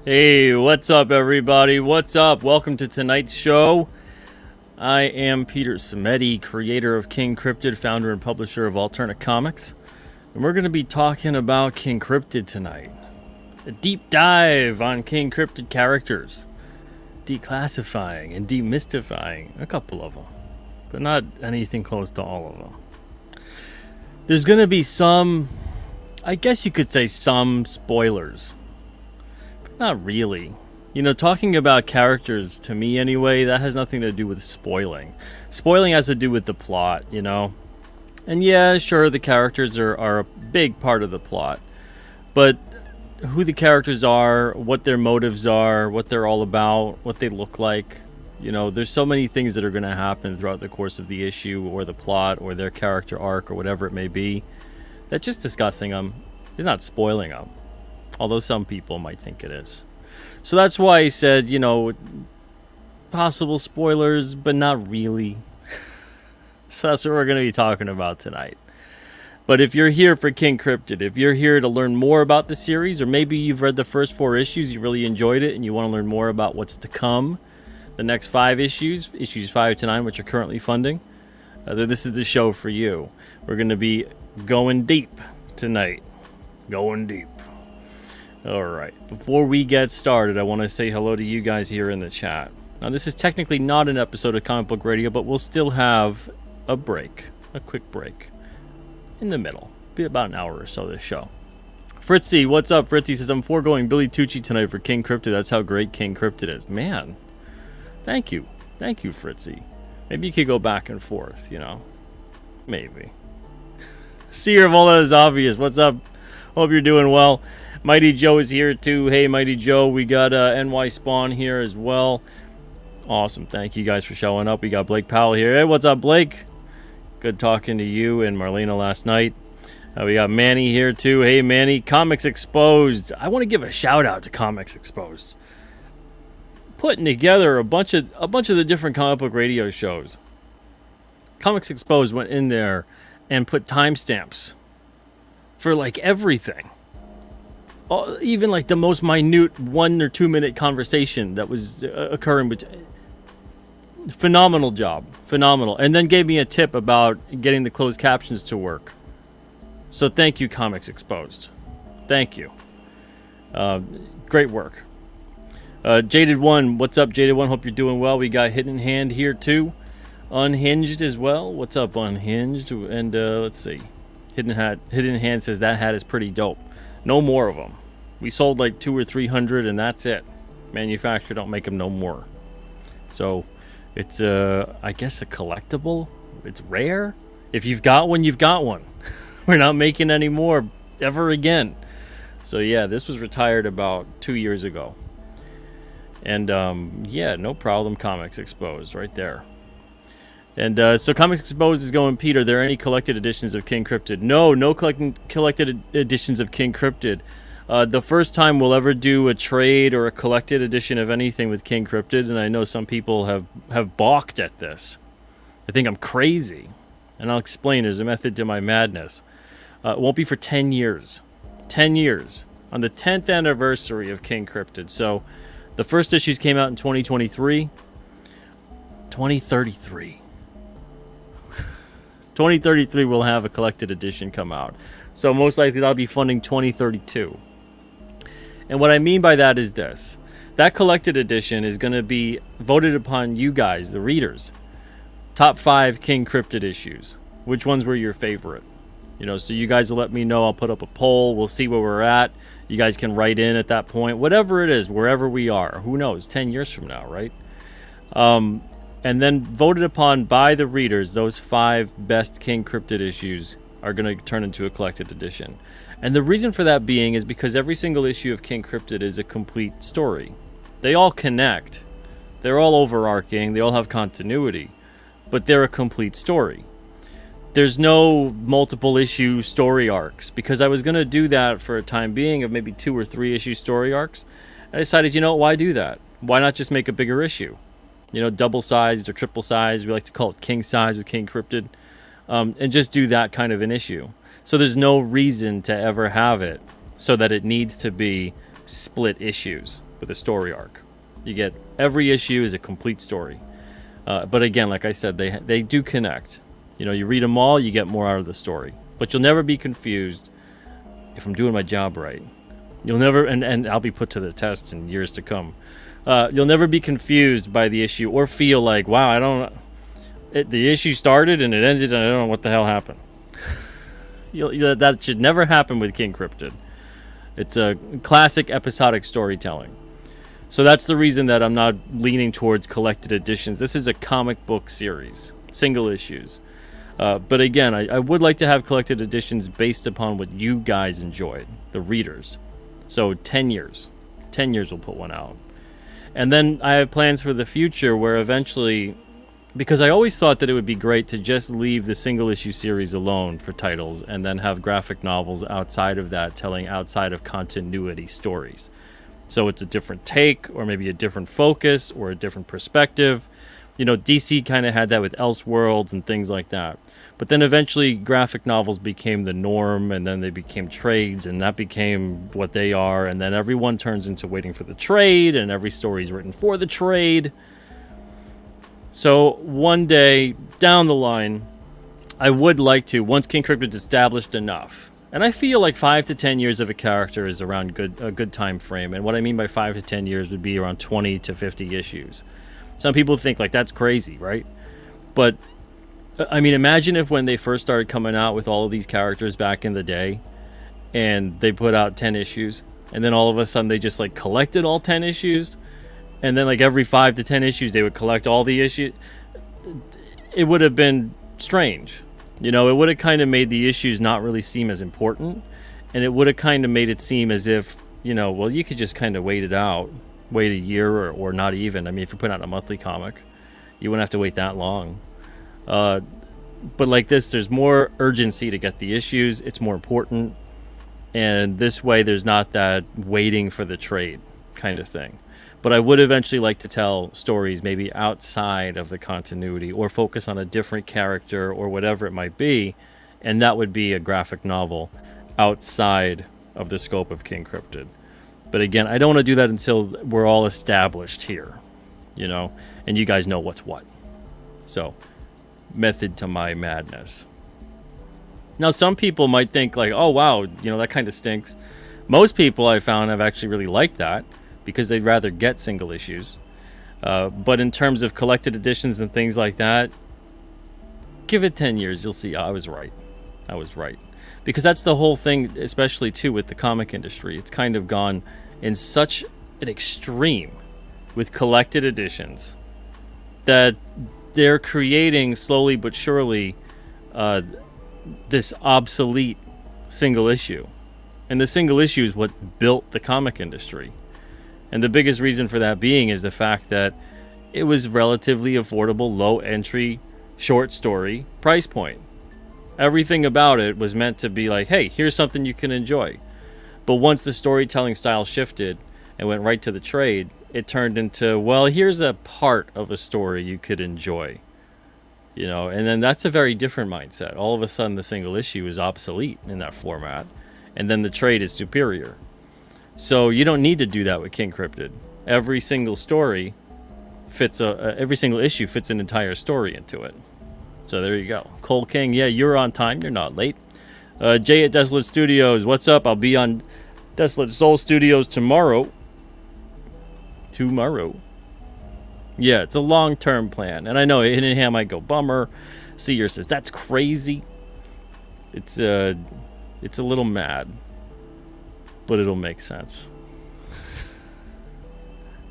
Hey, what's up, everybody? What's up? Welcome to tonight's show. I am Peter Samedi, creator of King Cryptid, founder and publisher of Alternate Comics. And we're going to be talking about King Cryptid tonight. A deep dive on King Cryptid characters. Declassifying and demystifying a couple of them. But not anything close to all of them. There's going to be some, I guess you could say some spoilers. Not really. You know, talking about characters, to me anyway, that has nothing to do with spoiling. Spoiling has to do with the plot, you know? And yeah, sure, the characters are a big part of the plot. But who the characters are, what their motives are, what they're all about, what they look like, you know, there's so many things that are going to happen throughout the course of the issue, or the plot, or their character arc, or whatever it may be, that just discussing them is not spoiling them. Although some people might think it is. So that's why I said, you know, possible spoilers, but not really. So that's what we're going to be talking about tonight. But if you're here for King Cryptid, if you're here to learn more about the series, or maybe you've read the first 4 issues, you really enjoyed it, and you want to learn more about what's to come, the next 5 issues 5 to 9, which are currently funding, this is the show for you. We're going to be going deep tonight. Going deep. Alright, before we get started, I want to say hello to you guys here in the chat. Now, this is technically not an episode of Comic Book Radio, but we'll still have a break, a quick break, in the middle. Be about an hour or so this show. Fritzy, what's up? Fritzy says, I'm foregoing Billy Tucci tonight for King Cryptid. That's how great King Cryptid is. Man, thank you. Thank you, Fritzy. Maybe you could go back and forth, you know? Maybe. Seer of all that is obvious, what's up? Hope you're doing well. Mighty Joe is here too. Hey, Mighty Joe. We got NY Spawn here as well. Awesome. Thank you guys for showing up. We got Blake Powell here. Hey, what's up, Blake? Good talking to you and Marlena last night. We got Manny here too. Hey, Manny. Comics Exposed. I want to give a shout out to Comics Exposed. Putting together a bunch of the different comic book radio shows. Comics Exposed went in there and put timestamps for like everything. Even like the most minute 1 or 2 minute conversation that was occurring. But phenomenal job. Phenomenal. And then gave me a tip about getting the closed captions to work. So thank you, Comics Exposed. Thank you. Great work. Jaded One. What's up, Jaded One? Hope you're doing well. We got Hidden Hand here too. Unhinged as well. What's up, Unhinged? And let's see. Hidden Hand says that hat is pretty dope. No more of them. We sold like 200 or 300 and that's it. Manufacturer don't make them no more. So it's I guess a collectible. It's rare. If you've got one, you've got one. We're not making any more ever again. So yeah, this was retired about 2 years ago. And yeah, no problem. Comics Exposed right there. And so Comics Exposed is going, Pete, are there any collected editions of King Cryptid? No collected editions of King Cryptid. The first time we'll ever do a trade or a collected edition of anything with King Cryptid, and I know some people have balked at this. I think I'm crazy. And I'll explain, there's a method to my madness. It won't be for 10 years. 10 years. On the 10th anniversary of King Cryptid. So the first issues came out in 2023. 2033. 2033 will have a collected edition come out. So most likely that'll be funding 2032. And what I mean by that is this. That collected edition is going to be voted upon you guys, the readers. Top 5 King Cryptid issues. Which ones were your favorite? You know, so you guys will let me know. I'll put up a poll. We'll see where we're at. You guys can write in at that point. Whatever it is, wherever we are. Who knows? 10 years from now, right? And then voted upon by the readers, those 5 best King Cryptid issues are going to turn into a collected edition. And the reason for that being is because every single issue of King Cryptid is a complete story. They all connect. They're all overarching. They all have continuity. But they're a complete story. There's no multiple issue story arcs, because I was going to do that for a time being of maybe 2 or 3 issue story arcs. I decided, you know, why do that? Why not just make a bigger issue? You know, double sized or triple sized. We like to call it king size with King Cryptid. And just do that kind of an issue. So there's no reason to ever have it so that it needs to be split issues. with a story arc. You get every issue is a complete story. But again, like I said, they do connect. You know, you read them all, you get more out of the story. But you'll never be confused if I'm doing my job right. You'll never, and I'll be put to the test in years to come. You'll never be confused by the issue or feel like, wow, the issue started and it ended and I don't know what the hell happened. That should never happen with King Cryptid. It's a classic episodic storytelling. So that's the reason that I'm not leaning towards collected editions. This is a comic book series, single issues. But again, I would like to have collected editions based upon what you guys enjoyed, the readers. So 10 years. 10 years we'll put one out. And then I have plans for the future where eventually, because I always thought that it would be great to just leave the single issue series alone for titles and then have graphic novels outside of that telling outside of continuity stories. So it's a different take or maybe a different focus or a different perspective. You know, DC kind of had that with Elseworlds and things like that. But then eventually graphic novels became the norm, and then they became trades, and that became what they are. And then everyone turns into waiting for the trade, and every story is written for the trade. So one day down the line, I would like to, once King Cryptid is established enough, and I feel like 5 to 10 years of a character is around a good time frame. And what I mean by 5 to 10 years would be around 20 to 50 issues. Some people think like that's crazy, right? But I mean, imagine if when they first started coming out with all of these characters back in the day, and they put out 10 issues, and then all of a sudden they just like collected all 10 issues, and then like every 5 to 10 issues they would collect all the issues. It would have been strange. You know, it would have kind of made the issues not really seem as important, and it would have kind of made it seem as if, you know, well, you could just kind of wait it out, wait a year or not even. I mean, if you put out a monthly comic, you wouldn't have to wait that long. But like this, there's more urgency to get the issues. It's more important. And this way, there's not that waiting for the trade kind of thing. But I would eventually like to tell stories maybe outside of the continuity or focus on a different character or whatever it might be. And that would be a graphic novel outside of the scope of King Cryptid. But again, I don't want to do that until we're all established here, you know, and you guys know what's what. So, method to my madness. Now, some people might think like, oh, wow, you know, that kind of stinks. Most people I found have actually really liked that because they'd rather get single issues. But in terms of collected editions and things like that, give it 10 years. You'll see I was right. I was right. Because that's the whole thing, especially, too, with the comic industry. It's kind of gone in such an extreme with collected editions that they're creating, slowly but surely, this obsolete single issue. And the single issue is what built the comic industry. And the biggest reason for that being is the fact that it was relatively affordable, low-entry, short story price point. Everything about it was meant to be like, hey, here's something you can enjoy. But once the storytelling style shifted and went right to the trade, it turned into, well, here's a part of a story you could enjoy. You know, and then that's a very different mindset. All of a sudden, the single issue is obsolete in that format, and then the trade is superior. So you don't need to do that with King Cryptid. Every single story fits every single issue fits an entire story into it. So there you go. Cole King, yeah, you're on time. You're not late. Jay at Desolate Studios, what's up? I'll be on Desolate Soul Studios tomorrow. Yeah, it's a long-term plan. And I know Hidden Hand might go bummer. Seer says, that's crazy. It's a little mad. But it'll make sense.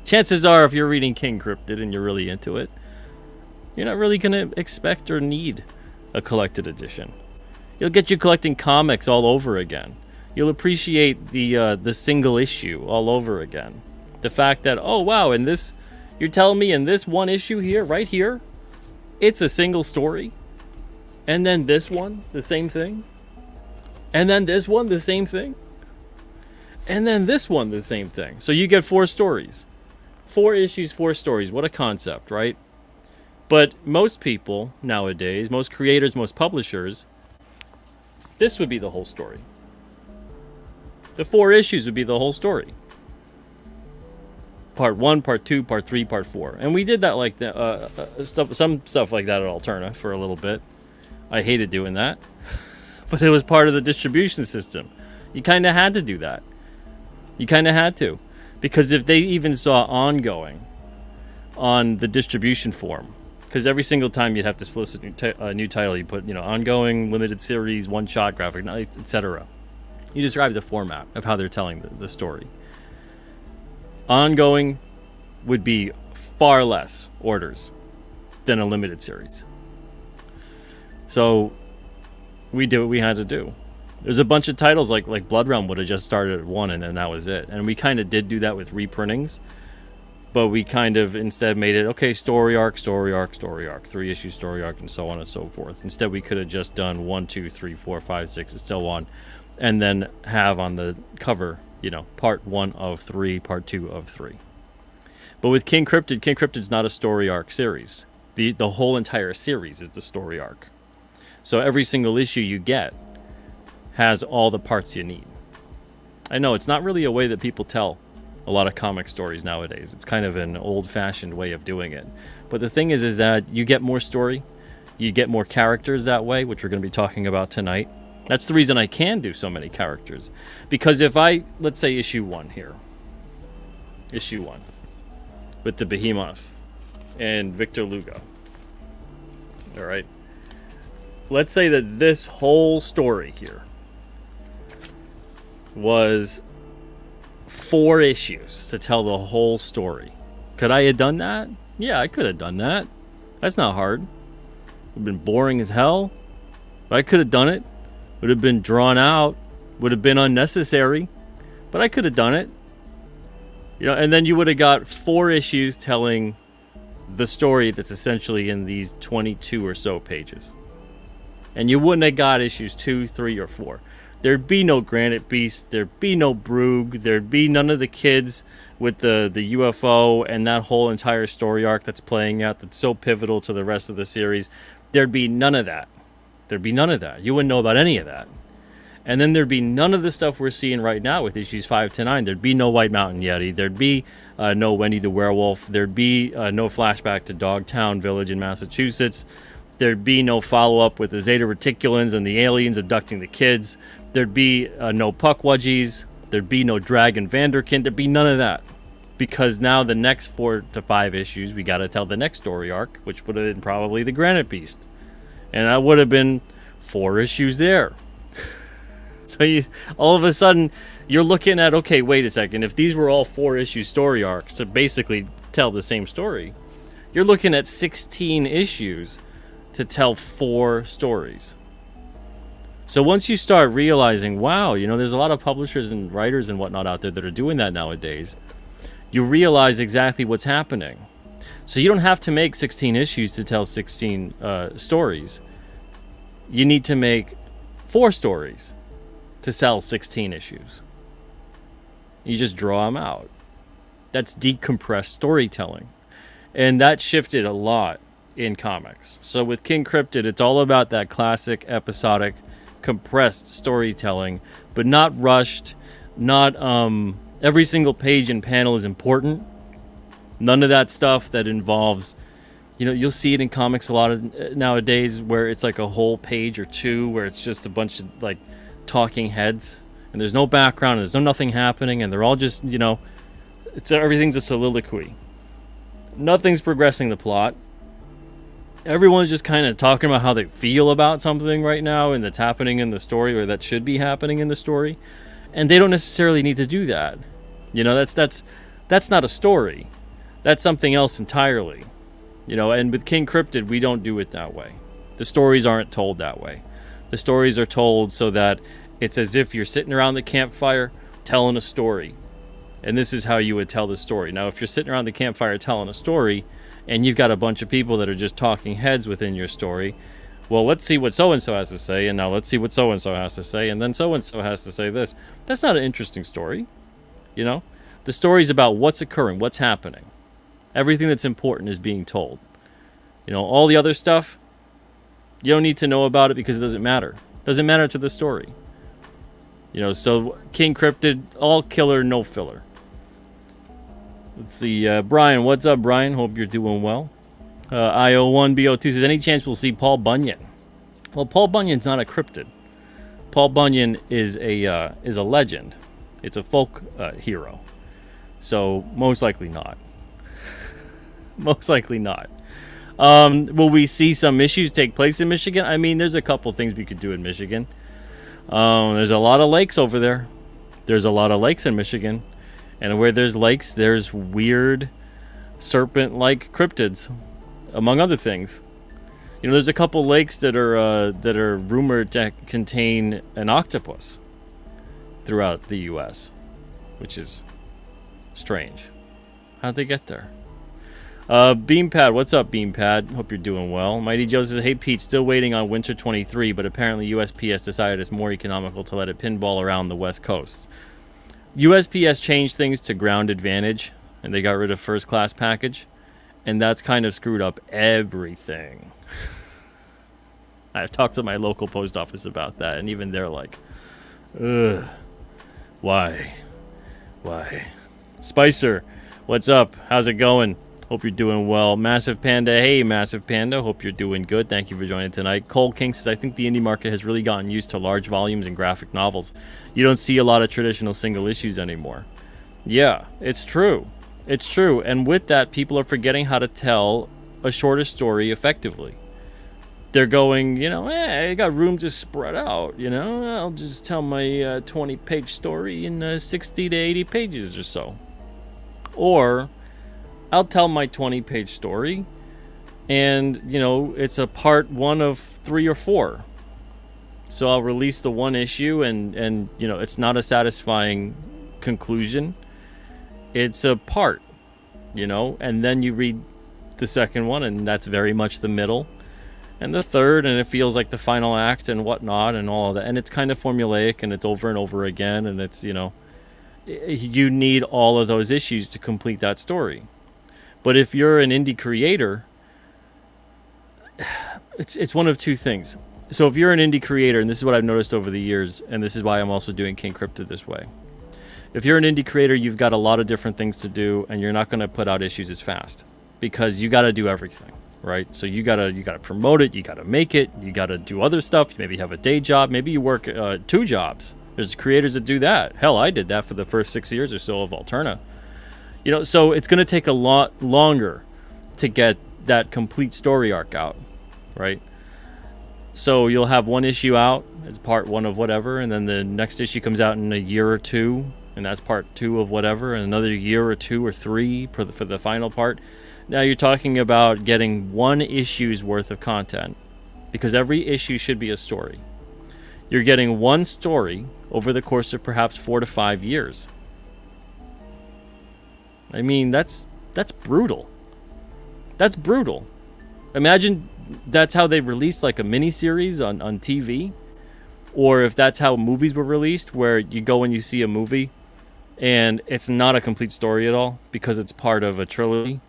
Chances are, if you're reading King Cryptid and you're really into it, you're not really going to expect or need a collected edition. It'll get you collecting comics all over again. You'll appreciate the single issue all over again. The fact that, oh, wow, in this, you're telling me in this one issue here, right here, it's a single story. And then this one, the same thing. And then this one, the same thing. And then this one, the same thing. So you get 4 stories. 4 issues, 4 stories. What a concept, right? But most people nowadays, most creators, most publishers, this would be the whole story. The 4 issues would be the whole story. part 1, part 2, part 3, part 4. And we did that like some stuff like that at Alterna for a little bit. I hated doing that. But it was part of the distribution system. You kind of had to do that. You kind of had to. Because if they even saw ongoing on the distribution form, because every single time you'd have to solicit a new title, you put, ongoing, limited series, one-shot, graphic, etc. You describe the format of how they're telling the story. Ongoing would be far less orders than a limited series. So we did what we had to do. There's a bunch of titles like Blood Realm would have just started at 1 and then that was it. And we kind of did do that with reprintings. But we kind of instead made it, okay, story arc, 3-issue story arc, and so on and so forth. Instead, we could have just done 1, 2, 3, 4, 5, 6, and so on. And then have on the cover, part 1 of 3, part 2 of 3. But with King Cryptid's not a story arc series. The whole entire series is the story arc. So every single issue you get has all the parts you need. I know, it's not really a way that people tell a lot of comic stories nowadays. It's kind of an old-fashioned way of doing it. But the thing is that you get more story, you get more characters that way, which we're going to be talking about tonight. That's the reason I can do so many characters. Because if let's say issue 1 here. Issue 1. With the Behemoth and Victor Lugo. Alright. Let's say that this whole story here was 4 issues to tell the whole story. Could I have done that? Yeah, I could have done that. That's not hard. It would have been boring as hell. But I could have done it. Would have been drawn out. Would have been unnecessary. But I could have done it. And then you would have got 4 issues telling the story that's essentially in these 22 or so pages. And you wouldn't have got issues 2, 3, or 4. There'd be no Granite Beast. There'd be no Broog. There'd be none of the kids with the UFO and that whole entire story arc that's playing out that's so pivotal to the rest of the series. There'd be none of that. There'd be none of that. You wouldn't know about any of that. And then there'd be none of the stuff we're seeing right now with issues 5 to 9. There'd be no White Mountain Yeti. There'd be no Wendy the Werewolf. There'd be no flashback to Dogtown Village in Massachusetts. There'd be no follow-up with the Zeta Reticulans and the aliens abducting the kids. There'd be no Puckwudgies. There'd be no Dragon Vanderkind. There'd be none of that. Because now the next 4 to 5 issues, we got to tell the next story arc, which would have been probably the Granite Beast. And that would have been 4 issues there. So all of a sudden, you're looking at, okay, wait a second. If these were all 4-issue story arcs to basically tell the same story, you're looking at 16 issues to tell 4 stories. So once you start realizing, wow, there's a lot of publishers and writers and whatnot out there that are doing that nowadays, you realize exactly what's happening. So you don't have to make 16 issues to tell 16 stories. You need to make 4 stories to sell 16 issues. You just draw them out. That's decompressed storytelling. And that shifted a lot in comics. So with King Cryptid, it's all about that classic episodic compressed storytelling, but not rushed, not every single page and panel is important. None of that stuff that involves, you'll see it in comics a lot of nowadays where it's like a whole page or 2 where it's just a bunch of like talking heads and there's no background and there's nothing happening and they're all just, everything's a soliloquy. Nothing's progressing the plot. Everyone's just kind of talking about how they feel about something right now and that's happening in the story or that should be happening in the story. And they don't necessarily need to do that. That's not a story. That's something else entirely. And with King Cryptid, we don't do it that way. The stories aren't told that way. The stories are told so that it's as if you're sitting around the campfire telling a story. And this is how you would tell the story. Now, if you're sitting around the campfire telling a story, and you've got a bunch of people that are just talking heads within your story, well, let's see what so-and-so has to say, and now let's see what so-and-so has to say, and then so-and-so has to say this. That's not an interesting story, The story's about what's occurring, what's happening. Everything that's important is being told. All the other stuff, you don't need to know about it because it doesn't matter. It doesn't matter to the story. So King Cryptid, all killer, no filler. Let's see. Brian, what's up, Brian? Hope you're doing well. IO1BO2 says, any chance we'll see Paul Bunyan? Well, Paul Bunyan's not a cryptid. Paul Bunyan is a legend. It's a folk hero. So most likely not. Most likely not. Will we see some issues take place in Michigan? I mean, there's a couple things we could do in Michigan. There's a lot of lakes over there. There's a lot of lakes in Michigan. And where there's lakes, there's weird serpent-like cryptids, among other things. You know, there's a couple lakes that are rumored to contain an octopus throughout the U.S., which is strange. How'd they get there? Beampad, what's up, Beampad? Hope you're doing well. Mighty Joe says, hey, Pete, still waiting on Winter 23, but apparently USPS decided it's more economical to let it pinball around the West Coast. USPS changed things to ground advantage, and they got rid of first class package, and that's kind of screwed up everything. I've talked to my local post office about that, and even they're like, ugh, why? Spicer, what's up? How's it going? Hope you're doing well. Massive Panda, hey, Massive Panda. Hope you're doing good. Thank you for joining tonight. Cole King says, I think the indie market has really gotten used to large volumes and graphic novels. You don't see a lot of traditional single issues anymore. Yeah, it's true. It's true. And with that, people are forgetting how to tell a shorter story effectively. They're going, you know, I got room to spread out, you know. I'll just tell my 20-page story in 60 to 80 pages or so. Or I'll tell my 20-page story, and, you know, it's a part 1 of 3 or 4. So I'll release the one issue, and you know, it's not a satisfying conclusion. It's a part, you know, and then you read the second one, and that's very much the middle. And the third, and it feels like the final act and whatnot and all of that. And it's kind of formulaic, and it's over and over again, and it's, you know, you need all of those issues to complete that story. But if you're an indie creator, it's one of two things. So if you're an indie creator, and this is what I've noticed over the years, and this is why I'm also doing King Cryptid this way. If you're an indie creator, you've got a lot of different things to do, and you're not going to put out issues as fast because you got to do everything, right? So you gotta promote it, you gotta make it, you gotta do other stuff. You maybe have a day job, maybe you work 2 jobs. There's creators that do that. Hell, I did that for the first 6 years or so of Alterna. You know, so it's going to take a lot longer to get that complete story arc out, right? So you'll have one issue out as part 1 of whatever, and then the next issue comes out in a year or 2, and that's part 2 of whatever, and another year or 2 or 3 for the final part. Now you're talking about getting 1 issue's worth of content, because every issue should be a story. You're getting 1 story over the course of perhaps 4 to 5 years. I mean, that's brutal. That's brutal. Imagine that's how they released like a miniseries on TV, or if that's how movies were released, where you go and you see a movie and it's not a complete story at all because it's part of a trilogy.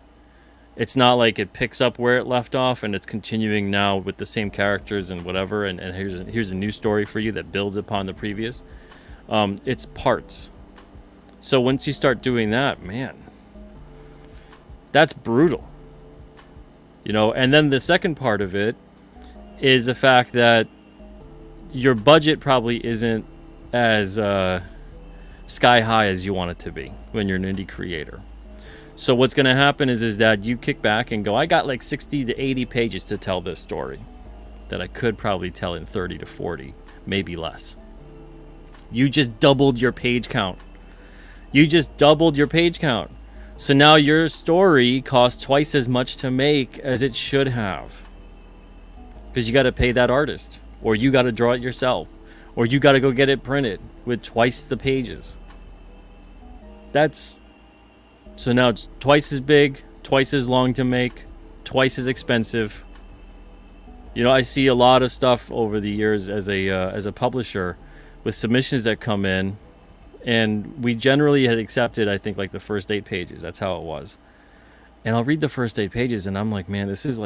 It's not like it picks up where it left off and it's continuing now with the same characters and whatever, and here's a new story for you that builds upon the previous. It's parts. So once you start doing that, man, that's brutal. You know, and then the second part of it is the fact that your budget probably isn't as sky high as you want it to be when you're an indie creator. So what's going to happen is that you kick back and go, I got like 60 to 80 pages to tell this story that I could probably tell in 30 to 40, maybe less. You just doubled your page count. So now your story costs twice as much to make as it should have. Because you got to pay that artist, or you got to draw it yourself, or you got to go get it printed with twice the pages. So now it's twice as big, twice as long to make, twice as expensive. You know, I see a lot of stuff over the years as a publisher with submissions that come in, and we generally had accepted, I think, like the first 8 pages. That's how it was. And I'll read the first 8 pages, and I'm like, man, this is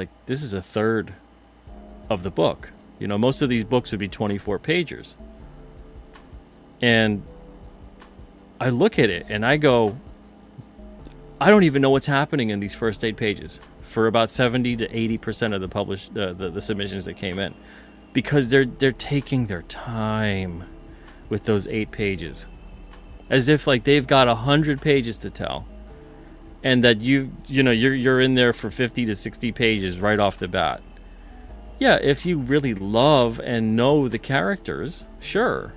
a third of the book. You know, most of these books would be 24 pagers. And I look at it, and I go, I don't even know what's happening in these first 8 pages for about 70 to 80% of the published the submissions that came in, because they're taking their time with those 8 pages, as if like they've got 100 pages to tell, and that you're in there for 50 to 60 pages right off the bat. Yeah, if you really love and know the characters, sure,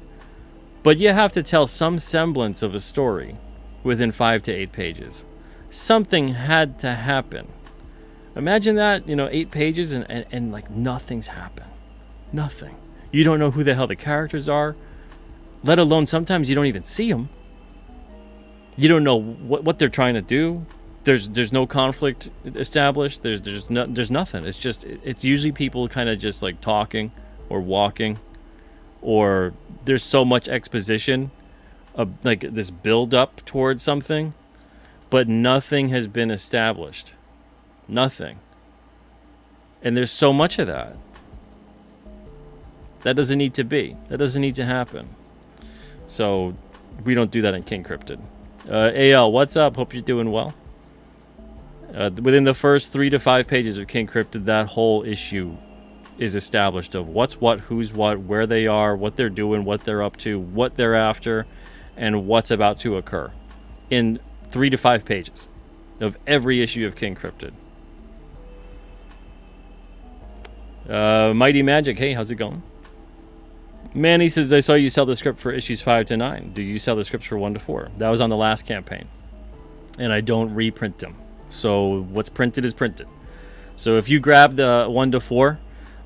but you have to tell some semblance of a story within 5 to 8 pages. Something had to happen. Imagine that, 8 pages and like nothing's happened. Nothing. You don't know who the hell the characters are, let alone sometimes you don't even see them. You don't know what they're trying to do. There's no conflict established. There's nothing. It's usually people kind of just like talking or walking, or there's so much exposition of like this build up towards something, but nothing has been established. Nothing. And there's so much of that. That doesn't need to be. That doesn't need to happen. So we don't do that in King Cryptid. AL, what's up? Hope you're doing well. Within the first 3 to 5 pages of King Cryptid, that whole issue is established of what's what, who's what, where they are, what they're doing, what they're up to, what they're after, and what's about to occur in 3 to 5 pages of every issue of King Cryptid. Mighty Magic, hey, how's it going? Manny says, I saw you sell the script for issues 5 to 9. Do you sell the scripts for 1 to 4? That was on the last campaign. And I don't reprint them. So what's printed is printed. So if you grab the 1 to 4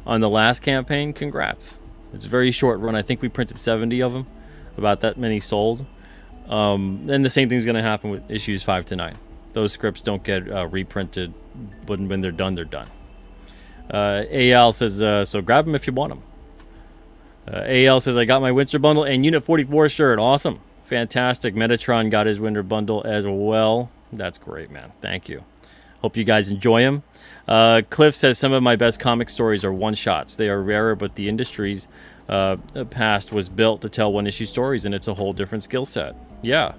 on the last campaign, congrats. It's a very short run. I think we printed 70 of them. About that many sold. And the same thing's going to happen with issues 5 to 9. Those scripts don't get reprinted. When they're done, they're done. AL says, so grab them if you want them. AL says, I got my winter bundle and Unit 44 shirt. Awesome. Fantastic. Metatron got his winter bundle as well. That's great, man. Thank you. Hope you guys enjoy them. Cliff says, some of my best comic stories are one-shots. They are rarer, but the industry's past was built to tell one-issue stories, and it's a whole different skill set. Yeah.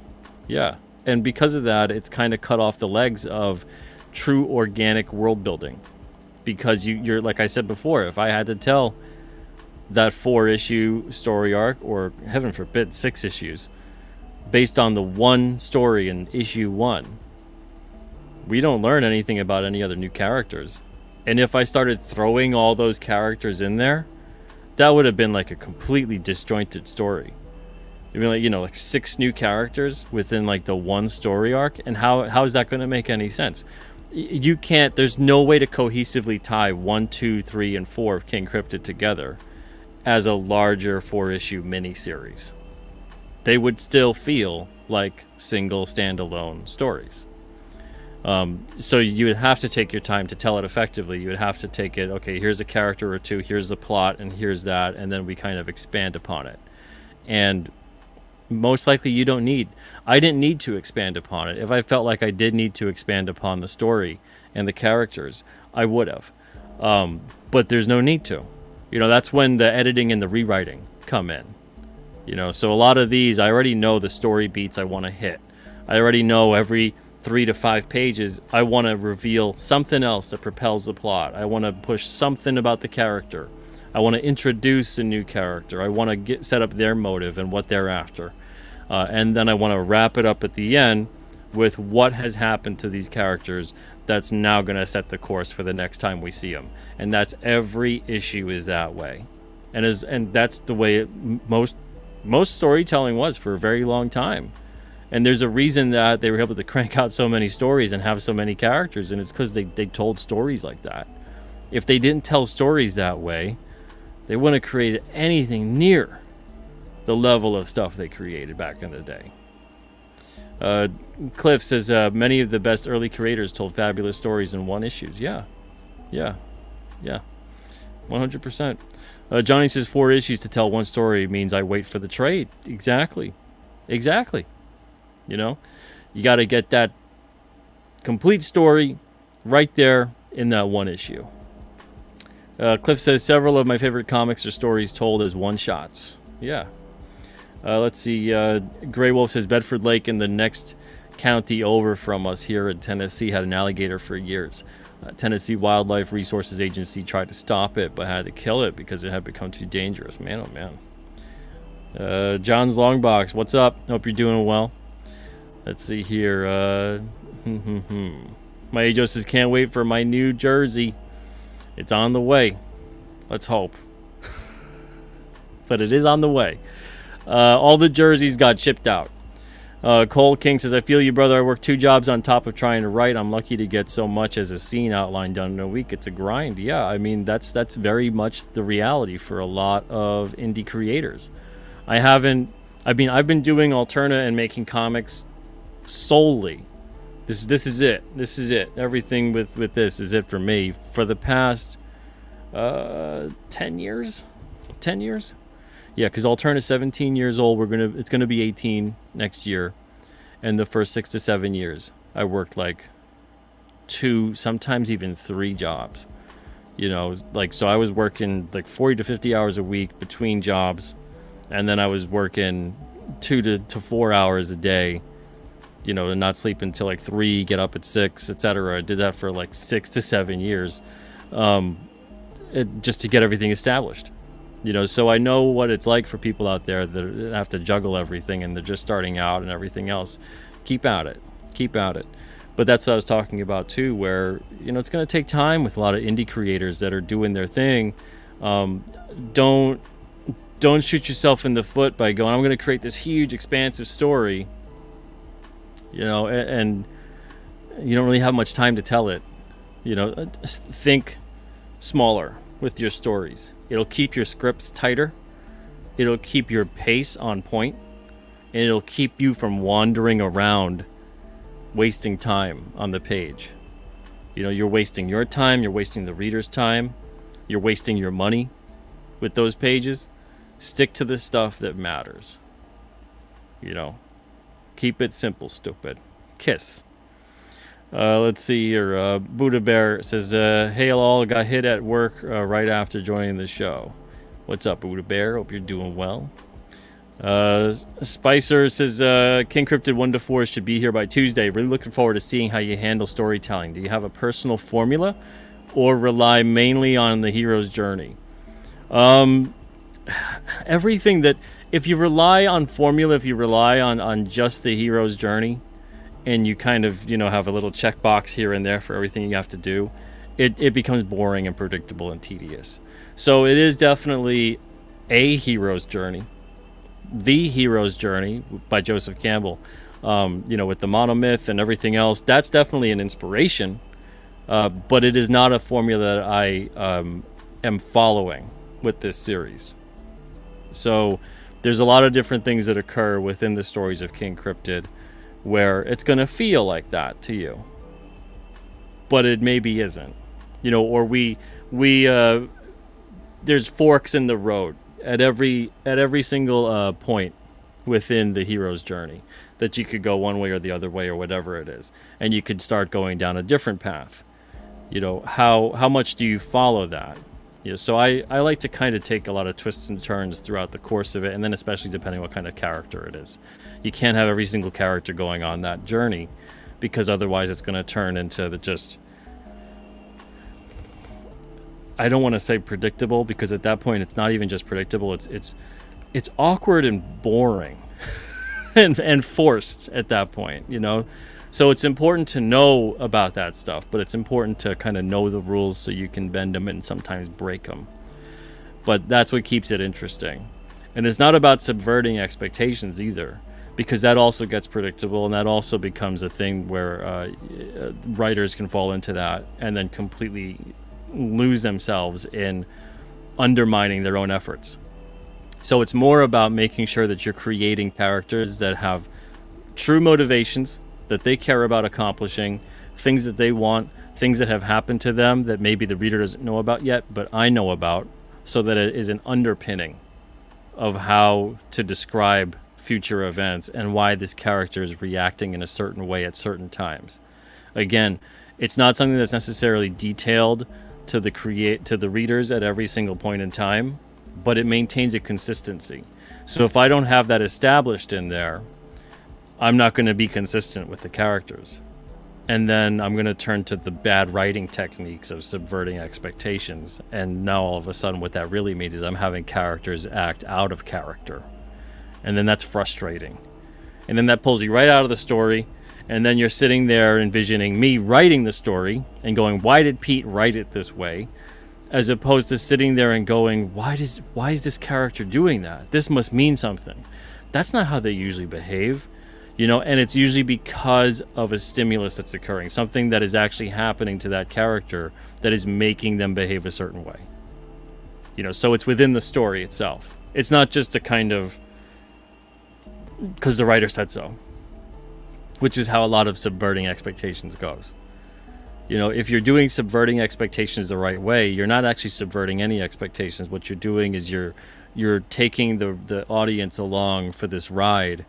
And because of that, it's kind of cut off the legs of true organic world building. Because you're, like I said before, if I had to tell that 4-issue story arc, or heaven forbid 6 issues, based on the one story in issue 1, we don't learn anything about any other new characters. And if I started throwing all those characters in there, that would have been like a completely disjointed story. It'd be like, like 6 new characters within like the one story arc, and how is that going to make any sense? You can't. There's no way to cohesively tie 1, 2, 3, and 4 of King Cryptid together as a larger 4-issue miniseries. They would still feel like single standalone stories. So you would have to take your time to tell it effectively. You would have to take it, okay, here's a character or two, here's the plot, and here's that, and then we kind of expand upon it. And most likely I didn't need to expand upon it. If I felt like I did need to expand upon the story and the characters, I would have. But there's no need to. That's when the editing and the rewriting come in. So a lot of these, I already know the story beats I want to hit. I already know every 3 to 5 pages, I want to reveal something else that propels the plot. I want to push something about the character. I want to introduce a new character. I want to set up their motive and what they're after. And then I want to wrap it up at the end with what has happened to these characters that's now going to set the course for the next time we see them. And that's every issue is that way. And that's the way most storytelling was for a very long time. And there's a reason that they were able to crank out so many stories and have so many characters, and it's because they told stories like that. If they didn't tell stories that way, they wouldn't have created anything near the level of stuff they created back in the day. Cliff says, many of the best early creators told fabulous stories in 1 issues. Yeah. 100%. Johnny says 4 issues to tell 1 story means I wait for the trade. Exactly. You got to get that complete story right there in that 1 issue. Cliff says several of my favorite comics are stories told as one-shots. Yeah. Let's see. Grey Wolf says Bedford Lake in the next county over from us here in Tennessee had an alligator for years. Tennessee Wildlife Resources Agency tried to stop it, but had to kill it because it had become too dangerous. Man, oh man. John's Longbox, what's up? Hope you're doing well. Let's see here. My Ajo says, can't wait for my new jersey. It's on the way. Let's hope. But it is on the way. All the jerseys got shipped out. Cole King says, I feel you, brother. I work 2 jobs on top of trying to write. I'm lucky to get so much as a scene outline done in a week. It's a grind. Yeah, I mean, that's very much the reality for a lot of indie creators. I've been doing Alterna and making comics solely. This is it. This is it. Everything with this is it for me for the past 10 years. 10 years? Yeah, because Alterna is 17 years old. It's gonna be 18 next year, and the first 6 to 7 years, I worked like 2, sometimes even 3 jobs. You know, like so I was working like 40 to 50 hours a week between jobs, and then I was working 2 to 4 hours a day. You know, and not sleep until like 3, get up at 6, etc. I did that for like 6 to 7 years, just to get everything established. You know, so I know what it's like for people out there that have to juggle everything and they're just starting out and everything else. Keep at it. Keep at it. But that's what I was talking about too, where, you know, it's going to take time with a lot of indie creators that are doing their thing. Don't shoot yourself in the foot by going, I'm going to create this huge, expansive story, you know, and you don't really have much time to tell it. You know, think smaller with your stories. It'll keep your scripts tighter. It'll keep your pace on point. And it'll keep you from wandering around, wasting time on the page. You know, you're wasting your time. You're wasting the reader's time. You're wasting your money with those pages. Stick to the stuff that matters. You know, keep it simple, stupid. Kiss. Let's see here. Buddha Bear says, hey all, got hit at work right after joining the show. What's up, Buddha Bear? Hope you're doing well. Spicer says, King Cryptid 1 to 4 should be here by Tuesday. Really looking forward to seeing how you handle storytelling. Do you have a personal formula or rely mainly on the hero's journey? Everything that, if you rely on formula, if you rely on just the hero's journey, and you kind of, you know, have a little checkbox here and there for everything you have to do, it becomes boring and predictable and tedious. So it is definitely a hero's journey. The Hero's Journey by Joseph Campbell, you know, with the monomyth and everything else. That's definitely an inspiration, but it is not a formula that I am following with this series. So there's a lot of different things that occur within the stories of King Cryptid where it's going to feel like that to you, but it maybe isn't, you know, or we there's forks in the road at every single point within the hero's journey that you could go one way or the other way or whatever it is, and you could start going down a different path. You know, how much do you follow that? You know, so I like to kind of take a lot of twists and turns throughout the course of it, and then especially depending what kind of character it is. You can't have every single character going on that journey, because otherwise it's going to turn into the just, I don't want to say predictable, because at that point it's not even just predictable, it's awkward and boring and forced at that point, you know. So it's important to know about that stuff, but it's important to kind of know the rules so you can bend them and sometimes break them. But that's what keeps it interesting. And it's not about subverting expectations either, because that also gets predictable, and that also becomes a thing where writers can fall into that and then completely lose themselves in undermining their own efforts. So it's more about making sure that you're creating characters that have true motivations, that they care about accomplishing, things that they want, things that have happened to them that maybe the reader doesn't know about yet, but I know about, so that it is an underpinning of how to describe future events and why this character is reacting in a certain way at certain times. Again, it's not something that's necessarily detailed to the readers at every single point in time, but it maintains a consistency. So if I don't have that established in there, I'm not going to be consistent with the characters. And then I'm going to turn to the bad writing techniques of subverting expectations. And now all of a sudden what that really means is I'm having characters act out of character. And then that's frustrating. And then that pulls you right out of the story. And then you're sitting there envisioning me writing the story and going, why did Pete write it this way? As opposed to sitting there and going, why is this character doing that? This must mean something. That's not how they usually behave. You know, and it's usually because of a stimulus that's occurring, something that is actually happening to that character that is making them behave a certain way. You know, so it's within the story itself. It's not just a kind of, because the writer said so, which is how a lot of subverting expectations goes. You know, if you're doing subverting expectations the right way, you're not actually subverting any expectations. What you're doing is you're taking the audience along for this ride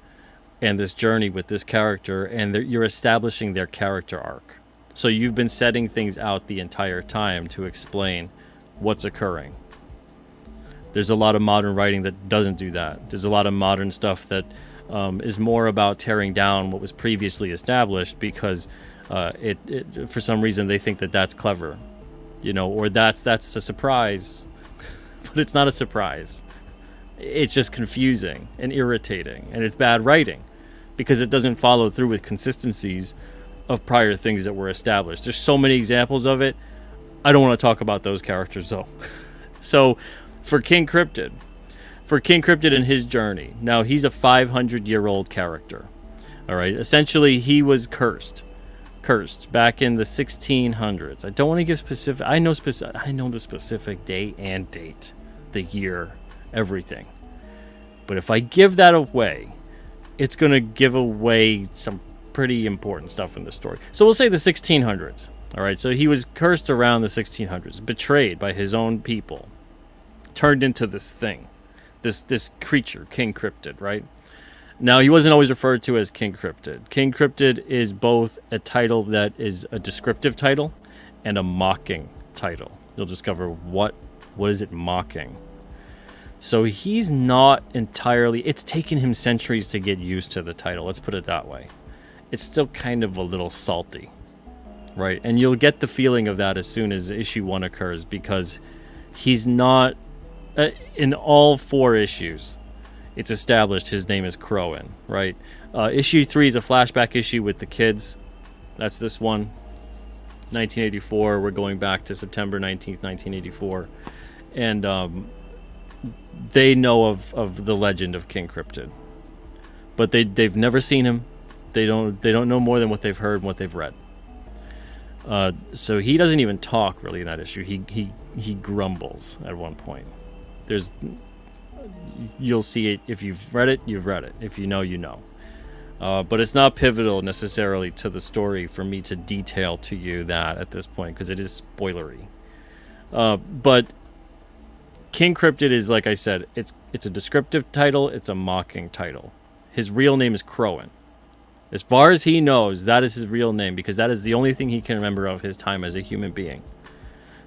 and this journey with this character, and you're establishing their character arc. So you've been setting things out the entire time to explain what's occurring. There's a lot of modern writing that doesn't do that. There's a lot of modern stuff that is more about tearing down what was previously established because it for some reason they think that that's clever, you know, or that's a surprise, but it's not a surprise. It's just confusing and irritating, and it's bad writing because it doesn't follow through with consistencies of prior things that were established. There's so many examples of it. I don't want to talk about those characters though. So for King Cryptid and his journey, now he's a 500-year-old character. All right, essentially he was cursed back in the 1600s. I don't want to give specific. I know the specific day and date, the year, everything. But if I give that away, it's going to give away some pretty important stuff in the story. So we'll say the 1600s. All right, so he was cursed around the 1600s, betrayed by his own people, turned into this thing, this creature, King Cryptid, right? Now, he wasn't always referred to as King Cryptid. King Cryptid is both a title that is a descriptive title and a mocking title. You'll discover what is it mocking. So he's not entirely... It's taken him centuries to get used to the title. Let's put it that way. It's still kind of a little salty, right? And you'll get the feeling of that as soon as issue 1 occurs, because he's not... in all 4 issues, it's established his name is Crowan, right? Issue 3 is a flashback issue with the kids. That's this one. 1984. We're going back to September 19th, 1984. And... they know of the legend of King Cryptid, but they've never seen him. They don't know more than what they've heard and what they've read. So he doesn't even talk really in that issue. He grumbles at one point. You'll see it if you've read it. You've read it. If you know, you know. But it's not pivotal necessarily to the story for me to detail to you that at this point, because it is spoilery. But King Cryptid is, like I said, it's a descriptive title, it's a mocking title. His real name is Crowan. As far as he knows, that is his real name, because that is the only thing he can remember of his time as a human being.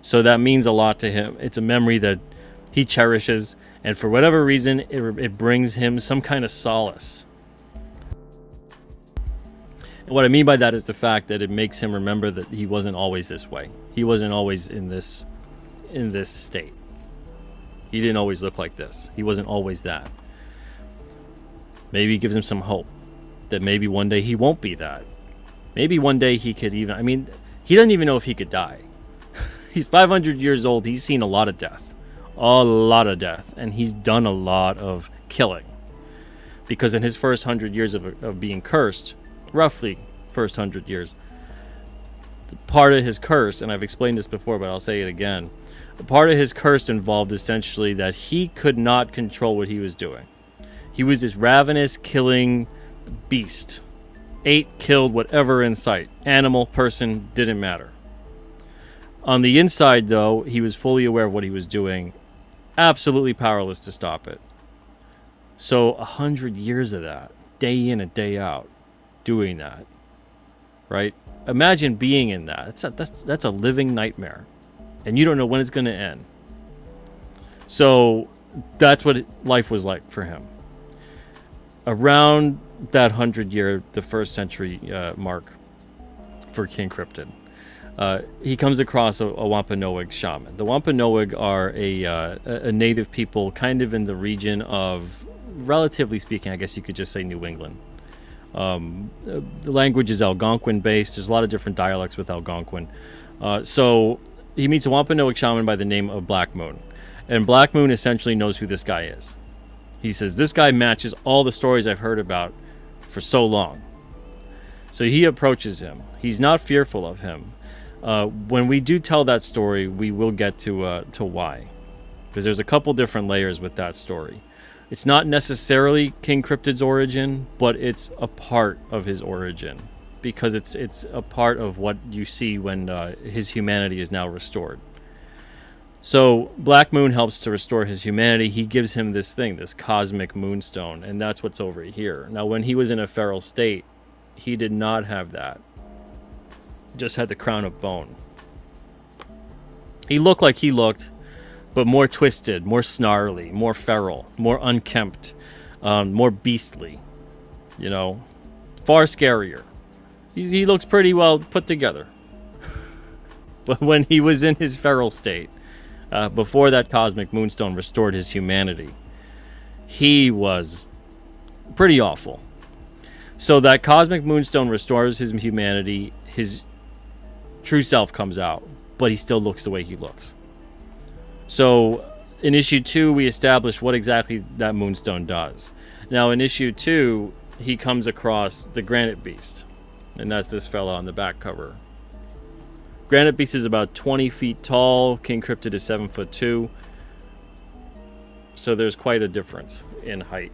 So that means a lot to him. It's a memory that he cherishes, and for whatever reason, it brings him some kind of solace. And what I mean by that is the fact that it makes him remember that he wasn't always this way. He wasn't always in this state. He didn't always look like this. He wasn't always that. Maybe it gives him some hope that maybe one day he won't be that. Maybe one day he could even... I mean, he doesn't even know if he could die. He's 500 years old. He's seen a lot of death. A lot of death. And he's done a lot of killing. Because in his first 100 years of being cursed, roughly first 100 years, part of his curse, and I've explained this before, but I'll say it again, part of his curse involved essentially that he could not control what he was doing. He was this ravenous, killing beast. Ate, killed whatever in sight. Animal, person, didn't matter. On the inside, though, he was fully aware of what he was doing. Absolutely powerless to stop it. So 100 years of that, day in and day out, doing that, right? Imagine being in that. That's a living nightmare. And you don't know when it's going to end. So that's what life was like for him. Around that 100-year, the first century mark for King Cryptid. He comes across a Wampanoag shaman. The Wampanoag are a native people kind of in the region of, relatively speaking, I guess you could just say New England. The language is Algonquin based. There's a lot of different dialects with Algonquin. So he meets a Wampanoag shaman by the name of Black Moon. And Black Moon essentially knows who this guy is. He says, this guy matches all the stories I've heard about for so long. So he approaches him. He's not fearful of him. When we do tell that story, we will get to why. Because there's a couple different layers with that story. It's not necessarily King Cryptid's origin, but it's a part of his origin. Because it's a part of what you see when his humanity is now restored. So Black Moon helps to restore his humanity. He gives him this thing, this cosmic moonstone, and that's what's over here. Now, when he was in a feral state, he did not have that. Just had the crown of bone. He looked like he looked, but more twisted, more snarly, more feral, more unkempt, more beastly. You know, far scarier. He looks pretty well put together. But when he was in his feral state, before that cosmic moonstone restored his humanity, he was pretty awful. So that cosmic moonstone restores his humanity. His true self comes out, but he still looks the way he looks. So in issue 2, we establish what exactly that moonstone does. Now in issue 2, he comes across the Granite Beast, and that's this fella on the back cover. Granite Beast is about 20 feet tall. King Cryptid is 7'2". So there's quite a difference in height.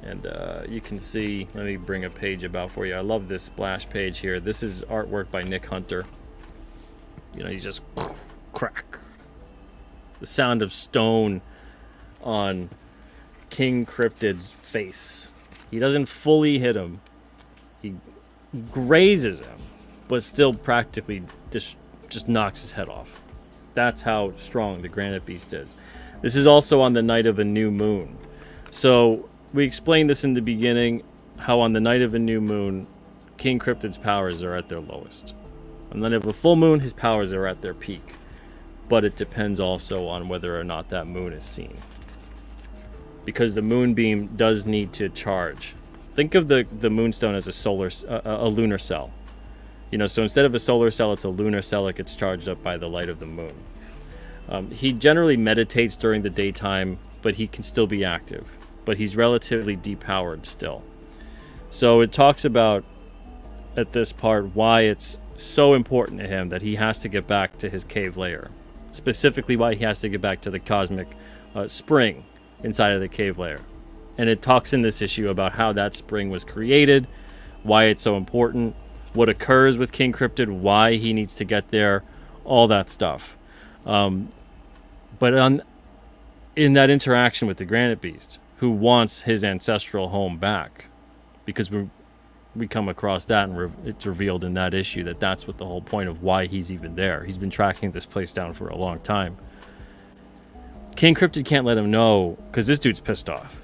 And you can see, let me bring a page about for you. I love this splash page here. This is artwork by Nick Hunter. You know, he's just crack. The sound of stone on King Cryptid's face. He doesn't fully hit him. He grazes him, but still practically just knocks his head off. That's how strong the Granite Beast is. This is also on the night of a new moon. So we explained this in the beginning, how on the night of a new moon, King Cryptid's powers are at their lowest. On the night of a full moon, his powers are at their peak. But it depends also on whether or not that moon is seen. Because the moonbeam does need to charge. Think of the moonstone as a lunar cell. You know, so instead of a solar cell, it's a lunar cell. It gets charged up by the light of the moon. He generally meditates during the daytime, but he can still be active. But he's relatively depowered still. So it talks about, at this part, why it's so important to him that he has to get back to his cave lair. Specifically why he has to get back to the cosmic spring inside of the cave lair. And it talks in this issue about how that spring was created, why it's so important, what occurs with King Cryptid, why he needs to get there, all that stuff. But in that interaction with the Granite Beast, who wants his ancestral home back, because we come across that, and it's revealed in that issue that that's what the whole point of why he's even there. He's been tracking this place down for a long time. King Cryptid can't let him know, because this dude's pissed off.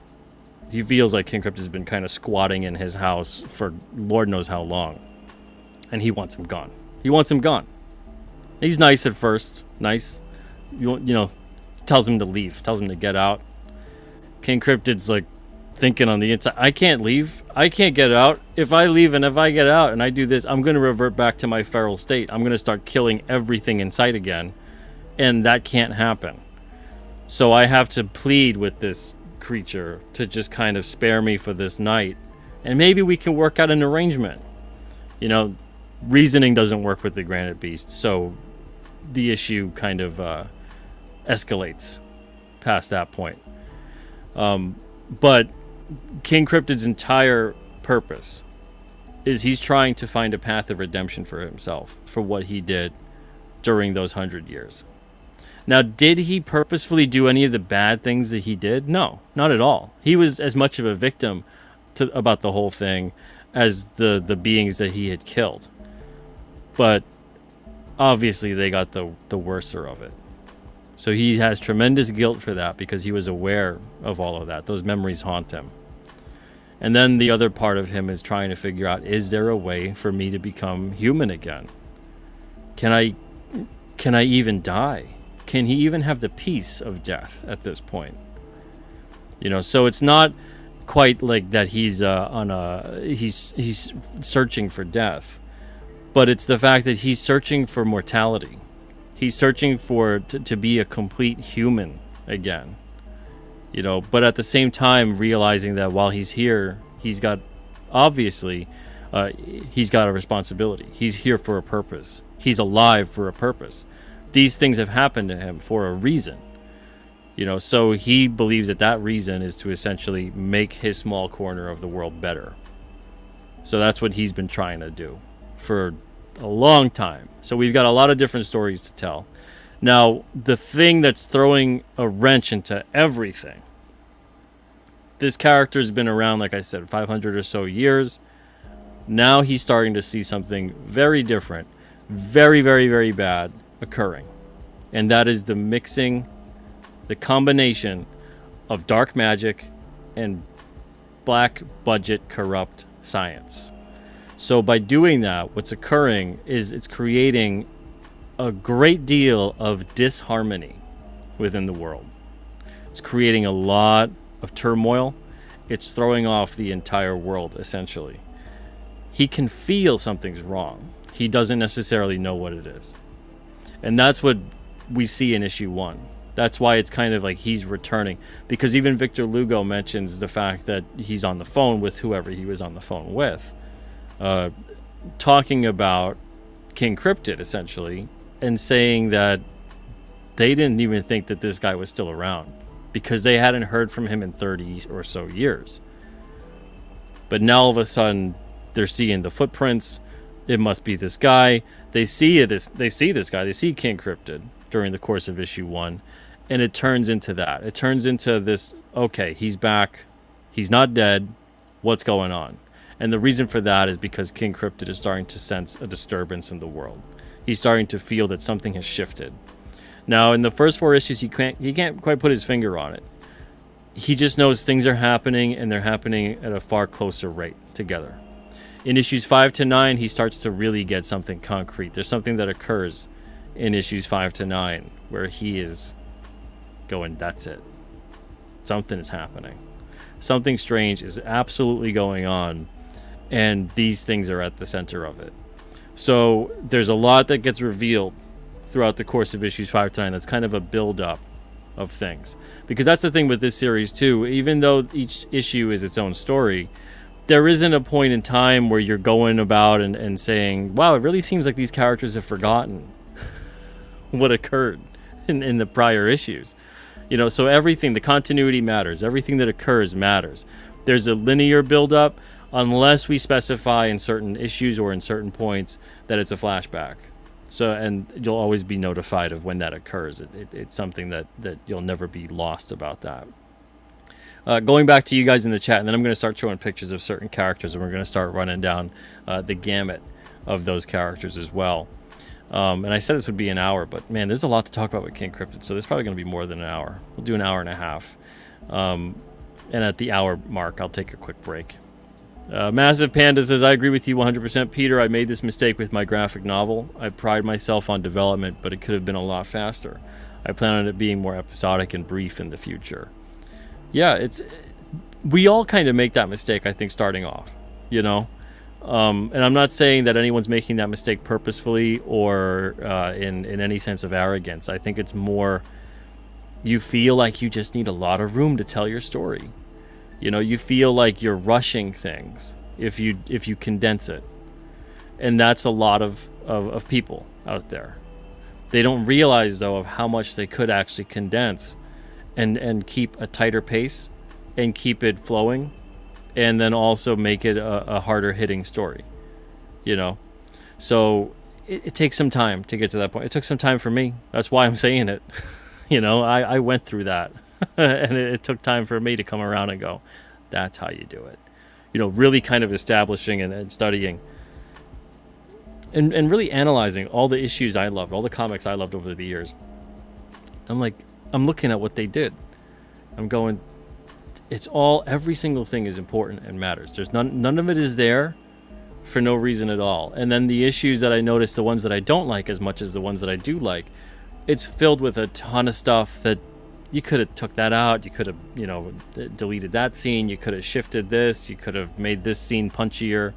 He feels like King Cryptid's been kind of squatting in his house for Lord knows how long. And he wants him gone. He wants him gone. He's nice at first. Nice. You know, tells him to leave. Tells him to get out. King Cryptid's like thinking on the inside, I can't leave. I can't get out. If I leave and if I get out and I do this, I'm going to revert back to my feral state. I'm going to start killing everything in sight again. And that can't happen. So I have to plead with this creature to just kind of spare me for this night. And maybe we can work out an arrangement. You know, reasoning doesn't work with the Granite Beast. So the issue kind of escalates past that point. But King Cryptid's entire purpose is he's trying to find a path of redemption for himself for what he did during those 100 years. Now, did he purposefully do any of the bad things that he did? No, not at all. He was as much of a victim about the whole thing as the beings that he had killed. But obviously they got the worser of it. So he has tremendous guilt for that because he was aware of all of that. Those memories haunt him. And then the other part of him is trying to figure out, is there a way for me to become human again? Can I even die? Can he even have the peace of death at this point? So it's not quite like that he's he's searching for death, but it's the fact that he's searching for mortality. He's searching to be a complete human again. But at the same time realizing that while he's here, he's got obviously he's got a responsibility. He's here for a purpose. He's alive for a purpose. These things have happened to him for a reason. So he believes that reason is to essentially make his small corner of the world better. So that's what he's been trying to do for a long time. So we've got a lot of different stories to tell. Now, the thing that's throwing a wrench into everything, this character's been around, like I said, 500 or so years. Now he's starting to see something very different, very, very, very bad occurring. And that is the combination of dark magic and black budget corrupt science. So by doing that, what's occurring is it's creating a great deal of disharmony within the world. It's creating a lot of turmoil. It's throwing off the entire world, essentially. He can feel something's wrong. He doesn't necessarily know what it is. And that's what we see in issue 1. That's why it's kind of like he's returning. Because even Victor Lugo mentions the fact that he's on the phone with whoever he was on the phone with. Talking about King Cryptid, essentially. And saying that they didn't even think that this guy was still around. Because they hadn't heard from him in 30 or so years. But now all of a sudden, they're seeing the footprints. It must be this guy. They see this guy. They see King Cryptid during the course of issue 1. And it turns into that. It turns into this, okay, he's back. He's not dead. What's going on? And the reason for that is because King Cryptid is starting to sense a disturbance in the world. He's starting to feel that something has shifted. Now, in the first 4 issues, he can't quite put his finger on it. He just knows things are happening, and they're happening at a far closer rate together. In issues 5 to 9, he starts to really get something concrete. There's something that occurs in issues 5 to 9 where he is going, that's it. Something is happening. Something strange is absolutely going on, and these things are at the center of it. So there's a lot that gets revealed throughout the course of issues 5 to 9. That's kind of a build-up of things. Because that's the thing with this series, too. Even though each issue is its own story, there isn't a point in time where you're going about and saying, wow, it really seems like these characters have forgotten what occurred in the prior issues. So everything, the continuity matters. Everything that occurs matters. There's a linear build-up unless we specify in certain issues or in certain points that it's a flashback. So, and you'll always be notified of when that occurs. It's something that you'll never be lost about that. Going back to you guys in the chat, and then I'm going to start showing pictures of certain characters, and we're going to start running down the gamut of those characters as well. And I said this would be an hour, but man, there's a lot to talk about with King Cryptid, so there's probably going to be more than an hour. We'll do an hour and a half. And at the hour mark, I'll take a quick break. Massive Panda says, I agree with you 100%, Peter. I made this mistake with my graphic novel. I pride myself on development, but it could have been a lot faster. I plan on it being more episodic and brief in the future. Yeah, we all kind of make that mistake, I think, starting off, and I'm not saying that anyone's making that mistake purposefully or in any sense of arrogance. I think it's more you feel like you just need a lot of room to tell your story. You feel like you're rushing things if you condense it. And that's a lot of people out there. They don't realize, though, of how much they could actually condense and keep a tighter pace and keep it flowing, and then also make it a harder hitting story. So it takes some time to get to that point. It took some time for me. That's why I'm saying it. I went through that. And it took time for me to come around and go, that's how you do it. Really kind of establishing and studying and really analyzing all the issues I loved, all the comics I loved over the years. I'm looking at what they did. I'm going, it's all, every single thing is important and matters. There's none of it is there for no reason at all. And then the issues that I notice, the ones that I don't like as much as the ones that I do like, it's filled with a ton of stuff that you could have took that out. You could have, deleted that scene. You could have shifted this. You could have made this scene punchier,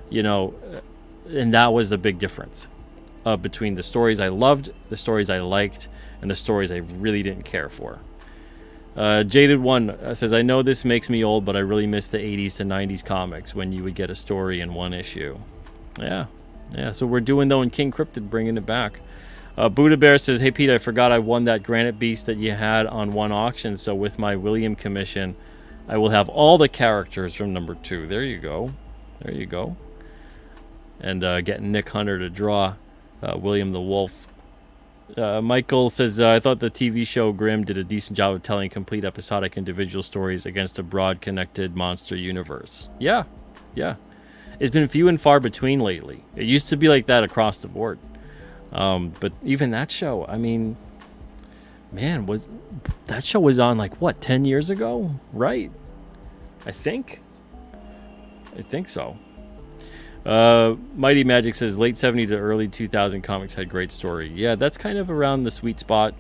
and that was the big difference between the stories I loved, the stories I liked, and the stories I really didn't care for. Jaded One says, I know this makes me old, but I really miss the 80s to 90s comics when you would get a story in one issue. Yeah. So we're doing, though, in King Cryptid, bringing it back. Buddha Bear says, hey, Pete, I forgot I won that Granite Beast that you had on one auction, so with my William commission, I will have all the characters from number 2. There you go. And getting Nick Hunter to draw William the Wolf. Michael says, I thought the TV show Grimm did a decent job of telling complete episodic individual stories against a broad connected monster universe. Yeah. It's been few and far between lately. It used to be like that across the board. But even that show, I mean, man, that show was on 10 years ago, right? I think so. Mighty Magic says late 70 to early 2000 comics had great story. Yeah, that's kind of around the sweet spot,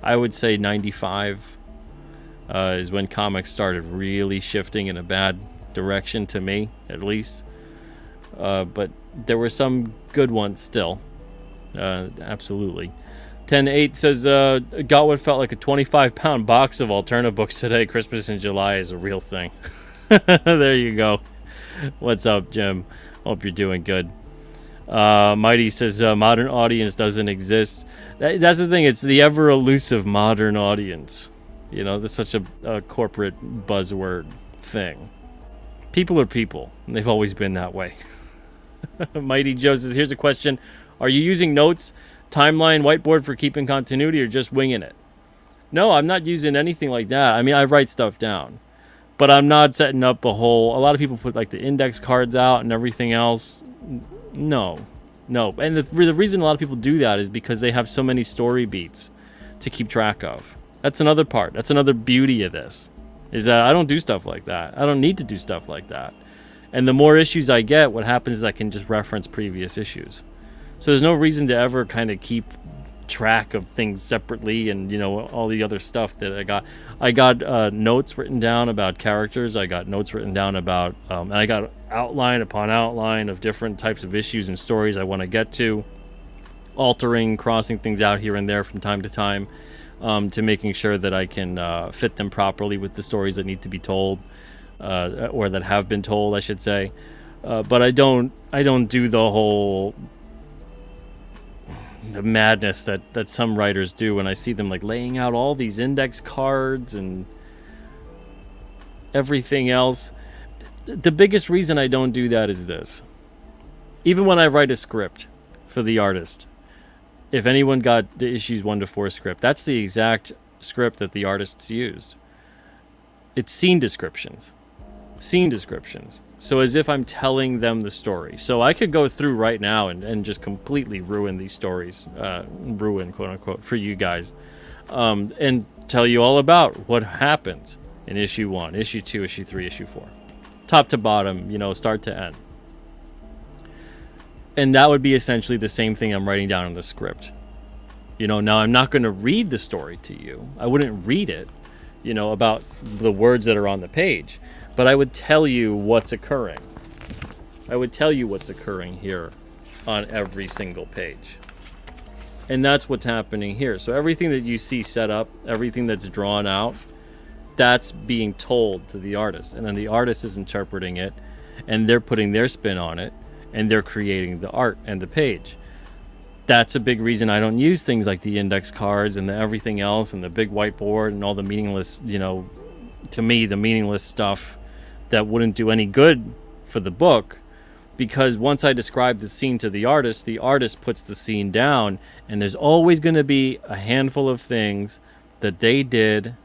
I would say 95 is when comics started really shifting in a bad direction, to me at least. But there were some good ones still. Absolutely. 10-8 says, got what felt like a 25-pound box of Alterna books today. Christmas in July is a real thing. There you go. What's up, Jim? Hope you're doing good. Mighty says, modern audience doesn't exist. That's the thing. It's the ever elusive modern audience. That's such a corporate buzzword thing. People are people. And they've always been that way. Mighty Joe says, here's a question. Are you using notes, timeline, whiteboard for keeping continuity, or just winging it? No, I'm not using anything like that. I mean, I write stuff down. But I'm not setting up a lot of people put the index cards out and everything else. No. And the reason a lot of people do that is because they have so many story beats to keep track of. That's another part. That's another beauty of this, is that I don't do stuff like that. I don't need to do stuff like that. And the more issues I get, what happens is I can just reference previous issues. So there's no reason to ever kind of keep track of things separately and, all the other stuff that I got. I got notes written down about characters. I got notes written down about, and I got outline upon outline of different types of issues and stories I want to get to, altering, crossing things out here and there from time to time, to making sure that I can fit them properly with the stories that need to be told, or that have been told, I should say. But I don't do the madness that some writers do when I see them laying out all these index cards and everything else. The biggest reason I don't do that is this. Even when I write a script for the artist, if anyone got the issues 1 to 4 script, that's the exact script that the artists used. It's scene descriptions. So as if I'm telling them the story. So I could go through right now and just completely ruin these stories, ruin, quote unquote, for you guys, and tell you all about what happens in issue 1, issue 2, issue 3, issue 4, top to bottom, start to end. And that would be essentially the same thing I'm writing down in the script. Now I'm not going to read the story to you. I wouldn't read it, about the words that are on the page. But I would tell you what's occurring. I would tell you what's occurring here on every single page. And that's what's happening here. So everything that you see set up, everything that's drawn out, that's being told to the artist. And then the artist is interpreting it, and they're putting their spin on it, and they're creating the art and the page. That's a big reason I don't use things like the index cards and the everything else and the big whiteboard and all the meaningless, to me, the meaningless stuff that wouldn't do any good for the book, because once I describe the scene to the artist puts the scene down, and there's always going to be a handful of things that they did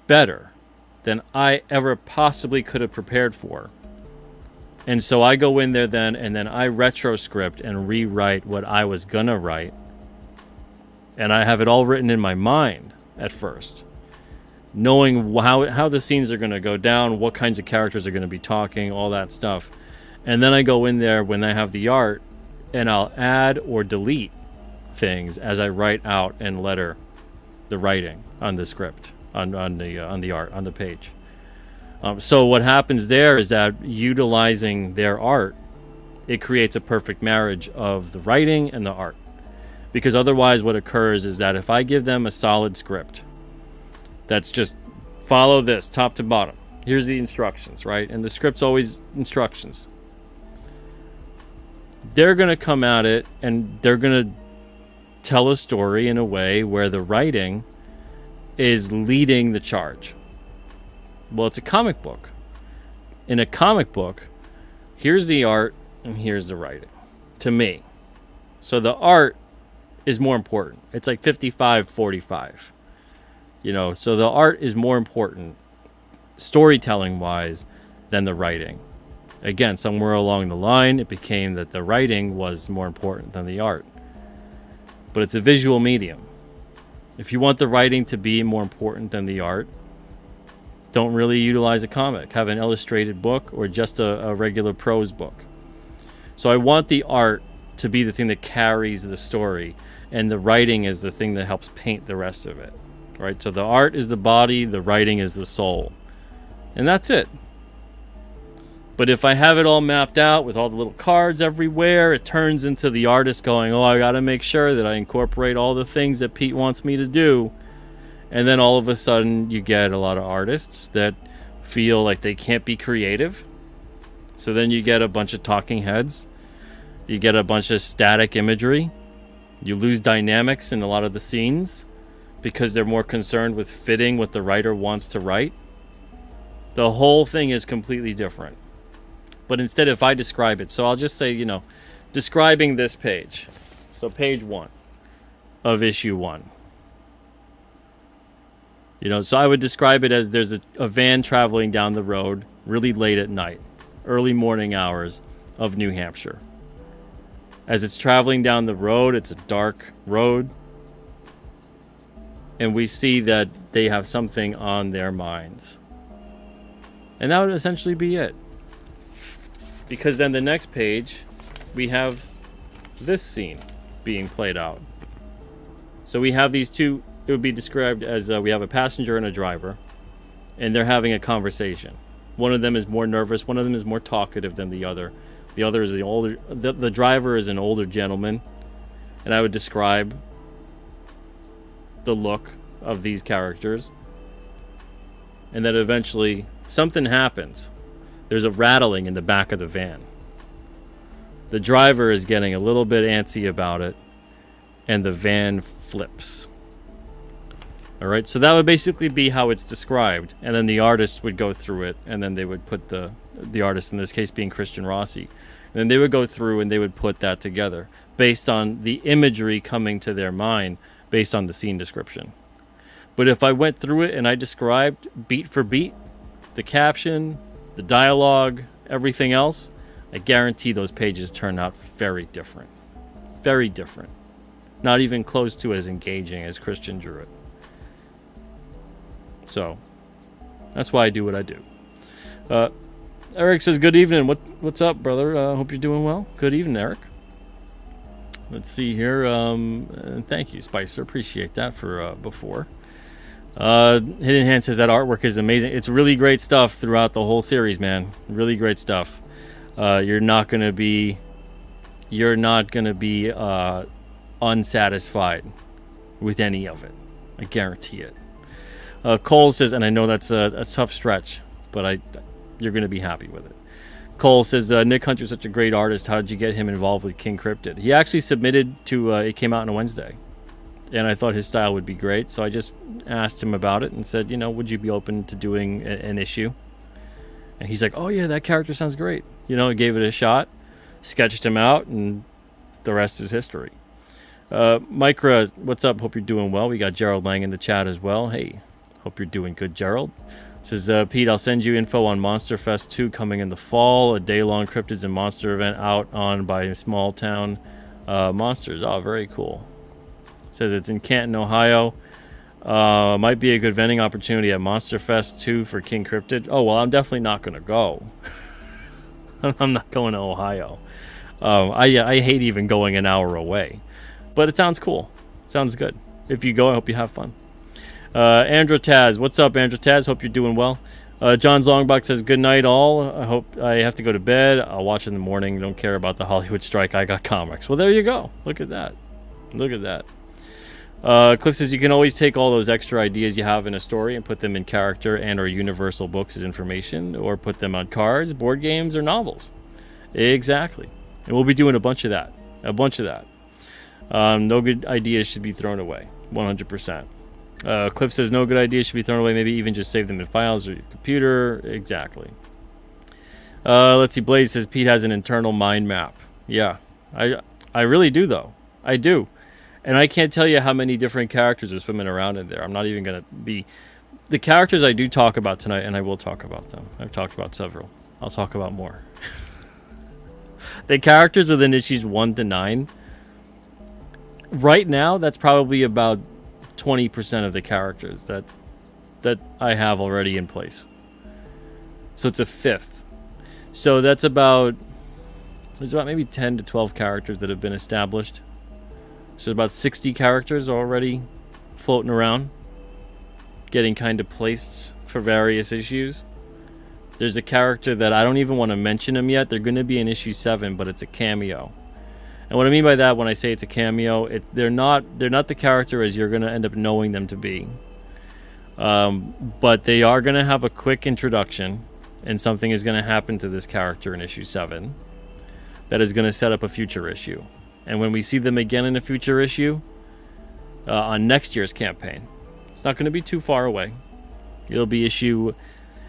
better than I ever possibly could have prepared for. And so I go in there then, and then I retroscript and rewrite what I was going to write, and I have it all written in my mind at first. knowing how the scenes are going to go down, what kinds of characters are going to be talking, all that stuff. And then I go in there when I have the art, and I'll add or delete things as I write out and letter the writing on the script, on the art, on the page. So what happens there is that utilizing their art, it creates a perfect marriage of the writing and the art. Because otherwise what occurs is that if I give them a solid script that's just follow this top to bottom, here's the instructions, right? And the script's always instructions. They're going to come at it and they're going to tell a story in a way where the writing is leading the charge. Well, it's a comic book. In a comic book, here's the art and here's the writing, to me. So the art is more important. It's like 55-45. So the art is more important, storytelling-wise, than the writing. Again, somewhere along the line, it became that the writing was more important than the art. But it's a visual medium. If you want the writing to be more important than the art, don't really utilize a comic. Have an illustrated book or just a regular prose book. So I want the art to be the thing that carries the story, and the writing is the thing that helps paint the rest of it. Right? So the art is the body, the writing is the soul. And that's it. But if I have it all mapped out with all the little cards everywhere, it turns into the artist going, I got to make sure that I incorporate all the things that Pete wants me to do. And then all of a sudden you get a lot of artists that feel like they can't be creative. So then you get a bunch of talking heads. You get a bunch of static imagery. You lose dynamics in a lot of the scenes because they're more concerned with fitting what the writer wants to write. The whole thing is completely different. But instead, if I describe it, so I'll just say, describing this page. So page 1 of issue 1. So I would describe it as there's a van traveling down the road really late at night, early morning hours of New Hampshire. As it's traveling down the road, it's a dark road. And we see that they have something on their minds. And that would essentially be it. Because then the next page, we have this scene being played out. So we have these two, it would be described as we have a passenger and a driver, and they're having a conversation. One of them is more nervous, one of them is more talkative than the other. The other is the driver is an older gentleman, and I would describe the look of these characters. And then eventually something happens. There's a rattling in the back of the van. The driver is getting a little bit antsy about it, and the van flips. All right, so that would basically be how it's described, and then the artist would go through it, and then they would put the artist, in this case being Christian Rossi, and then they would go through and they would put that together based on the imagery coming to their mind based on the scene description. But if I went through it and I described beat for beat, the caption, the dialogue, everything else, I guarantee those pages turn out very different. Very different. Not even close to as engaging as Christian drew it. So, that's why I do what I do. Eric says, good evening. What's up, brother? Hope you're doing well. Good evening, Eric. Let's see here. Thank you, Spicer. Appreciate that for before. Hidden Hand says that artwork is amazing. It's really great stuff throughout the whole series, man. Really great stuff. You're not gonna be unsatisfied with any of it. I guarantee it. Cole says, and I know that's a tough stretch, but you're gonna be happy with it. Cole says, Nick Hunter's such a great artist. How did you get him involved with King Cryptid? He actually submitted to, it came out on a Wednesday. And I thought his style would be great. So I just asked him about it and said, would you be open to doing an issue? And he's like, oh yeah, that character sounds great. Gave it a shot, sketched him out, and the rest is history. Micra, what's up? Hope you're doing well. We got Gerald Lang in the chat as well. Hey, hope you're doing good, Gerald. Says, Pete, I'll send you info on Monster Fest 2 coming in the fall, a day-long cryptids and monster event out on by Small Town Monsters. Oh, very cool. Says it's in Canton, Ohio. Might be a good vending opportunity at Monster Fest 2 for King Cryptid. Oh, well, I'm definitely not going to go. I'm not going to Ohio. I hate even going an hour away. But it sounds cool. Sounds good. If you go, I hope you have fun. Andrew Taz. What's up, Andrew Taz? Hope you're doing well. John's Longbox says, good night, all. I hope I have to go to bed. I'll watch in the morning. Don't care about the Hollywood strike. I got comics. Well, there you go. Look at that. Look at that. Cliff says, you can always take all those extra ideas you have in a story and put them in character and or universal books as information, or put them on cards, board games, or novels. Exactly. And we'll be doing a bunch of that. A bunch of that. No good ideas should be thrown away. 100%. Cliff says, no good ideas should be thrown away. Maybe even just save them in files or your computer. Exactly. Let's see. Blaze says, Pete has an internal mind map. Yeah. I really do, though. I do. And I can't tell you how many different characters are swimming around in there. I'm not even going to be... The characters I do talk about tonight, and I will talk about them. I've talked about several. I'll talk about more. The characters within issues 1 to 9... Right now, that's probably about 20% of the characters that I have already in place. So it's a fifth. So that's about... There's about maybe 10 to 12 characters that have been established. So about 60 characters already floating around, getting kind of placed for various issues. There's a character that I don't even want to mention them yet. They're going to be in issue 7, but it's a cameo. And what I mean by that, when I say it's a cameo, they're not the character as you're going to end up knowing them to be. But they are going to have a quick introduction, and something is going to happen to this character in issue 7 that is going to set up a future issue. And when we see them again in a future issue, on next year's campaign, it's not going to be too far away. It'll be issue...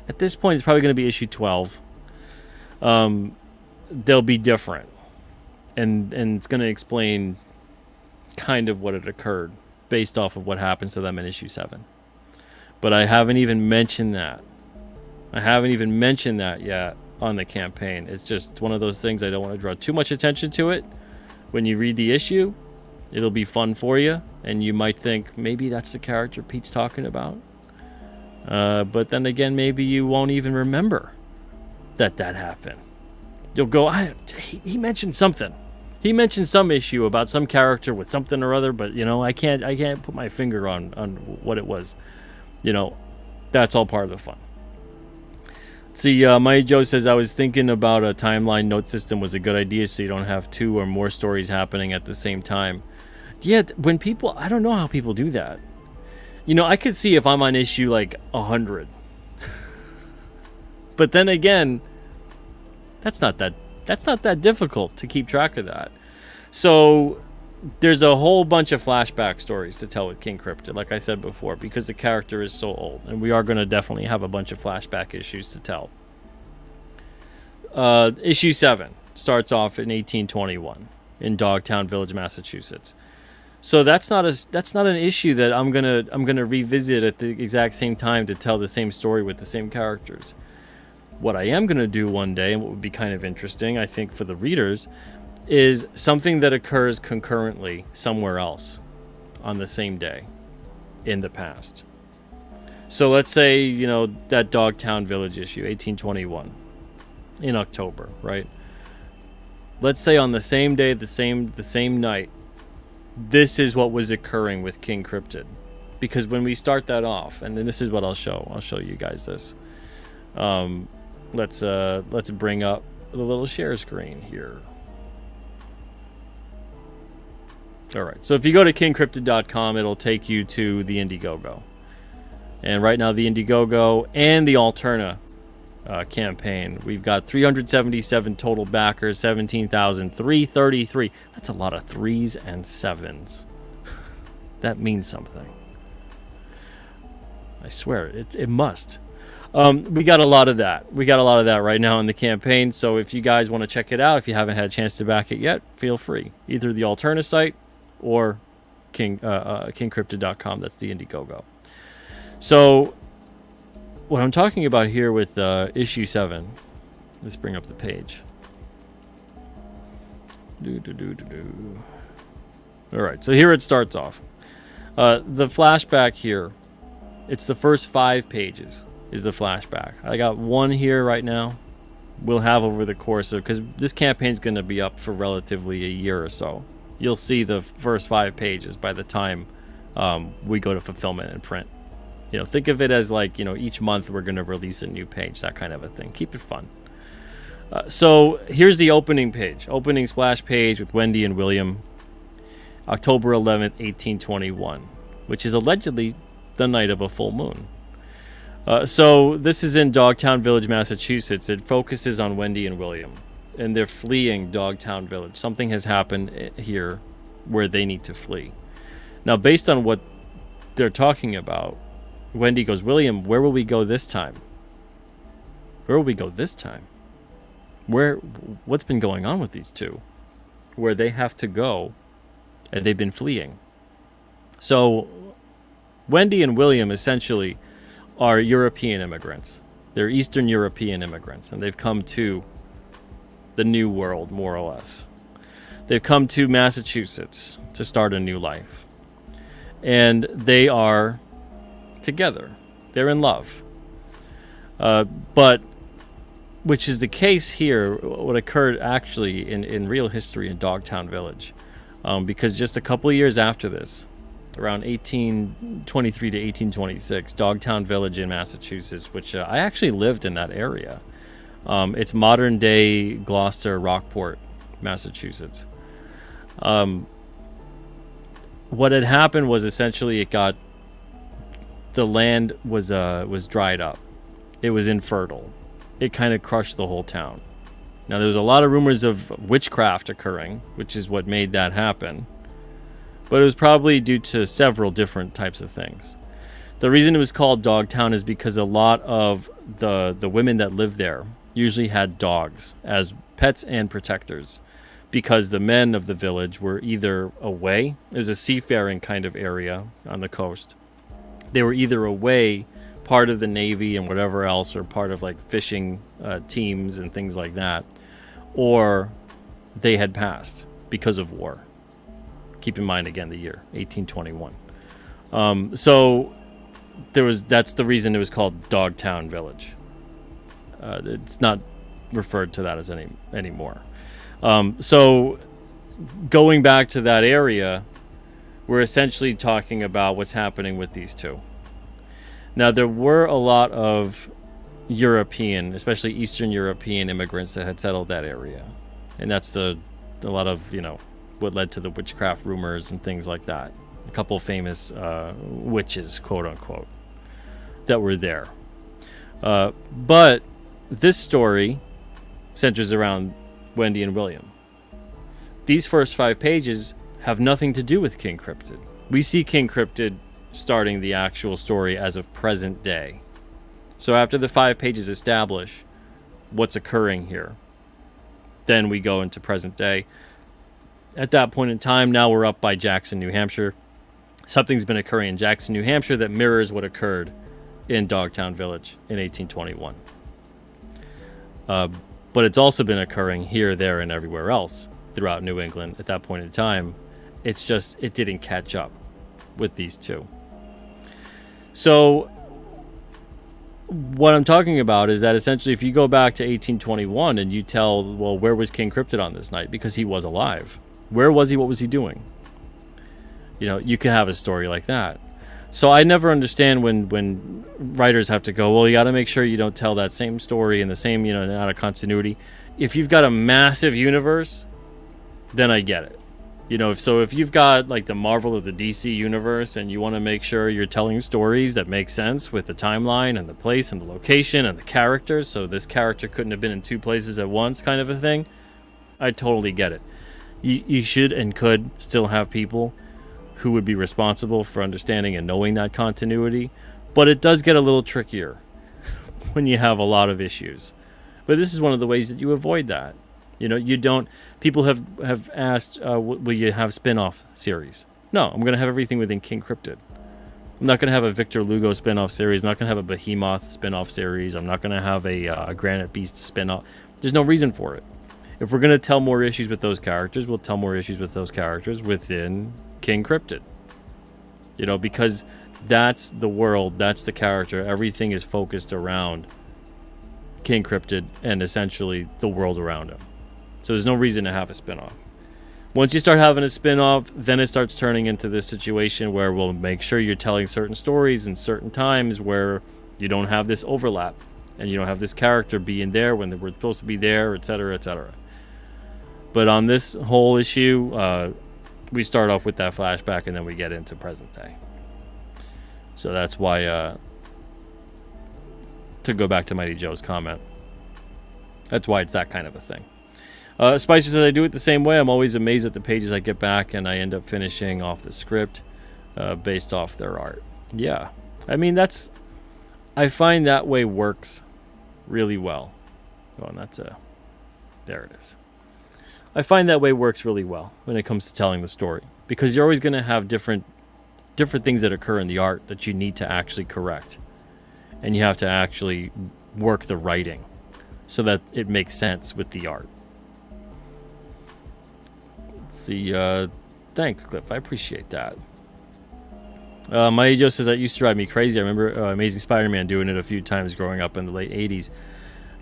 At this point, it's probably going to be issue 12. They'll be different. And it's going to explain kind of what had occurred based off of what happens to them in issue 7. But I haven't even mentioned that. I haven't even mentioned that yet on the campaign. It's just one of those things I don't want to draw too much attention to it. When you read the issue, it'll be fun for you, and you might think, maybe that's the character Pete's talking about. But then again, maybe you won't even remember that happened. You'll go, he mentioned something. He mentioned some issue about some character with something or other, but, I can't put my finger on what it was. That's all part of the fun. See, Maya Joe says, I was thinking about a timeline note system was a good idea so you don't have 2 or more stories happening at the same time. Yeah, when people... I don't know how people do that. I could see if I'm on issue, 100. But then again, that's not that difficult to keep track of that. So... There's a whole bunch of flashback stories to tell with King Cryptid, like I said before, because the character is so old. And we are going to definitely have a bunch of flashback issues to tell. Issue 7 starts off in 1821 in Dogtown Village, Massachusetts. So that's not an issue that I'm gonna revisit at the exact same time to tell the same story with the same characters. What I am going to do one day, and what would be kind of interesting, I think, for the readers, is something that occurs concurrently somewhere else on the same day in the past. So let's say, that Dogtown Village issue, 1821, in October, right? Let's say on the same day, the same night, this is what was occurring with King Cryptid. Because when we start that off, and then this is what I'll show you guys this. Let's bring up the little share screen here. All right, so if you go to kingcryptid.com, it'll take you to the Indiegogo. And right now, the Indiegogo and the Alterna campaign, we've got 377 total backers, 17,333. That's a lot of 3s and 7s. That means something. I swear, it must. We got a lot of that. We got a lot of that right now in the campaign. So if you guys want to check it out, if you haven't had a chance to back it yet, feel free. Either the Alterna site or kingcryptid.com. That's the Indiegogo. So what I'm talking about here with issue 7, let's bring up the page. All right, so here it starts off. The flashback here, it's the first 5 pages is the flashback. I got one here right now. We'll have over the course of, because this campaign's going to be up for relatively a year or so. You'll see the first 5 pages by the time we go to fulfillment and print. Think of it as like, each month we're going to release a new page, that kind of a thing. Keep it fun. So here's the opening page, opening splash page with Wendy and William, October 11th, 1821, which is allegedly the night of a full moon. So this is in Dogtown Village, Massachusetts. It focuses on Wendy and William, and they're fleeing Dogtown Village. Something has happened here where they need to flee. Now, based on what they're talking about, Wendy goes, William, where will we go this time? Where will we go this time? What's been going on with these two? Where they have to go, and they've been fleeing. So Wendy and William essentially are European immigrants. They're Eastern European immigrants, and they've come to the New World, more or less. They've come to Massachusetts to start a new life. And they are together. They're in love. But, which is the case here, what occurred actually in real history in Dogtown Village. Because just a couple of years after this, around 1823 to 1826, Dogtown Village in Massachusetts, which I actually lived in that area. It's modern-day Gloucester, Rockport, Massachusetts. What had happened was essentially the land was dried up. It was infertile. It kind of crushed the whole town. Now, there was a lot of rumors of witchcraft occurring, which is what made that happen. But it was probably due to several different types of things. The reason it was called Dogtown is because a lot of the women that lived there usually had dogs as pets and protectors, because the men of the village were either away. It was a seafaring kind of area on the coast. They were either away, part of the Navy and whatever else, or part of like fishing teams and things like that, or they had passed because of war. Keep in mind, again, the year 1821. So that's the reason it was called Dogtown Village. It's not referred to that as anymore. So going back to that area, we're essentially talking about what's happening with these two. Now, there were a lot of European, especially Eastern European immigrants that had settled that area. And that's a lot of, what led to the witchcraft rumors and things like that. A couple of famous witches, quote unquote, that were there. But this story centers around Wendy and William. These first 5 pages have nothing to do with King Cryptid. We see King Cryptid starting the actual story as of present day. So after the 5 pages establish what's occurring here, then we go into present day. At that point in time, now we're up by Jackson, New Hampshire. Something's been occurring in Jackson, New Hampshire that mirrors what occurred in Dogtown Village in 1821. But it's also been occurring here, there, and everywhere else throughout New England at that point in time. It's just, it didn't catch up with these two. So what I'm talking about is that essentially if you go back to 1821 and you tell, well, where was King Cryptid on this night? Because he was alive. Where was he? What was he doing? You could have a story like that. So I never understand when writers have to go, well, you got to make sure you don't tell that same story in the same, out of continuity. If you've got a massive universe, then I get it. So if you've got like the Marvel or the DC universe and you want to make sure you're telling stories that make sense with the timeline and the place and the location and the characters, so this character couldn't have been in 2 places at once kind of a thing, I totally get it. You should and could still have people who would be responsible for understanding and knowing that continuity, but it does get a little trickier when you have a lot of issues. But this is one of the ways that you avoid that. You don't. People have asked, will you have spin-off series? No, I'm going to have everything within King Cryptid. I'm not going to have a Victor Lugo spin-off series. I'm not going to have a Behemoth spin-off series. I'm not going to have a Granite Beast spin-off. There's no reason for it. If we're going to tell more issues with those characters, we'll tell more issues with those characters within King Cryptid. You know, because that's the world, that's the character. Everything is focused around King Cryptid and essentially the world around him. So there's no reason to have a spin-off. Once you start having a spin-off, then it starts turning into this situation where we'll make sure you're telling certain stories in certain times where you don't have this overlap and you don't have this character being there when they were supposed to be there, etc., etc. But on this whole issue, we start off with that flashback and then we get into present day. So that's why, to go back to Mighty Joe's comment, that's why it's that kind of a thing. Spicer says, I do it the same way. I'm always amazed at the pages I get back, and I end up finishing off the script based off their art. Yeah. I mean, I find that way works really well. Oh, and there it is. I find that way works really well when it comes to telling the story, because you're always going to have different things that occur in the art that you need to actually correct. And you have to actually work the writing so that it makes sense with the art. Let's see. Thanks, Cliff. I appreciate that. Mighty Joe says, that used to drive me crazy. I remember Amazing Spider-Man doing it a few times growing up in the late 80s.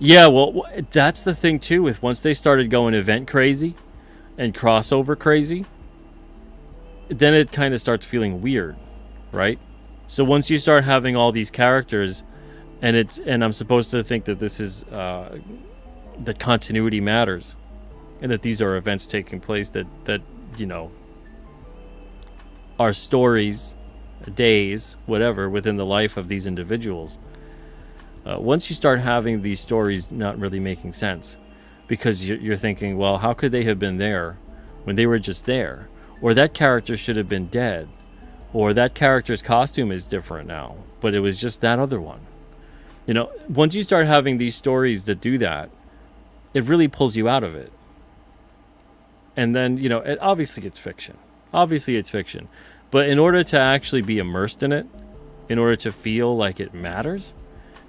Yeah, well, that's the thing, too, with once they started going event crazy and crossover crazy, then it kind of starts feeling weird, right? So once you start having all these characters, and I'm supposed to think that this is that continuity matters, and that these are events taking place that you know are stories, days, whatever, within the life of these individuals. Once you start having these stories not really making sense, because you're thinking, well, how could they have been there when they were just there? Or that character should have been dead. Or that character's costume is different now, but it was just that other one. You know, once you start having these stories that do that, it really pulls you out of it. And then, you know, obviously it's fiction. Obviously it's fiction. But in order to actually be immersed in it, in order to feel like it matters,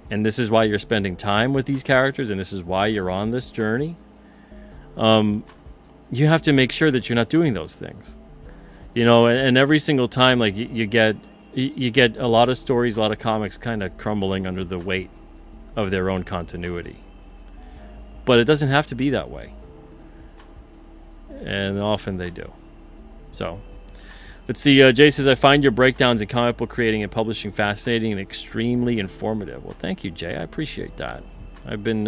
and this is why you're spending time with these characters, and this is why you're on this journey, you have to make sure that you're not doing those things. You know, and every single time, like, you get a lot of stories, a lot of comics kind of crumbling under the weight of their own continuity. But it doesn't have to be that way. And often they do. So, let's see. Jay says, I find your breakdowns in comic book creating and publishing fascinating and extremely informative. Well, thank you, Jay. I appreciate that. I've been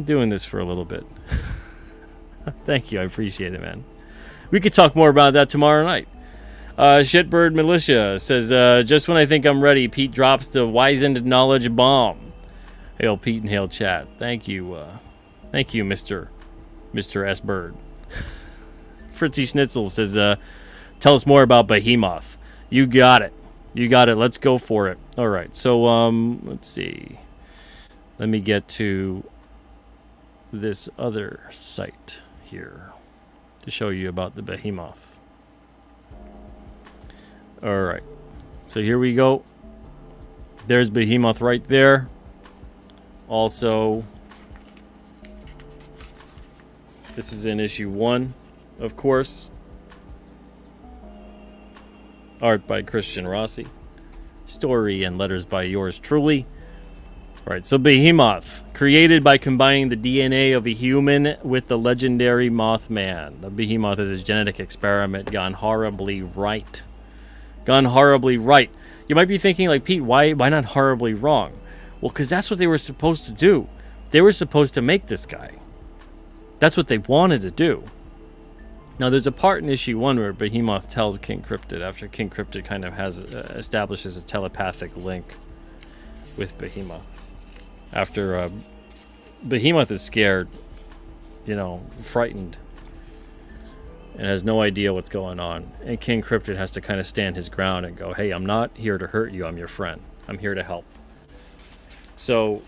doing this for a little bit. Thank you. I appreciate it, man. We could talk more about that tomorrow night. Shitbird Militia says, just when I think I'm ready, Pete drops the wizened knowledge bomb. Hail Pete and hail chat. Thank you, Mr. S. Bird. Fritzy Schnitzel says, tell us more about Behemoth. You got it. Let's go for it. All right. So, let's see. Let me get to this other site here to show you about the Behemoth. All right. So here we go. There's Behemoth right there. Also, this is in issue 1, of course. Art by Christian Rossi. Story and letters by yours truly. All right, so Behemoth, created by combining the DNA of a human with the legendary Mothman. The Behemoth is a genetic experiment gone horribly right. You might be thinking, like, Pete, why not horribly wrong? Well, because that's what they were supposed to do. They were supposed to make this guy. That's what they wanted to do. Now, there's a part in issue 1 where Behemoth tells King Cryptid, after King Cryptid kind of establishes a telepathic link with Behemoth. After Behemoth is scared, frightened, and has no idea what's going on. And King Cryptid has to kind of stand his ground and go, hey, I'm not here to hurt you. I'm your friend. I'm here to help. So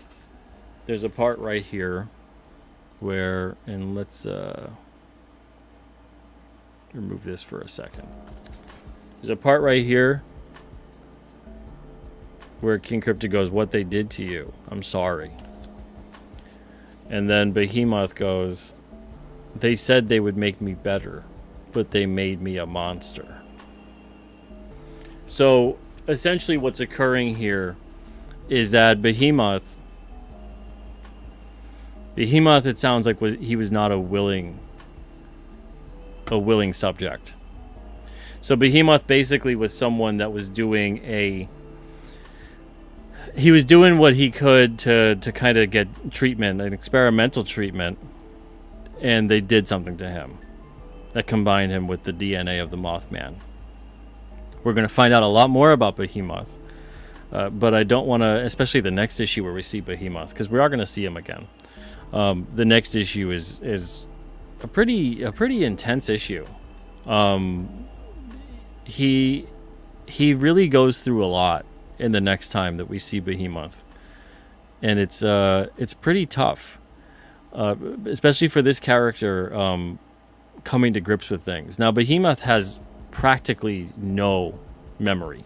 there's a part right here where, and let's remove this for a second. There's a part right here where King Cryptid goes, what they did to you, I'm sorry. And then Behemoth goes, they said they would make me better, but they made me a monster. So essentially what's occurring here is that Behemoth, it sounds like he was not a willing subject. So Behemoth basically was someone that was doing he was doing what he could to kind of get treatment, an experimental treatment, and they did something to him that combined him with the DNA of the Mothman. We're going to find out a lot more about Behemoth, but I don't want to, especially the next issue where we see Behemoth, because we are going to see him again. The next issue is a pretty intense issue. He really goes through a lot in the next time that we see Behemoth, and it's pretty tough, especially for this character coming to grips with things. Now Behemoth has practically no memory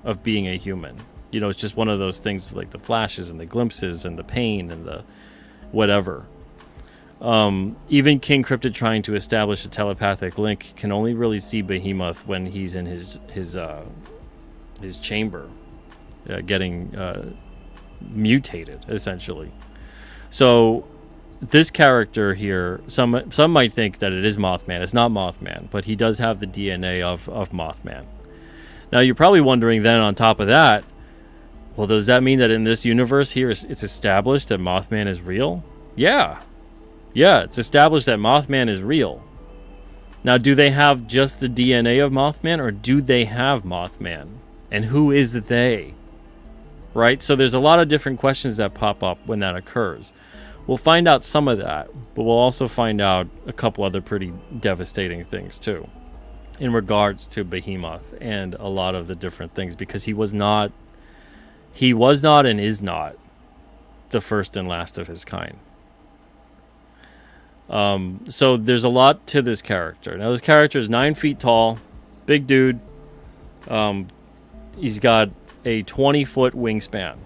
of being a human. You know, it's just one of those things like the flashes and the glimpses and the pain and the whatever. Even King Cryptid trying to establish a telepathic link can only really see Behemoth when he's in his chamber, getting mutated, essentially. So this character here, some might think that it is Mothman. It's not Mothman, but he does have the DNA of Mothman. Now you're probably wondering then, on top of that, well, does that mean that in this universe here it's established that Mothman is real? Yeah, it's established that Mothman is real. Now, do they have just the DNA of Mothman, or do they have Mothman? And who is they? Right? So there's a lot of different questions that pop up when that occurs. We'll find out some of that, but we'll also find out a couple other pretty devastating things too, in regards to Behemoth and a lot of the different things, because he was not and is not the first and last of his kind. So there's a lot to this character. Now, this character is 9 feet tall, big dude. He's got a 20-foot wingspan,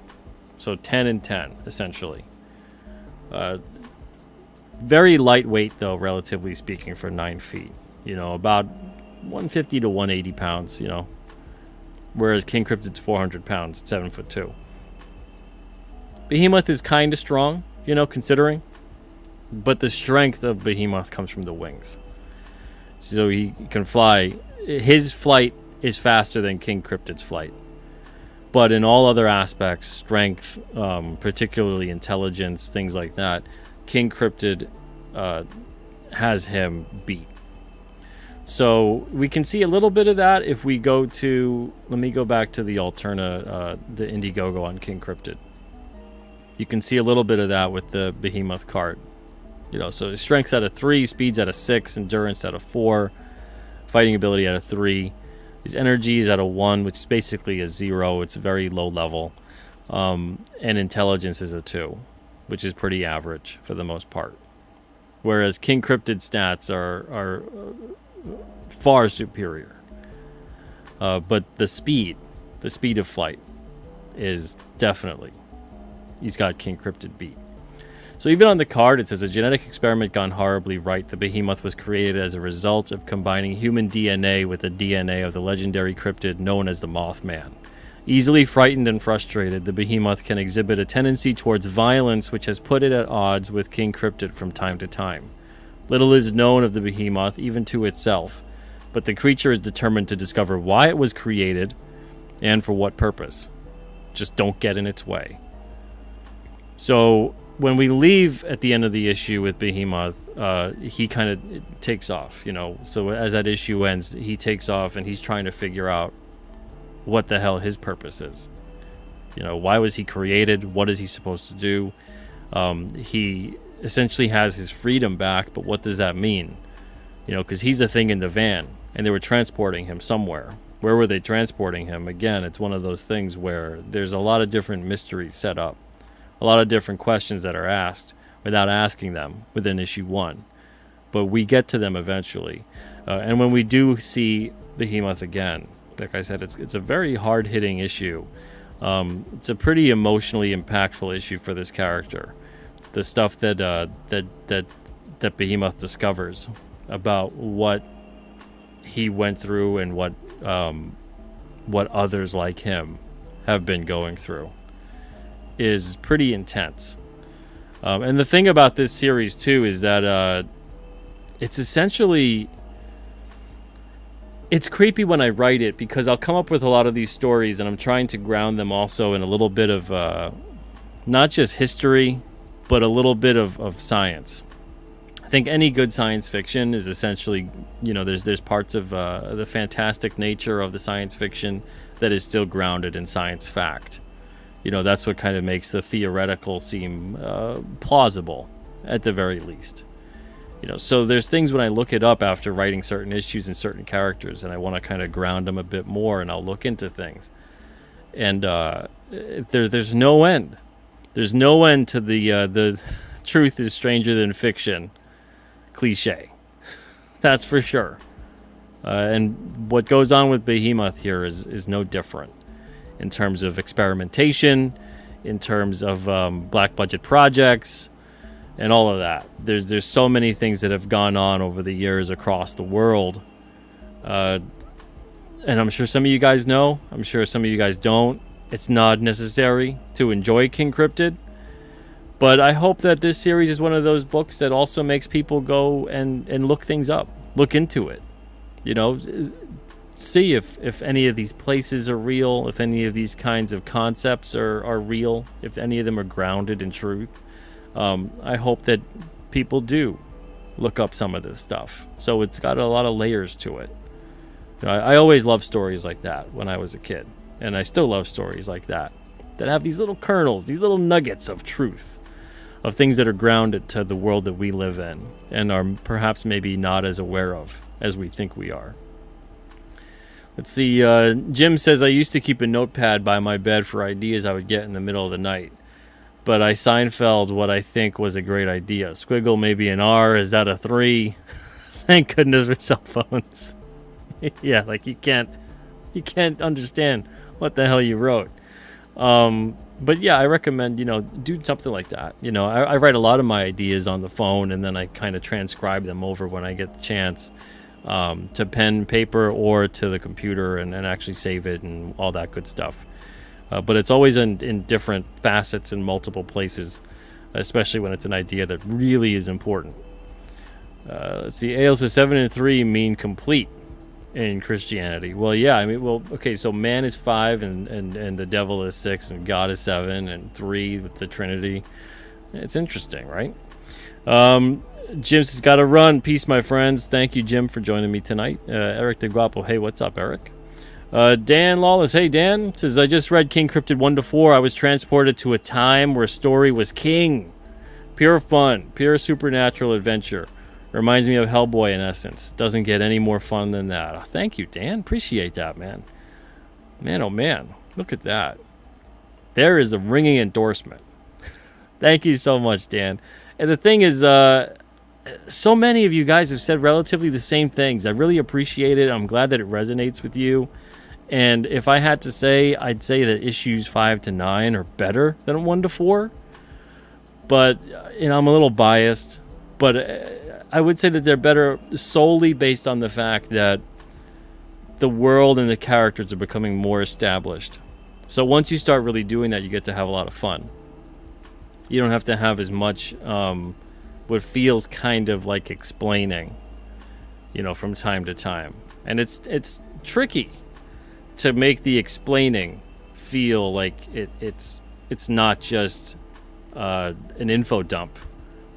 so 10 and 10 essentially. Very lightweight, though, relatively speaking, for 9 feet. You know, about 150 to 180 pounds. You know, whereas King Cryptid's 400 pounds, 7'2". Behemoth is kind of strong, you know, considering, but the strength of Behemoth comes from the wings. So he can fly. His flight is faster than King Cryptid's flight. But in all other aspects, strength, particularly intelligence, things like that, King Cryptid has him beat. So we can see a little bit of that if we go to... Let me go back to the Alterna, the Indiegogo on King Cryptid. You can see a little bit of that with the Behemoth card. You know, so his strength's at a 3, speed's at a 6, endurance at a 4, fighting ability at a 3. His energy is at a 1, which is basically a 0. It's very low level. And intelligence is a 2, which is pretty average for the most part. Whereas King Cryptid's stats are far superior. But the speed of flight is definitely... He's got King Cryptid beat. So even on the card, it says, a genetic experiment gone horribly right. The Behemoth was created as a result of combining human DNA with the DNA of the legendary cryptid known as the Mothman. Easily frightened and frustrated, the Behemoth can exhibit a tendency towards violence, which has put it at odds with King Cryptid from time to time. Little is known of the Behemoth, even to itself, but the creature is determined to discover why it was created and for what purpose. Just don't get in its way. So when we leave at the end of the issue with Behemoth, he kind of takes off, you know. So as that issue ends, he takes off and he's trying to figure out what the hell his purpose is. You know, why was he created? What is he supposed to do? He essentially has his freedom back, but what does that mean? You know, because he's the thing in the van, and they were transporting him somewhere. Where were they transporting him? Again, it's one of those things where there's a lot of different mysteries set up. A lot of different questions that are asked without asking them within issue 1. But we get to them eventually. And when we do see Behemoth again, like I said, it's a very hard-hitting issue. It's a pretty emotionally impactful issue for this character. The stuff that Behemoth discovers about what he went through and what what others like him have been going through is pretty intense. And the thing about this series too is that it's essentially, it's creepy when I write it, because I'll come up with a lot of these stories and I'm trying to ground them also in a little bit of not just history, but a little bit of science. I think any good science fiction is essentially, there's parts of the fantastic nature of the science fiction that is still grounded in science fact. That's what kind of makes the theoretical seem plausible, at the very least. So there's things when I look it up after writing certain issues and certain characters, and I want to kind of ground them a bit more, and I'll look into things. And there's no end. There's no end to the truth is stranger than fiction cliche. That's for sure. And what goes on with Behemoth here is no different. In terms of experimentation, in terms of black budget projects, and all of that. There's so many things that have gone on over the years across the world. And I'm sure some of you guys know. I'm sure some of you guys don't. It's not necessary to enjoy King Cryptid. But I hope that this series is one of those books that also makes people go and look things up. Look into it. See if any of these places are real, if any of these kinds of concepts are real, if any of them are grounded in truth. I hope that people do look up some of this stuff. So it's got a lot of layers to it. I always loved stories like that when I was a kid. And I still love stories like that have these little kernels, these little nuggets of truth, of things that are grounded to the world that we live in and are perhaps maybe not as aware of as we think we are. Let's see, Jim says, I used to keep a notepad by my bed for ideas I would get in the middle of the night. But I Seinfeld what I think was a great idea. Squiggle, maybe an R. Is that a 3? Thank goodness for cell phones. Yeah, like you can't understand what the hell you wrote. But yeah, I recommend, do something like that. I write a lot of my ideas on the phone, and then I kind of transcribe them over when I get the chance. To pen, paper, or to the computer and actually save it and all that good stuff. But it's always in different facets in multiple places, especially when it's an idea that really is important. Let's see, Ale says 7 and 3 mean complete in Christianity. Well, yeah, okay, so man is 5 and the devil is 6 and God is 7 and 3 with the Trinity. It's interesting, right? Jim's has got to run. Peace, my friends. Thank you, Jim, for joining me tonight. Eric De Guapo. Hey, what's up, Eric? Dan Lawless. Hey, Dan. Says, I just read King Cryptid 1-4. I was transported to a time where story was king. Pure fun. Pure supernatural adventure. Reminds me of Hellboy in essence. Doesn't get any more fun than that. Oh, thank you, Dan. Appreciate that, man. Man, oh, man. Look at that. There is a ringing endorsement. Thank you so much, Dan. And the thing is, so many of you guys have said relatively the same things. I really appreciate it. I'm glad that it resonates with you. And if I had to say, I'd say that issues 5 to 9 are better than 1 to 4. But, I'm a little biased. But I would say that they're better solely based on the fact that the world and the characters are becoming more established. So once you start really doing that, you get to have a lot of fun. You don't have to have as much what feels kind of like explaining, from time to time. And it's tricky to make the explaining feel like it's not just an info dump,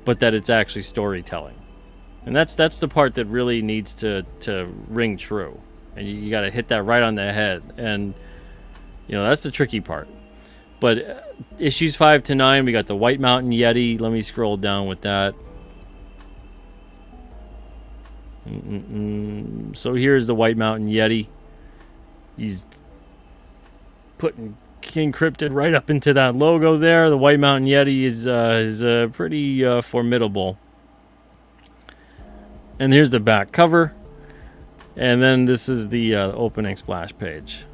but that it's actually storytelling. And that's the part that really needs to ring true. And you got to hit that right on the head. And, that's the tricky part. But issues 5 to 9, we got the White Mountain Yeti. Let me scroll down with that. So here's the White Mountain Yeti. He's putting King Cryptid right up into that logo there. The White Mountain Yeti is pretty formidable. And here's the back cover. And then this is the opening splash page.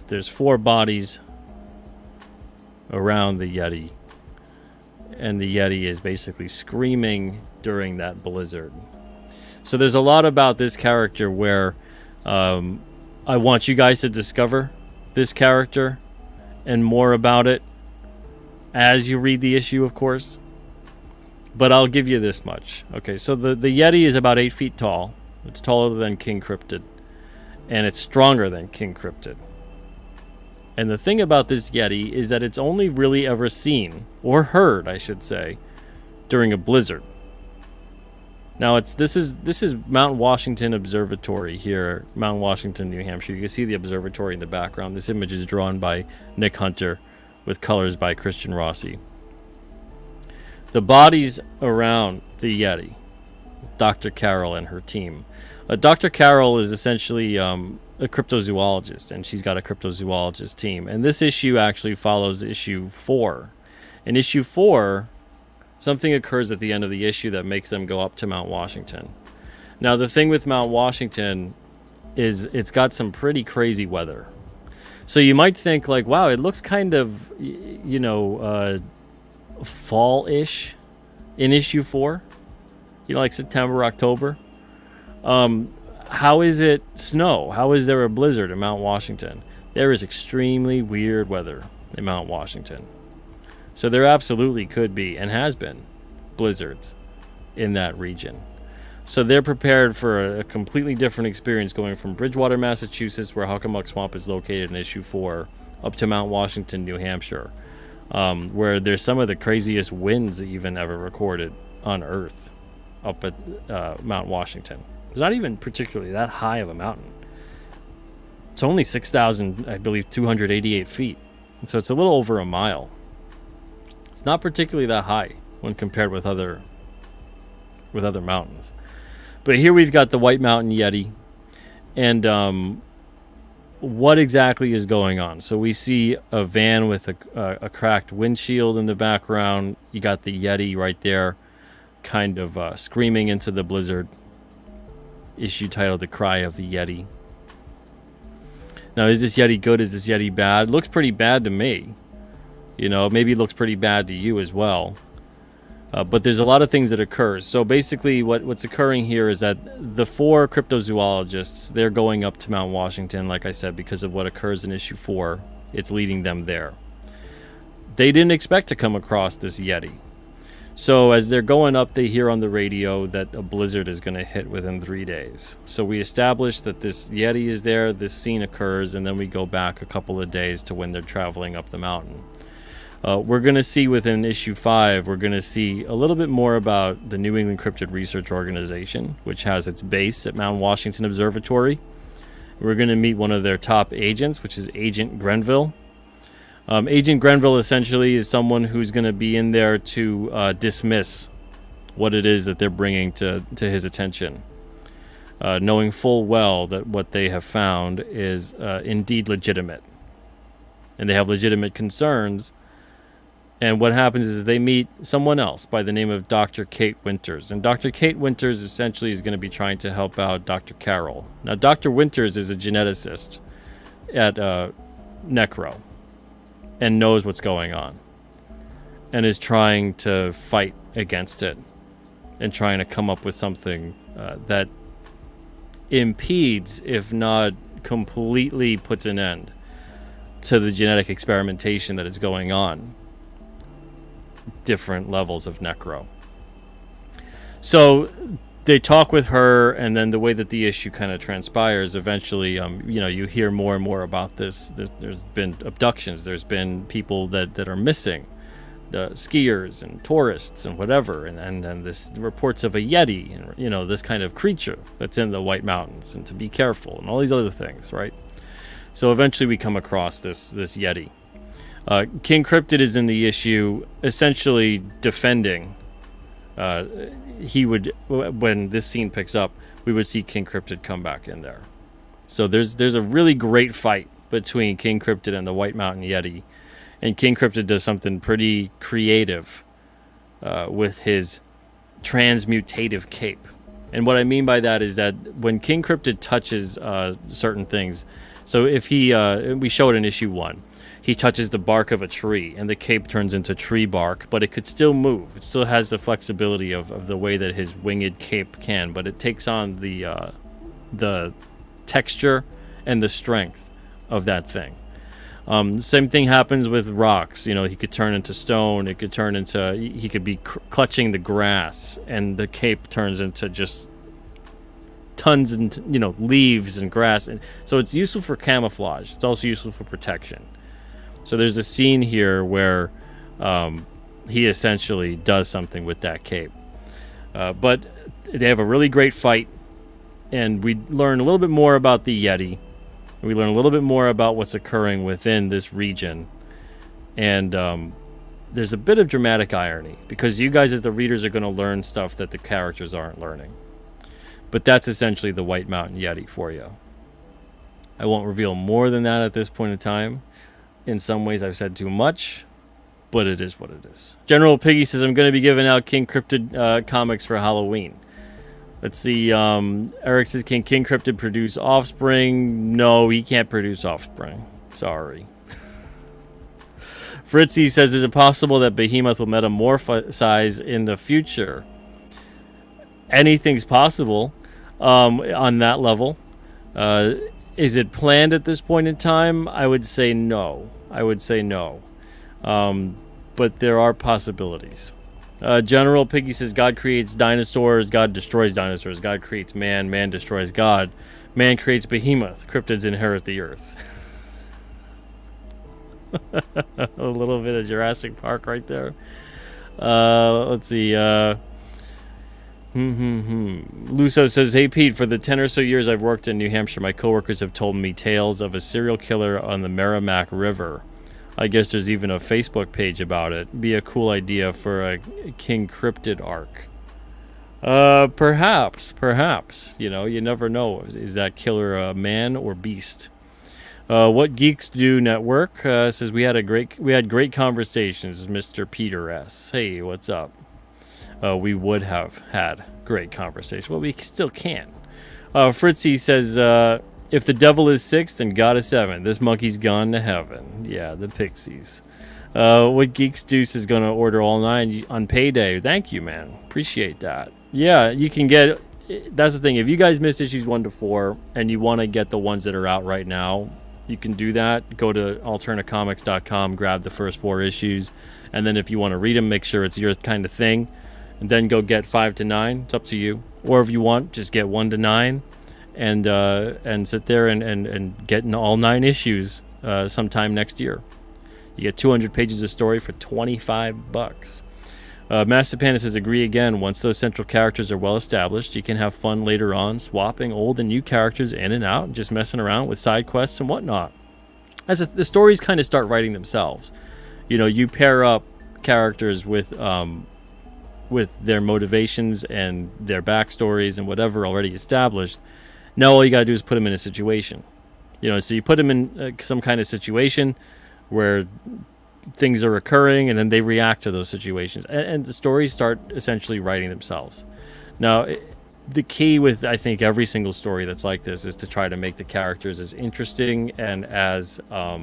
There's 4 bodies around the Yeti, and the Yeti is basically screaming during that blizzard. So there's a lot about this character where I want you guys to discover this character and more about it as you read the issue, of course. But I'll give you this much. Okay, so the Yeti is about 8 feet tall. It's taller than King Cryptid. And it's stronger than King Cryptid. And the thing about this Yeti is that it's only really ever seen, or heard, I should say, during a blizzard. Now, this is Mount Washington Observatory here, Mount Washington, New Hampshire. You can see the observatory in the background. This image is drawn by Nick Hunter with colors by Christian Rossi. The bodies around the Yeti, Dr. Carol and her team. Dr. Carol is essentially a cryptozoologist, and she's got a cryptozoologist team. And this issue actually follows issue 4. In issue 4, something occurs at the end of the issue that makes them go up to Mount Washington. Now, the thing with Mount Washington is it's got some pretty crazy weather. So you might think, like, wow, it looks kind of, fall-ish in issue 4. Like September, October. How is it snow? How is there a blizzard in Mount Washington? There is extremely weird weather in Mount Washington. So there absolutely could be, and has been, blizzards in that region. So they're prepared for a completely different experience going from Bridgewater, Massachusetts, where Hockomock Swamp is located in issue 4, up to Mount Washington, New Hampshire, where there's some of the craziest winds even ever recorded on Earth up at Mount Washington. It's not even particularly that high of a mountain. It's only 6,000, I believe, 288 feet. And so it's a little over a mile. It's not particularly that high when compared with other mountains. But here we've got the White Mountain Yeti. And what exactly is going on? So we see a van with a cracked windshield in the background. You got the Yeti right there, kind of screaming into the blizzard. Issue titled The Cry of the Yeti. Now, is this Yeti good? Is this Yeti bad? Looks pretty bad to me. Maybe it looks pretty bad to you as well. But there's a lot of things that occurs. So basically what's occurring here is that the 4 cryptozoologists, they're going up to Mount Washington, like I said, because of what occurs in issue 4. It's leading them there. They didn't expect to come across this Yeti. So as they're going up, they hear on the radio that a blizzard is going to hit within 3 days. So we establish that this Yeti is there, this scene occurs, and then we go back a couple of days to when they're traveling up the mountain. We're going to see within issue 5, we're going to see a little bit more about the New England Cryptid Research Organization, which has its base at Mount Washington Observatory. We're going to meet one of their top agents, which is Agent Grenville. Agent Grenville essentially is someone who's going to be in there to dismiss what it is that they're bringing to his attention, knowing full well that what they have found is indeed legitimate. And they have legitimate concerns. And what happens is they meet someone else by the name of Dr. Kate Winters. And Dr. Kate Winters essentially is going to be trying to help out Dr. Carroll. Now, Dr. Winters is a geneticist at Necro and knows what's going on and is trying to fight against it and trying to come up with something that impedes, if not completely puts an end to the genetic experimentation that is going on. Different levels of Necro. So they talk with her, and then the way that the issue kind of transpires, eventually, you hear more and more about this. There's been abductions. There's been people that are missing, the skiers and tourists and whatever, and then this reports of a Yeti, and this kind of creature that's in the White Mountains, and to be careful, and all these other things, right? So eventually we come across this Yeti. King Cryptid is in the issue, essentially defending. When this scene picks up, we would see King Cryptid come back in there. So there's a really great fight between King Cryptid and the White Mountain Yeti, and King Cryptid does something pretty creative with his transmutative cape. And what I mean by that is that when King Cryptid touches certain things, so if we show it in issue 1. He touches the bark of a tree, and the cape turns into tree bark, but it could still move. It still has the flexibility of the way that his winged cape can, but it takes on the texture and the strength of that thing. Same thing happens with rocks. You know, he could turn into stone. It could turn into, he could be clutching the grass, and the cape turns into just tons and, you know, leaves and grass. And so it's useful for camouflage. It's also useful for protection. So there's a scene here where he essentially does something with that cape. But they have a really great fight, and we learn a little bit more about the Yeti. We learn a little bit more about what's occurring within this region. And there's a bit of dramatic irony, because you guys as the readers are going to learn stuff that the characters aren't learning. But that's essentially the White Mountain Yeti for you. I won't reveal more than that at this point in time. In some ways I've said too much, but it is what it is. General Piggy says, I'm going to be giving out King Cryptid comics for Halloween. Let's see. Eric says, can King Cryptid produce offspring? No, he can't produce offspring. Sorry. Fritzy says, is it possible that Behemoth will metamorphosize in the future? Anything's possible on that level. Is it planned at this point in time? I would say no. But there are possibilities. General Piggy says, God creates dinosaurs, God destroys dinosaurs. God creates man, man destroys God. Man creates Behemoth, cryptids inherit the earth. A little bit of Jurassic Park right there. Let's see. Luso says, hey Pete, for the 10 or so years I've worked in New Hampshire, my coworkers have told me tales of a serial killer on the Merrimack River. I guess there's even a Facebook page about it. Be a cool idea for a King Cryptid arc. Perhaps. You know, you never know. Is that killer a man or beast? What Geeks Do Network says, we had great conversations, Mr. Peter S. Hey, what's up? We would have had great conversation. Well, we still can. Fritzy says, if the devil is 6, then God is 7. This monkey's gone to heaven. Yeah, the Pixies. What Geeks Deuce is going to order all 9 on payday. Thank you, man. Appreciate that. Yeah, you can get... That's the thing. If you guys missed issues 1 to 4 and you want to get the ones that are out right now, you can do that. Go to alternacomics.com, grab the first 4 issues, and then if you want to read them, make sure it's your kind of thing, and then go get 5 to 9. It's up to you. Or if you want, just get 1 to 9. And sit there and get in all 9 issues sometime next year. You get 200 pages of story for $25. Master Panda says, agree again. Once those central characters are well established, you can have fun later on, swapping old and new characters in and out, and just messing around with side quests and whatnot. The stories kind of start writing themselves. You know, you pair up characters with their motivations and their backstories and whatever already established. Now all you gotta do is put them in a situation. You know, so you put them in some kind of situation where things are occurring, and then they react to those situations, and the stories start essentially writing themselves. Now, the key with, I think, every single story that's like this is to try to make the characters as interesting and as I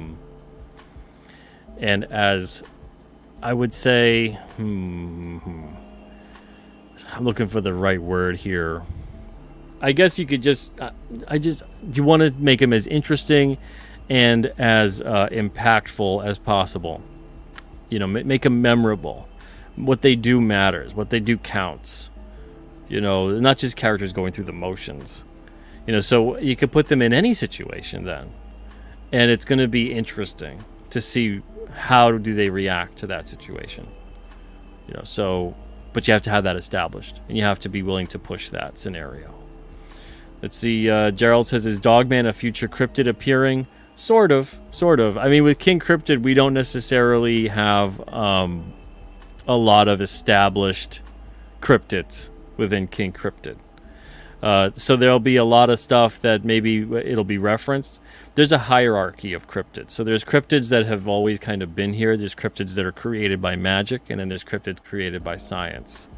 would say, I'm looking for the right word here. I guess you could just, you want to make them as interesting and as impactful as possible. You know, make them memorable. What they do matters. What they do counts. You know, not just characters going through the motions. You know, so you could put them in any situation then. And it's going to be interesting to see how do they react to that situation. You know, so, but you have to have that established. And you have to be willing to push that scenario. Let's see, Gerald says, is Dogman a future cryptid appearing? Sort of. I mean, with King Cryptid, we don't necessarily have a lot of established cryptids within King Cryptid. So there'll be a lot of stuff that maybe it'll be referenced. There's a hierarchy of cryptids. So there's cryptids that have always kind of been here. There's cryptids that are created by magic, and then there's cryptids created by science.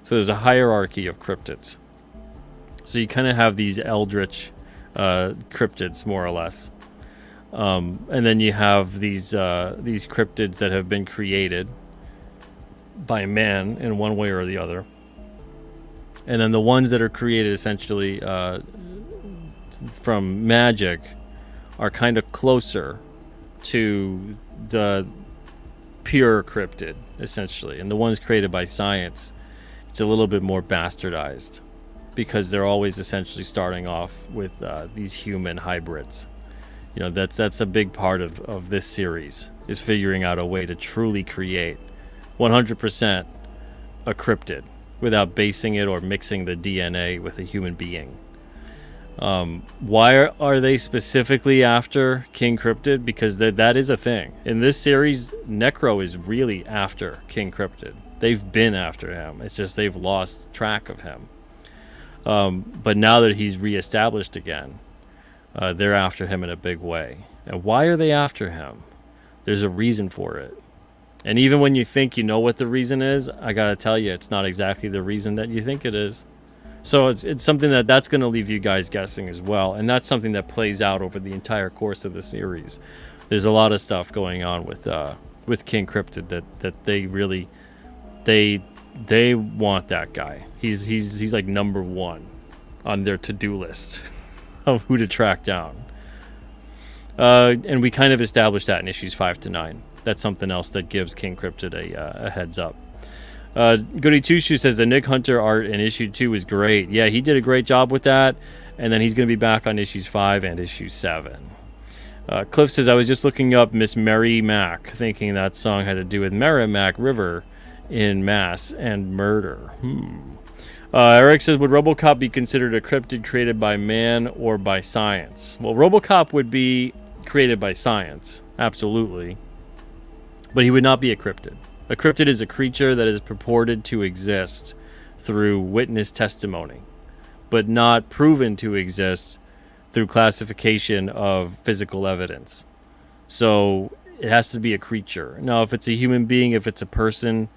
So there's a hierarchy of cryptids. So you kind of have these eldritch cryptids, more or less. And then you have these cryptids that have been created by man in one way or the other. And then the ones that are created essentially from magic are kind of closer to the pure cryptid, essentially. And the ones created by science, it's a little bit more bastardized because they're always essentially starting off with these human hybrids. You know, that's a big part of this series, is figuring out a way to truly create 100% a cryptid without basing it or mixing the DNA with a human being. Why are they specifically after King Cryptid? Because that is a thing. In this series, Necro is really after King Cryptid. They've been after him. It's just they've lost track of him. But now that he's reestablished again, they're after him in a big way. And why are they after him? There's a reason for it. And even when you think you know what the reason is, I gotta tell you, it's not exactly the reason that you think it is. So it's something that's going to leave you guys guessing as well. And that's something that plays out over the entire course of the series. There's a lot of stuff going on with King Cryptid that they really they want that guy. He's like number one on their to-do list of who to track down. And we kind of established that in issues 5 to 9. That's something else that gives King Cryptid a heads up. Goody Two-Shoe says the Nick Hunter art in issue 2 is great. Yeah, he did a great job with that. And then he's going to be back on issues 5 and issue 7. Cliff says, I was just looking up Miss Mary Mac, thinking that song had to do with Merrimack River in Mass and murder. Eric says, would RoboCop be considered a cryptid created by man or by science? Well, RoboCop would be created by science, absolutely. But he would not be a cryptid. A cryptid is a creature that is purported to exist through witness testimony, but not proven to exist through classification of physical evidence. So it has to be a creature. Now, if it's a human being, if it's a person,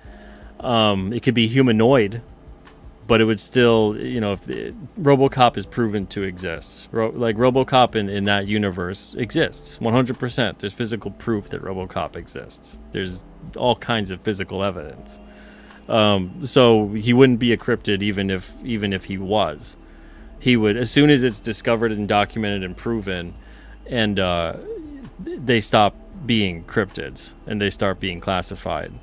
it could be humanoid, but it would still, you know, if RoboCop is proven to exist. Like RoboCop in that universe exists 100%. There's physical proof that RoboCop exists. There's all kinds of physical evidence. So he wouldn't be a cryptid even if he was. He would, as soon as it's discovered and documented and proven, and they stop being cryptids and they start being classified.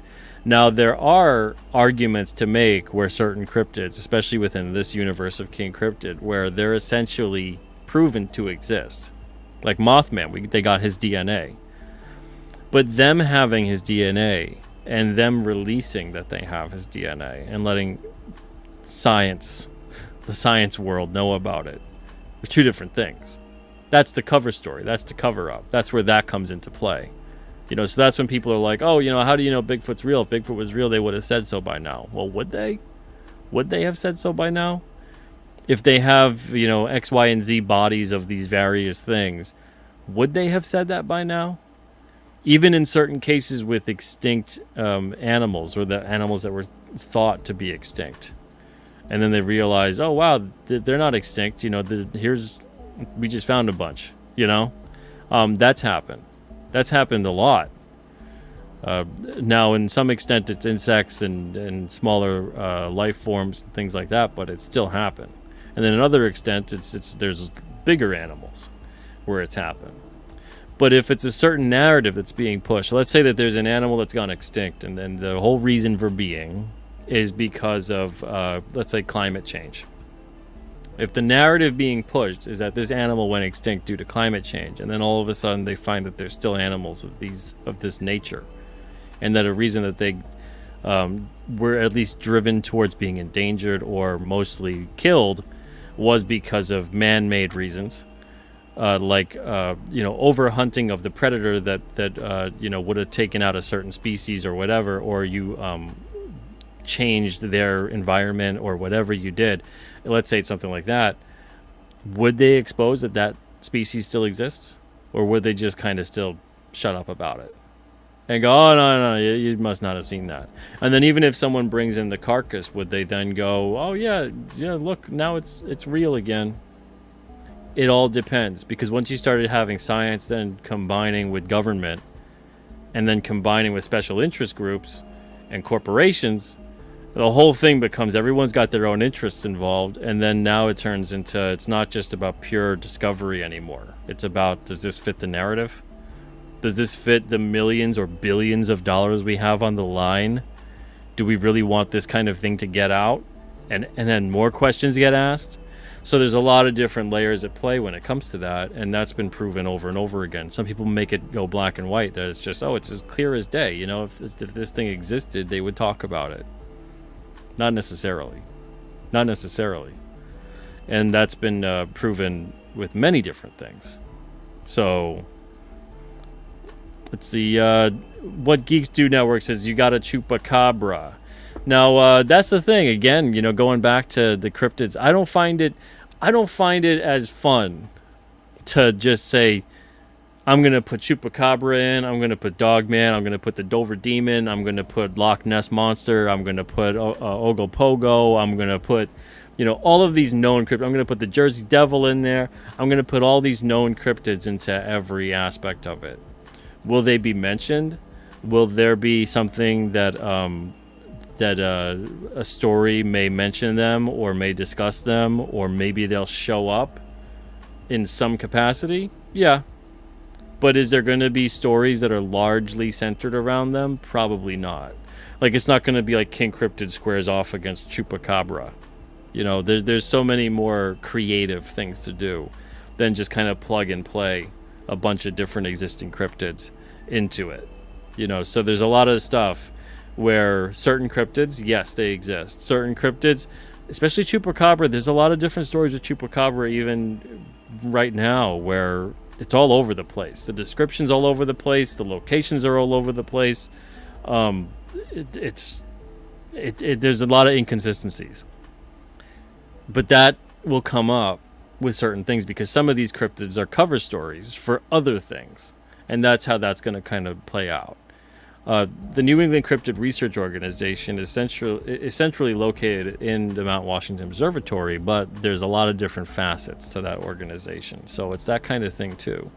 Now, there are arguments to make where certain cryptids, especially within this universe of King Cryptid, where they're essentially proven to exist. Like Mothman, they got his DNA. But them having his DNA and them releasing that they have his DNA and letting the science world know about it, are two different things. That's the cover story. That's the cover up. That's where that comes into play. You know, so that's when people are like, oh, you know, how do you know Bigfoot's real? If Bigfoot was real, they would have said so by now. Well, would they? Would they have said so by now? If they have, you know, X, Y, and Z bodies of these various things, would they have said that by now? Even in certain cases with extinct animals, or the animals that were thought to be extinct. And then they realize, oh, wow, they're not extinct. You know, we just found a bunch, you know? That's happened. That's happened a lot. Now, in some extent, it's insects and smaller life forms and things like that, but it still happened. And then another extent, there's bigger animals where it's happened. But if it's a certain narrative that's being pushed, let's say that there's an animal that's gone extinct, and then the whole reason for being is because of, let's say, climate change. If the narrative being pushed is that this animal went extinct due to climate change, and then all of a sudden they find that there's still animals of this nature, and that a reason that they were at least driven towards being endangered or mostly killed was because of man-made reasons, like overhunting of the predator that would have taken out a certain species or whatever, or you changed their environment or whatever you did. Let's say it's something like that. Would they expose that species still exists? Or would they just kind of still shut up about it? And go, oh, no, you must not have seen that. And then even if someone brings in the carcass, would they then go, oh, yeah, look, now it's real again? It all depends. Because once you started having science then combining with government, and then combining with special interest groups and corporations, the whole thing becomes everyone's got their own interests involved, and then now it turns into, it's not just about pure discovery anymore. It's about, does this fit the narrative? Does this fit the millions or billions of dollars we have on the line? Do we really want this kind of thing to get out? And then more questions get asked? So there's a lot of different layers at play when it comes to that, and that's been proven over and over again. Some people make it go black and white, that it's just, oh, it's as clear as day. You know, if this thing existed, they would talk about it. Not necessarily. Not necessarily. And that's been proven with many different things. So, let's see. What Geeks Do Network says, you got a chupacabra. Now, that's the thing. Again, you know, going back to the cryptids, I don't find it as fun to just say, I'm going to put chupacabra in, I'm going to put Dogman, I'm going to put the Dover Demon, I'm going to put Loch Ness Monster, I'm going to put Ogopogo, I'm going to put, you know, all of these known cryptids. I'm going to put the Jersey Devil in there. I'm going to put all these known cryptids into every aspect of it. Will they be mentioned? Will there be something that a story may mention them or may discuss them, or maybe they'll show up in some capacity? Yeah. But is there going to be stories that are largely centered around them? Probably not. Like, it's not going to be like King Cryptid squares off against Chupacabra. You know, there's so many more creative things to do than just kind of plug and play a bunch of different existing cryptids into it. You know, so there's a lot of stuff where certain cryptids, yes, they exist. Certain cryptids, especially Chupacabra, there's a lot of different stories with Chupacabra even right now where it's all over the place. The description's all over the place. The locations are all over the place. There's a lot of inconsistencies. But that will come up with certain things because some of these cryptids are cover stories for other things. And that's how that's going to kind of play out. The New England Cryptid Research Organization is centrally located in the Mount Washington Observatory, but there's a lot of different facets to that organization. So it's that kind of thing too.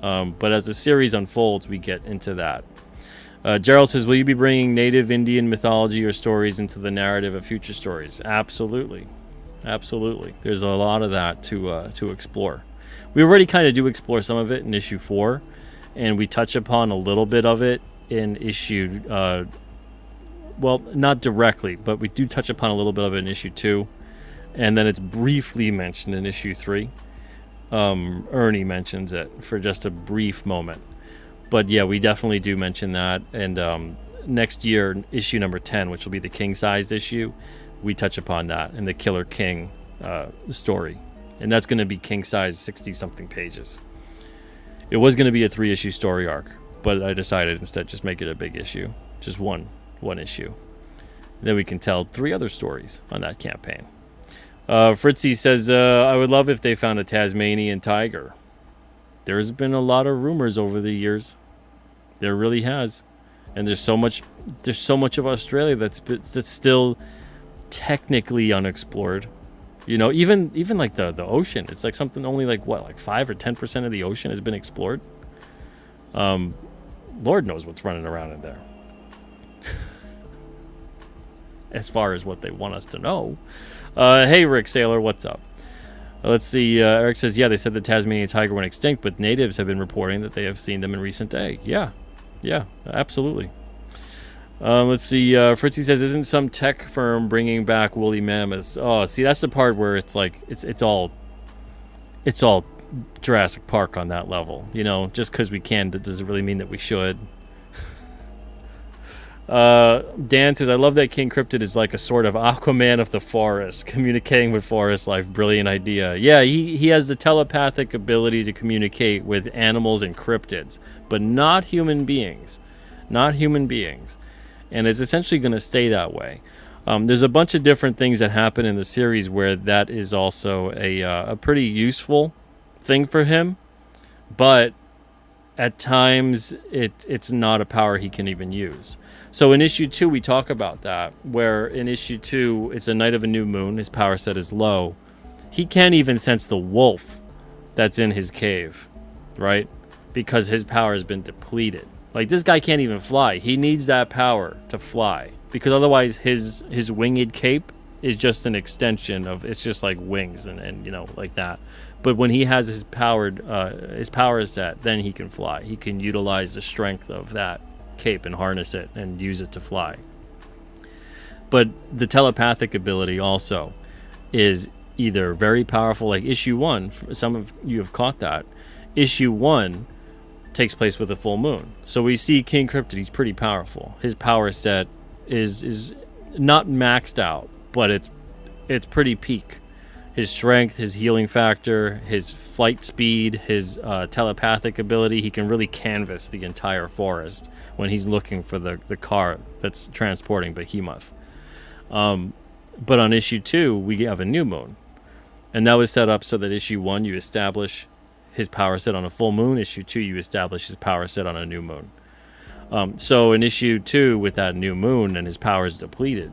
But as the series unfolds, we get into that. Gerald says, will you be bringing native Indian mythology or stories into the narrative of future stories? Absolutely. Absolutely. There's a lot of that to explore. We already kind of do explore some of it in issue 4, and we touch upon a little bit of it in issue, well, not directly, but we do touch upon a little bit of it in issue 2, and then it's briefly mentioned in issue 3. Ernie mentions it for just a brief moment, but yeah, we definitely do mention that. And next year, issue number 10, which will be the king-sized issue, we touch upon that in the Killer King story, and that's going to be king-sized, 60-something pages. It was going to be a 3-issue story arc, but I decided instead just make it a big issue, just one issue. And then we can tell 3 other stories on that campaign. Fritzy says, I would love if they found a Tasmanian tiger. There's been a lot of rumors over the years. There really has. And there's so much of Australia that's still technically unexplored. You know, even like the ocean, it's like something only like 5 or 10% of the ocean has been explored. Lord knows what's running around in there. As far as what they want us to know. Hey, Rick Saylor, what's up? Let's see. Eric says, yeah, they said the Tasmanian tiger went extinct, but natives have been reporting that they have seen them in recent day. Yeah, absolutely. Let's see. Fritzy says, isn't some tech firm bringing back woolly mammoths? Oh, see, that's the part where it's like it's all Jurassic Park on that level. You know, just because we can, that doesn't really mean that we should. Dan says, I love that King Cryptid is like a sort of Aquaman of the forest, communicating with forest life. Brilliant idea. Yeah, he has the telepathic ability to communicate with animals and cryptids, but not human beings. Not human beings. And it's essentially going to stay that way. There's a bunch of different things that happen in the series where that is also a pretty useful thing for him, but at times it's not a power he can even use. So in issue 2 we talk about that, where in issue 2 it's a night of a new moon, his power set is low. He can't even sense the wolf that's in his cave, right? Because his power has been depleted. Like, this guy can't even fly. He needs that power to fly, because otherwise his winged cape is just an extension of, it's just like wings and you know, like that. But when he has his power set, then he can fly. He can utilize the strength of that cape and harness it and use it to fly. But the telepathic ability also is either very powerful, like issue 1, some of you have caught that. Issue 1 takes place with a full moon. So we see King Cryptid, he's pretty powerful. His power set is not maxed out, but it's pretty peak. His strength, his healing factor, his flight speed, his telepathic ability, he can really canvas the entire forest when he's looking for the car that's transporting Behemoth. But on issue 2, we have a new moon. And that was set up so that issue 1, you establish his power set on a full moon. Issue 2, you establish his power set on a new moon. So in issue 2, with that new moon and his power is depleted,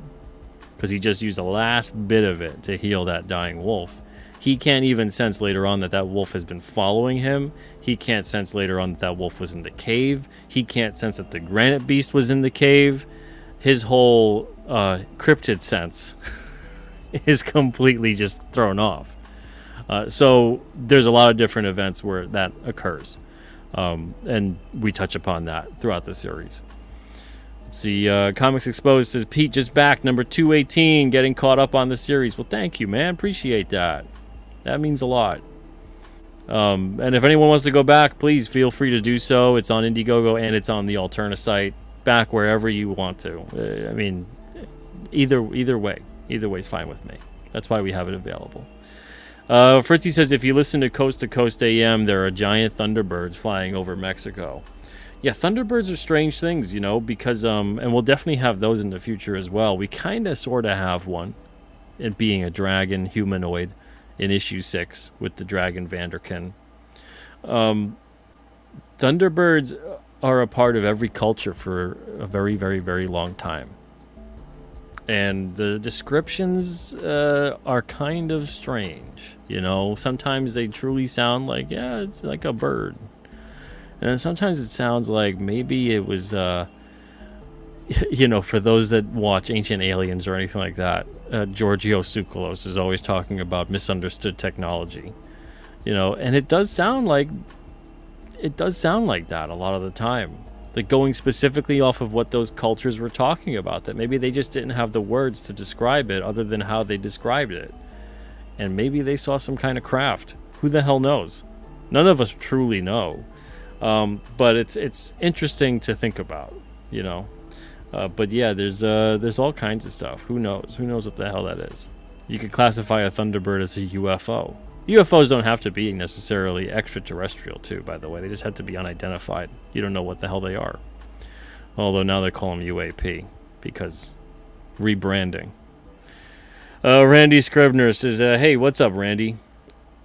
because he just used the last bit of it to heal that dying wolf, he can't even sense later on that wolf has been following him. He can't sense later on that wolf was in the cave. He can't sense that the granite beast was in the cave. His whole cryptid sense is completely just thrown off. So there's a lot of different events where that occurs. And we touch upon that throughout the series. Let's see, Comics Exposed says, Pete just back, number 218, getting caught up on the series. Well, thank you, man. Appreciate that. That means a lot. And if anyone wants to go back, please feel free to do so. It's on Indiegogo and it's on the Alterna site. Back wherever you want to. I mean, either way. Either way is fine with me. That's why we have it available. Fritzy says, if you listen to Coast AM, there are giant thunderbirds flying over Mexico. Yeah, thunderbirds are strange things, because, and we'll definitely have those in the future as well. We kind of sort of have one, it being a dragon humanoid in issue 6 with the dragon Vanderkin. Thunderbirds are a part of every culture for a very, very, very long time. And the descriptions are kind of strange. Sometimes they truly sound like, yeah, it's like a bird. And sometimes it sounds like maybe it was, for those that watch Ancient Aliens or anything like that, Giorgio Tsoukalos is always talking about misunderstood technology. And it does sound like that a lot of the time. Like going specifically off of what those cultures were talking about, that maybe they just didn't have the words to describe it other than how they described it. And maybe they saw some kind of craft. Who the hell knows? None of us truly know. But it's interesting to think about, But yeah, there's all kinds of stuff. Who knows? Who knows what the hell that is? You could classify a Thunderbird as a UFO. UFOs don't have to be necessarily extraterrestrial, too, by the way. They just have to be unidentified. You don't know what the hell they are. Although now they call them UAP, because rebranding. Randy Scribner says, hey, what's up, Randy?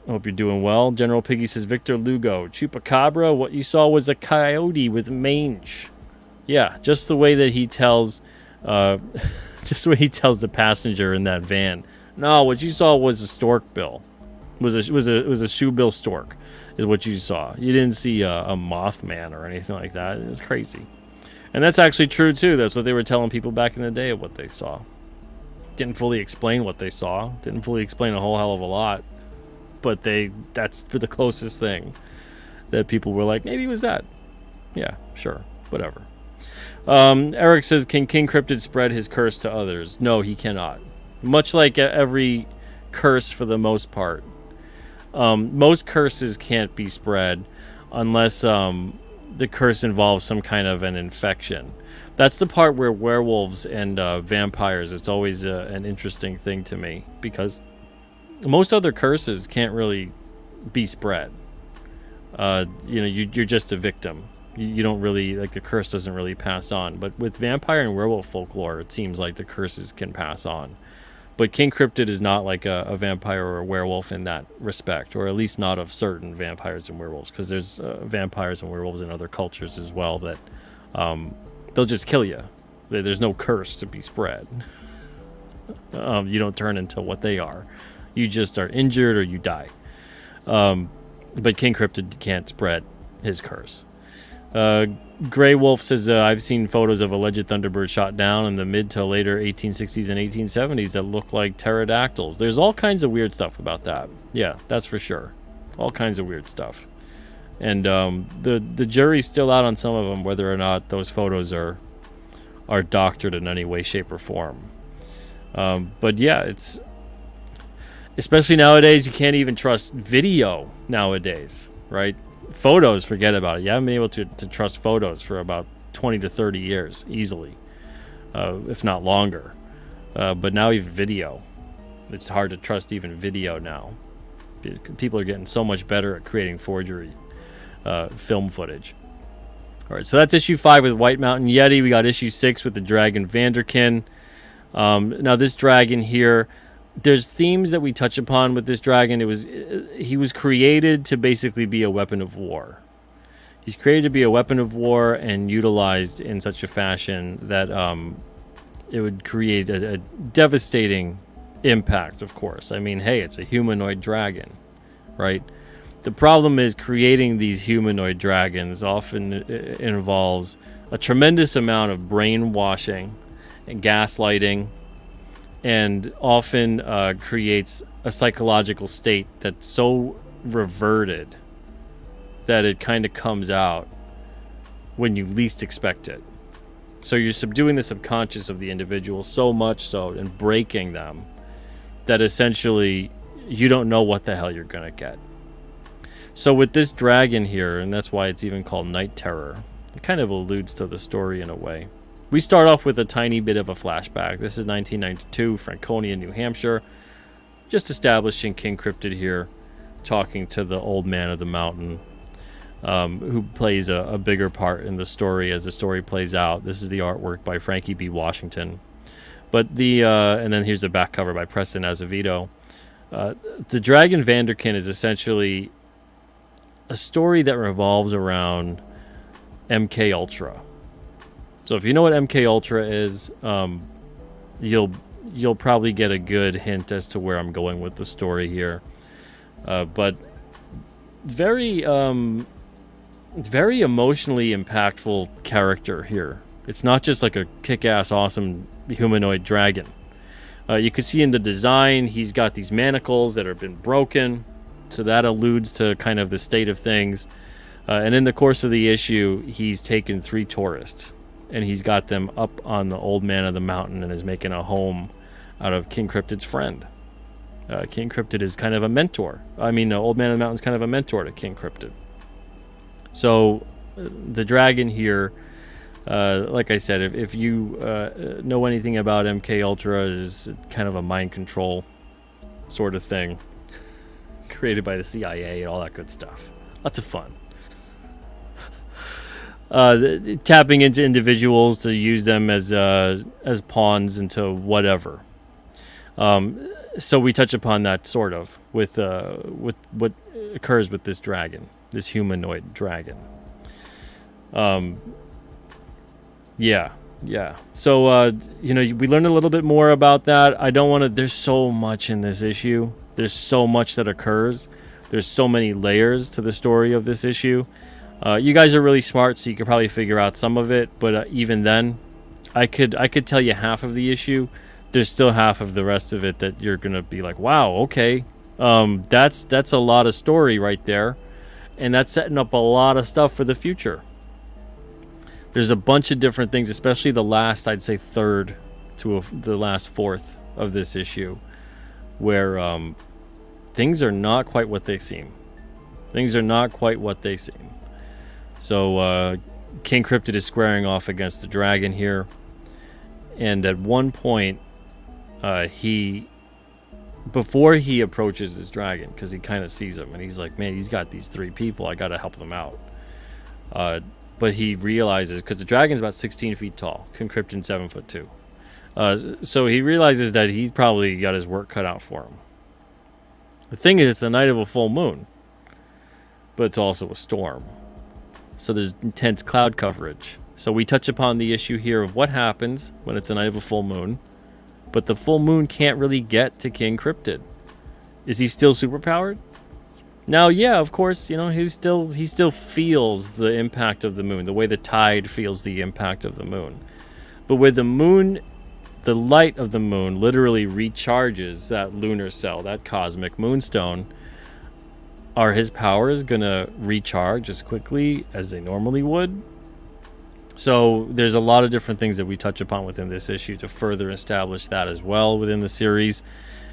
Hope you're doing well. General Piggy says, Victor Lugo, Chupacabra, what you saw was a coyote with mange. Yeah, just the way that he tells, the passenger in that van. No, what you saw was a stork bill. Was a shoebill stork, is what you saw. You didn't see a Mothman or anything like that. It's crazy, and that's actually true too. That's what they were telling people back in the day of what they saw. Didn't fully explain what they saw. Didn't fully explain a whole hell of a lot, but that's the closest thing that people were like, maybe it was that. Yeah, sure, whatever. Eric says, can King Cryptid spread his curse to others? No, he cannot. Much like every curse for the most part. Most curses can't be spread unless the curse involves some kind of an infection. That's the part where werewolves and vampires, it's always an interesting thing to me, because most other curses can't really be spread. You're just a victim. You don't really, the curse doesn't really pass on. But with vampire and werewolf folklore, it seems like the curses can pass on. But King Cryptid is not like a vampire or a werewolf in that respect, or at least not of certain vampires and werewolves, because there's vampires and werewolves in other cultures as well that they'll just kill you. There's no curse to be spread. You don't turn into what they are. You just are injured or you die. But King Cryptid can't spread his curse. Grey Wolf says, I've seen photos of alleged Thunderbird shot down in the mid to later 1860s and 1870s that look like pterodactyls. There's all kinds of weird stuff about that. Yeah, that's for sure. all kinds of weird stuff. And the jury's still out on some of them, whether or not those photos are doctored in any way, shape, or form. But yeah, it's especially nowadays. You can't even trust video nowadays, right? Photos, forget about it. You haven't been able to trust photos for about 20 to 30 years easily, if not longer. But now even video, it's hard to trust even video now. People are getting so much better at creating forgery film footage. All right, so that's issue 5 with White Mountain Yeti. We got issue 6 with the Dragon Vanderkin. Now this dragon here, there's themes that we touch upon with this dragon. He was created to basically be a weapon of war. He's created to be a weapon of war and utilized in such a fashion that it would create a devastating impact, of course. I mean, hey, it's a humanoid dragon, right? The problem is creating these humanoid dragons often involves a tremendous amount of brainwashing and gaslighting, and often creates a psychological state that's so reverted that it kind of comes out when you least expect it. So you're subduing the subconscious of the individual so much so, and breaking them, that essentially you don't know what the hell you're going to get. So with this dragon here, and that's why it's even called Night Terror, it kind of alludes to the story in a way. We start off with a tiny bit of a flashback. This is 1992, Franconia, New Hampshire. Just establishing King Cryptid here, talking to the old man of the mountain, who plays a bigger part in the story as the story plays out. This is the artwork by Frankie B. Washington. But and then here's the back cover by Preston Azevedo. The Dragon Vanderkin is essentially a story that revolves around MK Ultra. So if you know what MK Ultra is, you'll probably get a good hint as to where I'm going with the story here. But very emotionally impactful character here. It's not just like a kick-ass, awesome humanoid dragon. You can see in the design, he's got these manacles that have been broken, so that alludes to kind of the state of things. And in the course of the issue, he's taken 3 tourists, and he's got them up on the old man of the mountain and is making a home out of King Cryptid's friend. King Cryptid is kind of a mentor. I mean, the old man of the mountain is kind of a mentor to King Cryptid. So the dragon here, like I said, if you know anything about MK Ultra, is kind of a mind control sort of thing, created by the CIA and all that good stuff. Lots of fun. Tapping into individuals to use them as pawns into whatever. So we touch upon that sort of with what occurs with this dragon, this humanoid dragon. Yeah. So we learned a little bit more about that. I don't want to. There's so much in this issue. There's so much that occurs. There's so many layers to the story of this issue. You guys are really smart, so you could probably figure out some of it. But even then, I could tell you half of the issue. There's still half of the rest of it that you're gonna be like, wow, okay, that's a lot of story right there, and that's setting up a lot of stuff for the future. There's a bunch of different things, especially the last, I'd say, third to the last fourth of this issue, where things are not quite what they seem. Things are not quite what they seem. So King Cryptid is squaring off against the dragon here, and at one point, before he approaches this dragon, because he kind of sees him, and he's like, man, he's got these 3 people, I gotta help them out. But he realizes, because the dragon's about 16 feet tall, King Cryptid 7'2". So he realizes that he's probably got his work cut out for him. The thing is, it's the night of a full moon, but it's also a storm. So there's intense cloud coverage. So we touch upon the issue here of what happens when it's the night of a full moon, but the full moon can't really get to King Cryptid. Is he still superpowered? Now, yeah, of course, he still feels the impact of the moon, the way the tide feels the impact of the moon. But with the moon, the light of the moon literally recharges that lunar cell, that cosmic moonstone, are his powers going to recharge as quickly as they normally would? So there's a lot of different things that we touch upon within this issue to further establish that as well within the series.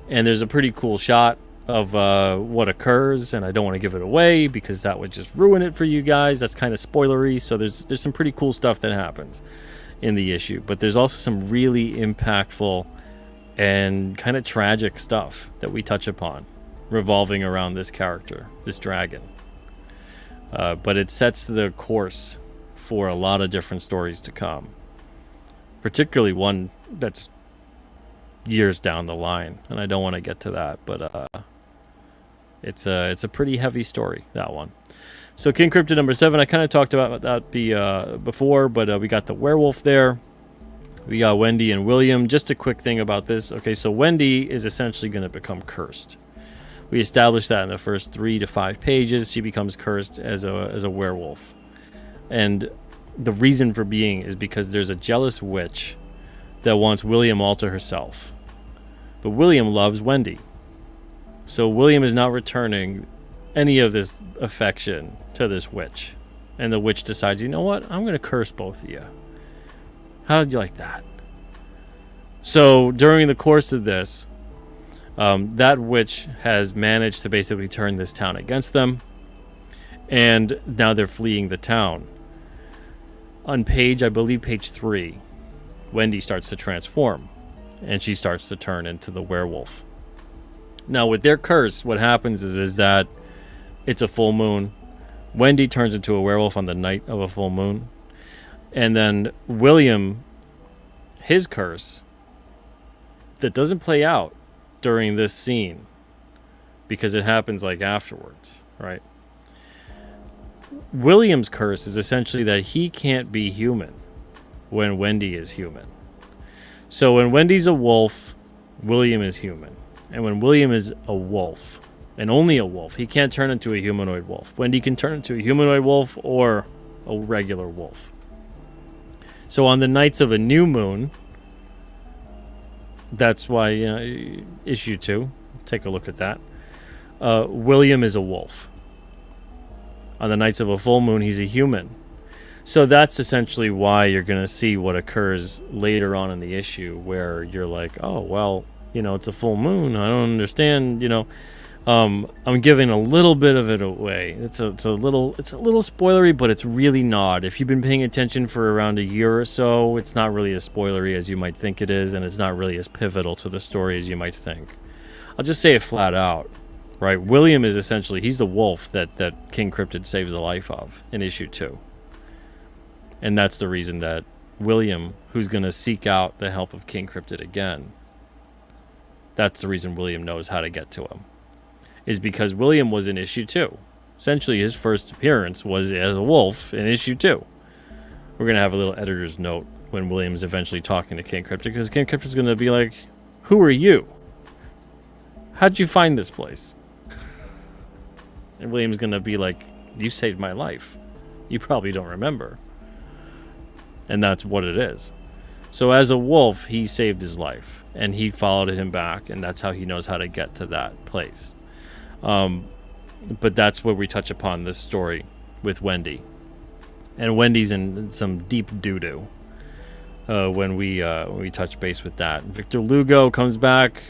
And there's a pretty cool shot of what occurs, and I don't want to give it away because that would just ruin it for you guys. That's kind of spoilery. So there's some pretty cool stuff that happens in the issue, but there's also some really impactful and kind of tragic stuff that we touch upon revolving around this character, this dragon. But it sets the course for a lot of different stories to come, particularly one that's years down the line, and I don't want to get to that, but it's a pretty heavy story, that one. So King Cryptid number 7, I kind of talked about that before, but we got the werewolf there. We got Wendy and William. Just a quick thing about this. Okay, so Wendy is essentially going to become cursed. We established that in the first 3 to 5 pages. She becomes cursed as a werewolf. And the reason for being is because there's a jealous witch that wants William all to herself. But William loves Wendy. So William is not returning any of this affection to this witch. And the witch decides, you know what? I'm going to curse both of you. How did you like that? So during the course of this, that witch has managed to basically turn this town against them. And now they're fleeing the town. On I believe page 3, Wendy starts to transform. And she starts to turn into the werewolf. Now with their curse, what happens is that it's a full moon. Wendy turns into a werewolf on the night of a full moon. And then William, his curse, that doesn't play out during this scene because it happens like afterwards, right? William's curse is essentially that he can't be human when Wendy is human. So when Wendy's a wolf, William is human. And when William is a wolf, and only a wolf, he can't turn into a humanoid wolf. Wendy can turn into a humanoid wolf or a regular wolf. So on the nights of a new moon, that's why, issue 2, take a look at that. William is a wolf. On the nights of a full moon, he's a human. So that's essentially why you're going to see what occurs later on in the issue, where you're like, oh, well, it's a full moon. I don't understand, I'm giving a little bit of it away. It's a little spoilery, but it's really not. If you've been paying attention for around a year or so, it's not really as spoilery as you might think it is, and it's not really as pivotal to the story as you might think. I'll just say it flat out, right? William is essentially, he's the wolf that King Cryptid saves the life of in issue 2. And that's the reason that William, who's going to seek out the help of King Cryptid again, that's the reason William knows how to get to him. Is because William was in issue 2. Essentially, his first appearance was as a wolf in issue 2. We're going to have a little editor's note when William's eventually talking to King Cryptid, because King Cryptid's going to be like, who are you? How'd you find this place? And William's going to be like, you saved my life. You probably don't remember. And that's what it is. So as a wolf, he saved his life. And he followed him back, and that's how he knows how to get to that place. But that's where we touch upon this story with Wendy. And Wendy's in some deep doo-doo when we touch base with that. Victor Lugo comes back,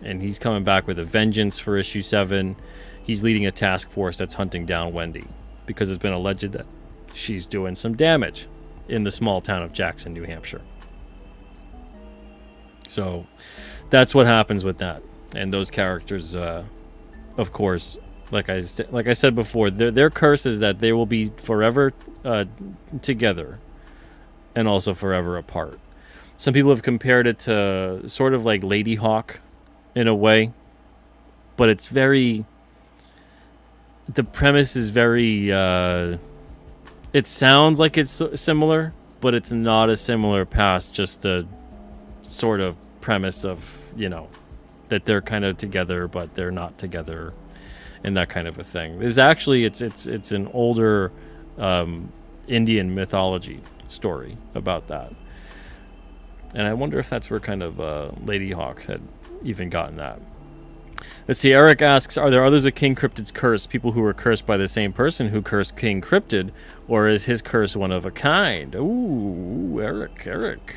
and he's coming back with a vengeance for issue 7. He's leading a task force that's hunting down Wendy because it's been alleged that she's doing some damage in the small town of Jackson, New Hampshire. So that's what happens with that. And those characters, of course, like I said before, their curse is that they will be forever together and also forever apart. Some people have compared it to sort of like Lady Hawk in a way, but it's very... The premise is very... it sounds like it's similar, but it's not as similar past just the sort of premise of, that they're kind of together, but they're not together, and that kind of a thing. It's actually, it's an older Indian mythology story about that. And I wonder if that's where kind of Lady Hawk had even gotten that. Let's see. Eric asks, are there others with King Cryptid's curse? People who were cursed by the same person who cursed King Cryptid, or is his curse one of a kind? Ooh, Eric.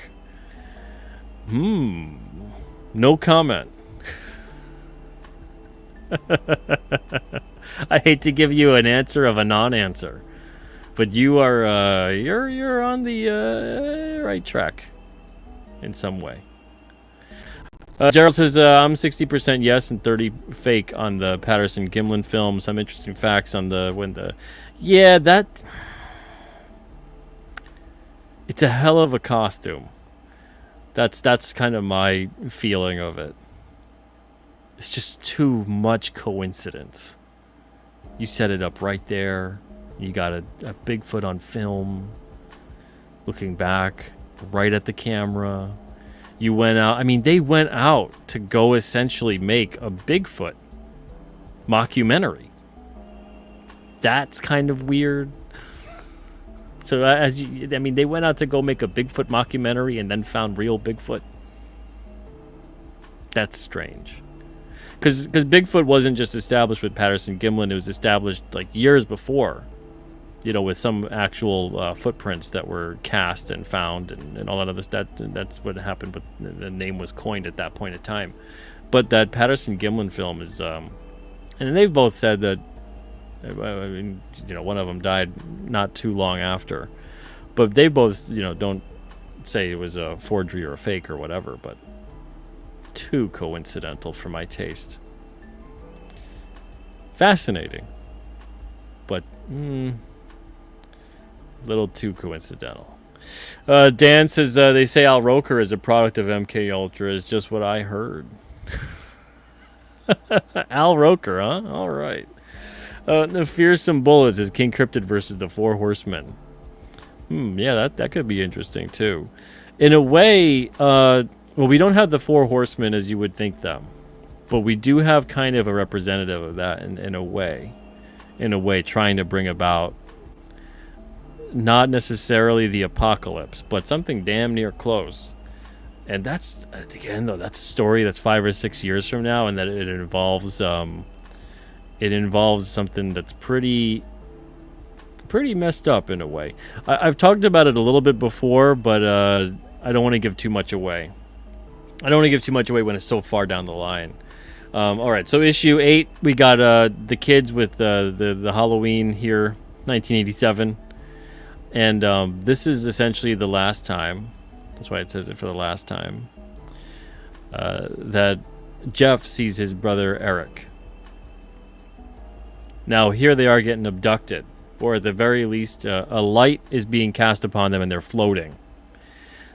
No comment. I hate to give you an answer of a non-answer, but you are you're on the right track in some way. Gerald says, I'm 60% yes and 30 fake on the Patterson Gimlin film. Some interesting facts on that it's a hell of a costume. That's kind of my feeling of it. It's just too much coincidence. You set it up right there. You got a Bigfoot on film, looking back right at the camera. You went out. I mean, they went out to go essentially make a Bigfoot mockumentary. That's kind of weird. So they went out to go make a Bigfoot mockumentary and then found real Bigfoot. That's strange. Because Bigfoot wasn't just established with Patterson Gimlin. It was established like years before. With some actual footprints that were cast and found and all that other stuff. That's what happened, but the name was coined at that point in time. But that Patterson Gimlin film is, and they've both said that, one of them died not too long after. But they both, don't say it was a forgery or a fake or whatever, but too coincidental for my taste. Fascinating. But, little too coincidental. Dan says they say Al Roker is a product of MK Ultra. Is just what I heard. Al Roker, huh? All right. The Fearsome Bullets is King Cryptid versus the Four Horsemen. Yeah, that could be interesting too. In a way, we don't have the Four Horsemen as you would think them, but we do have kind of a representative of that in a way. In a way, trying to bring about not necessarily the apocalypse, but something damn near close. And that's, again, though, that's a story that's 5 or 6 years from now, and that it involves something that's pretty messed up in a way. I've talked about it a little bit before, but I don't want to give too much away. I don't want to give too much away when it's so far down the line. All right, so issue 8, we got the kids with the Halloween here, 1987. And this is essentially the last time, that's why it says it for the last time, that Jeff sees his brother Eric. Now here they are getting abducted, or at the very least a light is being cast upon them and they're floating.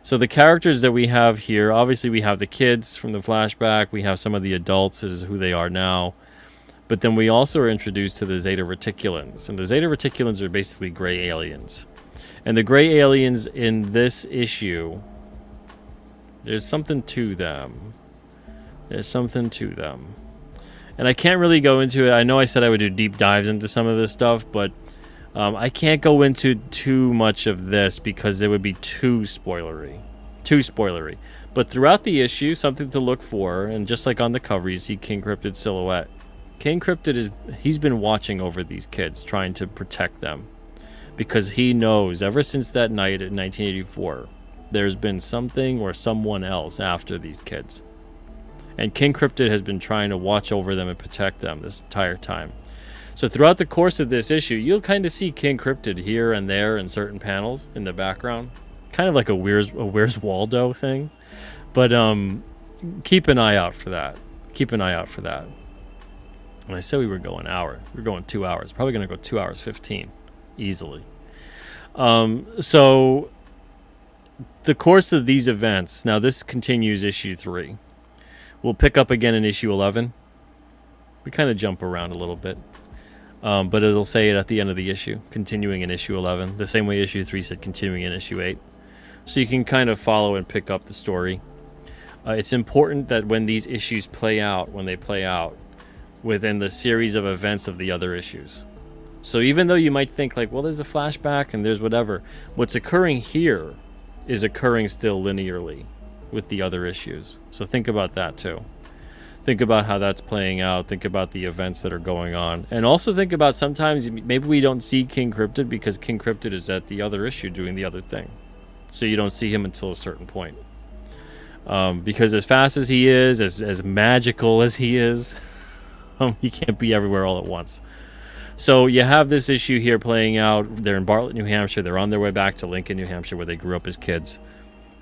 So the characters that we have here, obviously we have the kids from the flashback, we have some of the adults as who they are now, but then we also are introduced to the Zeta Reticulans. And the Zeta Reticulans are basically gray aliens. And the gray aliens in this issue, there's something to them. There's something to them. And I can't really go into it. I know I said I would do deep dives into some of this stuff, but I can't go into too much of this because it would be too spoilery. But throughout the issue, something to look for, and just like on the cover, you see King Cryptid's silhouette. King Cryptid he's been watching over these kids, trying to protect them. Because he knows, ever since that night in 1984, there's been something or someone else after these kids. And King Cryptid has been trying to watch over them and protect them this entire time. So throughout the course of this issue, you'll kind of see King Cryptid here and there in certain panels in the background. Kind of like a Where's Waldo thing. But keep an eye out for that. And I said we were going an hour. We're going 2 hours. Probably going to go 2 hours 15. Easily. So the course of these events, now this continues issue 3. We'll pick up again in issue 11. We kind of jump around a little bit. But it'll say it at the end of the issue, continuing in issue 11, the same way issue 3 said continuing in issue 8. So you can kind of follow and pick up the story. It's important that when these issues play out, within the series of events of the other issues. So even though you might think like, well, there's a flashback and there's whatever, what's occurring here is occurring still linearly with the other issues. So think about that too. Think about how that's playing out. Think about the events that are going on. And also think about sometimes maybe we don't see King Cryptid because King Cryptid is at the other issue doing the other thing. So you don't see him until a certain point. Because as fast as he is, as magical as he is, he can't be everywhere all at once. So you have this issue here playing out. They're in Bartlett, New Hampshire. They're on their way back to Lincoln, New Hampshire, where they grew up as kids.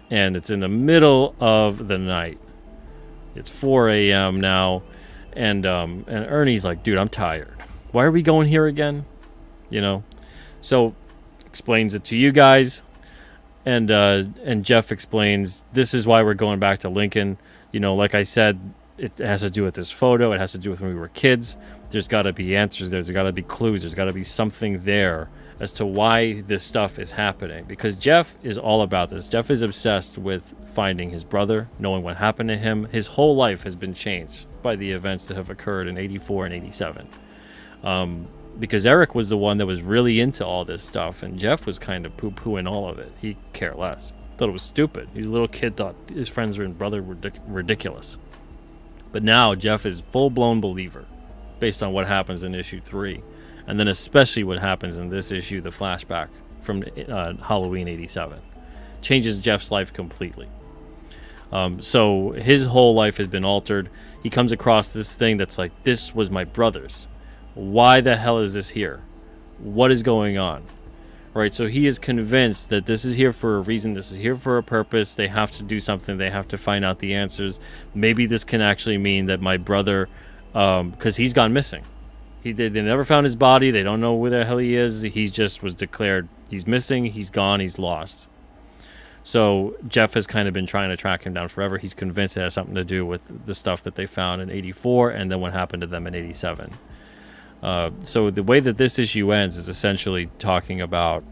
And it's in the middle of the night. It's 4 a.m. now, and Ernie's like, dude, I'm tired. Why are we going here again? You know? So explains it to you guys, and Jeff explains, this is why we're going back to Lincoln. You know, like I said, it has to do with this photo. It has to do with when we were kids. There's got to be answers. There's got to be clues. There's got to be something there as to why this stuff is happening, because Jeff is all about this. Jeff is obsessed with finding his brother, knowing what happened to him. His whole life has been changed by the events that have occurred in 84 and 87. Because Eric was the one that was really into all this stuff, and Jeff was kind of poo-pooing all of it. He cared less. Thought it was stupid. He was a little kid, thought his friends and brother were ridiculous. But now Jeff is full-blown believer based on what happens in issue 3. And then especially what happens in this issue, the flashback from Halloween 87. Changes Jeff's life completely. So his whole life has been altered. He comes across this thing that's like, this was my brother's. Why the hell is this here? What is going on? Right, so he is convinced that this is here for a reason. This is here for a purpose. They have to do something. They have to find out the answers. Maybe this can actually mean that my brother, because he's gone missing. They never found his body. They don't know where the hell he is. He just was declared he's missing. He's gone. He's lost. So Jeff has kind of been trying to track him down forever. He's convinced it has something to do with the stuff that they found in 84 and then what happened to them in 87. So the way that this issue ends is essentially talking about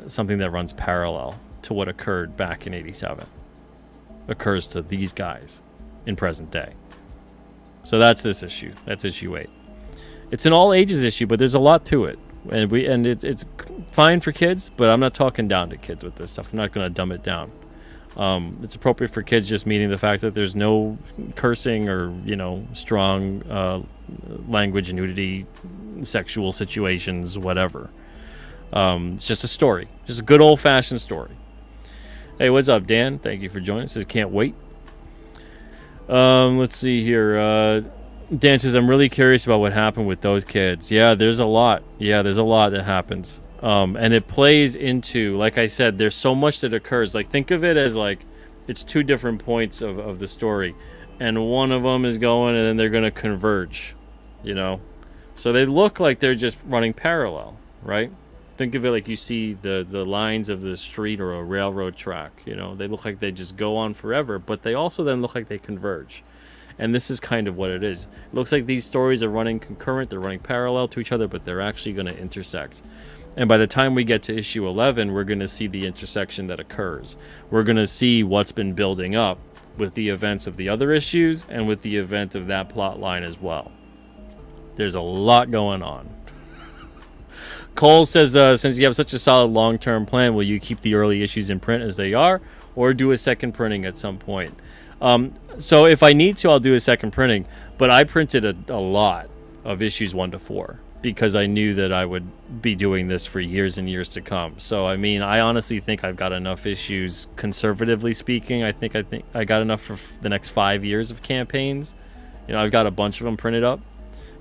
something that runs parallel to what occurred back in 87. Occurs to these guys in present day. So that's this issue. That's issue 8. It's an all ages issue, but there's a lot to it. And it's fine for kids, but I'm not talking down to kids with this stuff. I'm not going to dumb it down. It's appropriate for kids, just meaning the fact that there's no cursing or, strong language, nudity, sexual situations, whatever. It's just a story. Just a good old-fashioned story. Hey, what's up, Dan? Thank you for joining us. Can't wait. Let's see here. Dan says, I'm really curious about what happened with those kids. Yeah, there's a lot. There's a lot that happens. And it plays into, like I said, there's so much that occurs. Like, think of it as like it's two different points of the story. And one of them is going and then they're going to converge, So they look like they're just running parallel, right? Think of it like you see the lines of the street or a railroad track. They look like they just go on forever, but they also then look like they converge. And this is kind of what it is. It looks like these stories are running concurrent, they're running parallel to each other, but they're actually going to intersect. And by the time we get to issue 11, we're going to see the intersection that occurs. We're going to see what's been building up with the events of the other issues and with the event of that plot line as well. There's a lot going on. Cole says, since you have such a solid long-term plan, will you keep the early issues in print as they are, or do a second printing at some point? So if I need to, I'll do a second printing, but I printed a lot of issues 1 to 4 because I knew that I would be doing this for years and years to come. So, I honestly think I've got enough issues, conservatively speaking. I think I got enough for the next 5 years of campaigns. I've got a bunch of them printed up,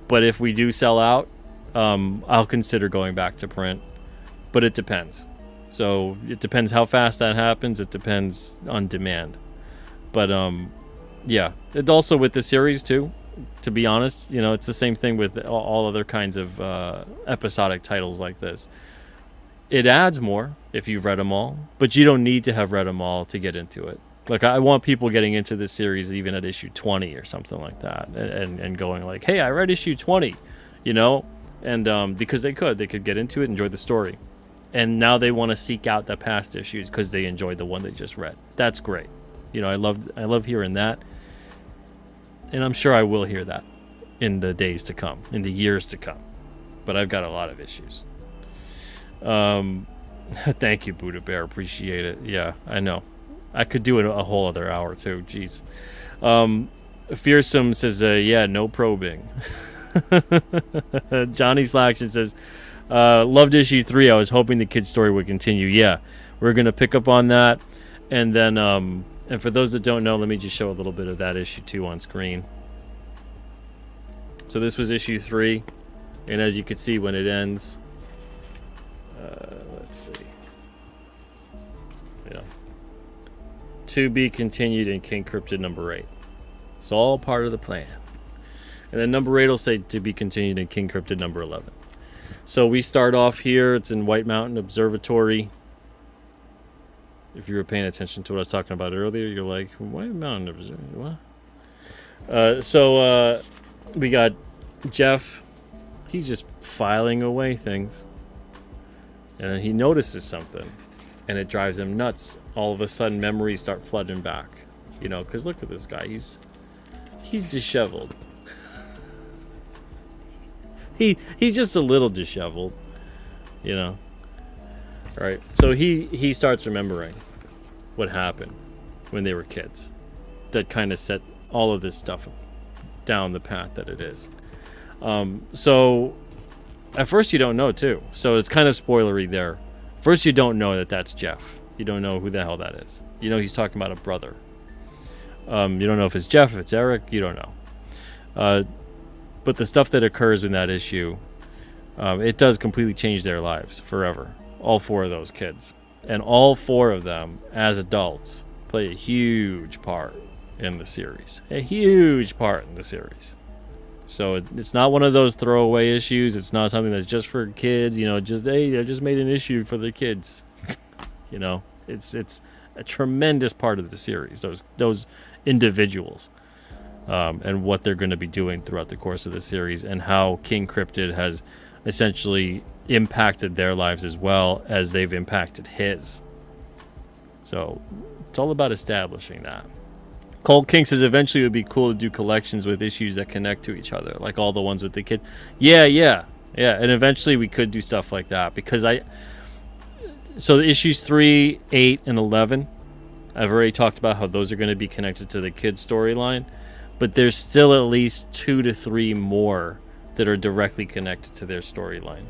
but if we do sell out, I'll consider going back to print, but it depends. So it depends how fast that happens. It depends on demand. But it also with the series too, to be honest, it's the same thing with all other kinds of episodic titles like this. It adds more if you've read them all, but you don't need to have read them all to get into it. Like, I want people getting into this series even at issue 20 or something like that, and going like, hey, I read issue 20, and because they could get into it, enjoy the story, and now they want to seek out the past issues because they enjoyed the one they just read. That's great. I love hearing that, and I'm sure I will hear that in the days to come, in the years to come. But I've got a lot of issues. Thank you, Buddha Bear. Appreciate it. Yeah, I know. I could do it a whole other hour too. Jeez. Fearsome says, yeah, no probing. Johnny Slaction says, loved issue 3. I was hoping the kid's story would continue. Yeah, we're going to pick up on that. And then, and for those that don't know, let me just show a little bit of that issue 2 on screen. So this was issue 3. And as you can see when it ends, let's see. Yeah. To be continued in King Cryptid number 8. It's all part of the plan. And then number 8 will say to be continued in King Cryptid number 11. So we start off here. It's in White Mountain Observatory. If you were paying attention to what I was talking about earlier, you're like, White Mountain Observatory? What? So we got Jeff. He's just filing away things. And then he notices something. And it drives him nuts. All of a sudden, memories start flooding back. You know, because look at this guy. He's disheveled. He's just a little disheveled, you know. All right, so he starts remembering what happened when they were kids. That kind of set all of this stuff down the path that it is. So at first you don't know too. So it's kind of spoilery there. First you don't know that that's Jeff. You don't know who the hell that is. You know he's talking about a brother. You don't know if it's Jeff, if it's Eric. You don't know. But the stuff that occurs in that issue, it does completely change their lives forever. All 4 of those kids. And all 4 of them, as adults, play a huge part in the series. A huge part in the series. So it's not one of those throwaway issues. It's not something that's just for kids. You know, just, hey, I just made an issue for the kids. You know, it's a tremendous part of the series. Those individuals. And what they're going to be doing throughout the course of the series, and how King Cryptid has essentially impacted their lives as well as they've impacted his. So it's all about establishing that. Cold King says eventually it would be cool to do collections with issues that connect to each other, like all the ones with the kid. Yeah. And eventually we could do stuff like that, because so the issues 3, 8, and 11, I've already talked about how those are going to be connected to the kid's storyline. But there's still at least 2 to 3 more that are directly connected to their storyline.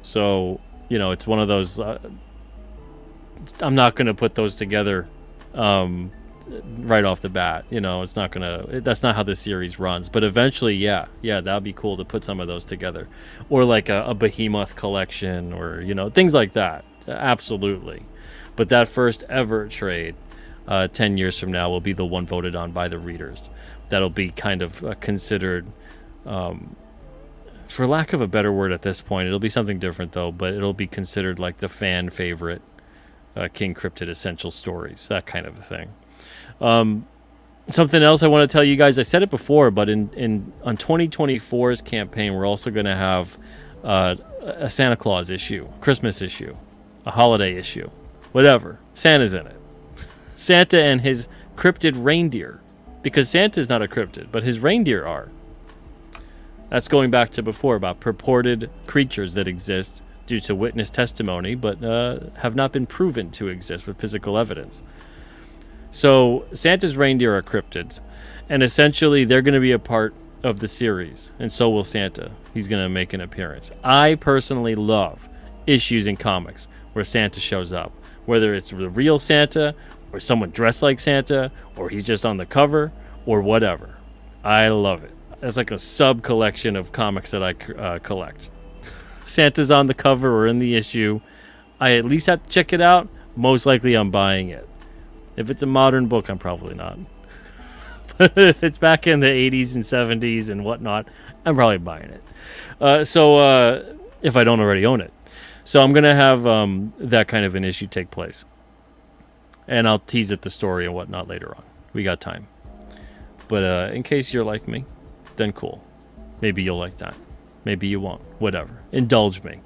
So, you know, it's one of those... I'm not going to put those together right off the bat. You know, it's not going to... That's not how the series runs. But eventually, yeah, that would be cool to put some of those together. Or like a Behemoth collection, or, you know, things like that. Absolutely. But that first ever trade, 10 years from now, will be the one voted on by the readers. That'll be kind of considered, for lack of a better word at this point, it'll be something different though, but it'll be considered like the fan favorite King Cryptid Essential Stories, that kind of a thing. Something else I want to tell you guys, I said it before, but on 2024's campaign, we're also going to have a Santa Claus issue, Christmas issue, a holiday issue, whatever. Santa's in it. Santa and his cryptid reindeer. Because Santa's not a cryptid, but his reindeer are. That's going back to before about purported creatures that exist due to witness testimony, but have not been proven to exist with physical evidence. So Santa's reindeer are cryptids, and essentially they're going to be a part of the series, and so will Santa. He's going to make an appearance. I personally love issues in comics where Santa shows up, whether it's the real Santa, or someone dressed like Santa, or he's just on the cover, or whatever. I love it. That's like a sub-collection of comics that I collect. Santa's on the cover or in the issue. I at least have to check it out. Most likely I'm buying it. If it's a modern book, I'm probably not. But if it's back in the 80s and 70s and whatnot, I'm probably buying it. So if I don't already own it. So I'm going to have that kind of an issue take place. And I'll tease at the story and whatnot later on. We got time. But in case you're like me, then cool. Maybe you'll like that. Maybe you won't. Whatever. Indulge me.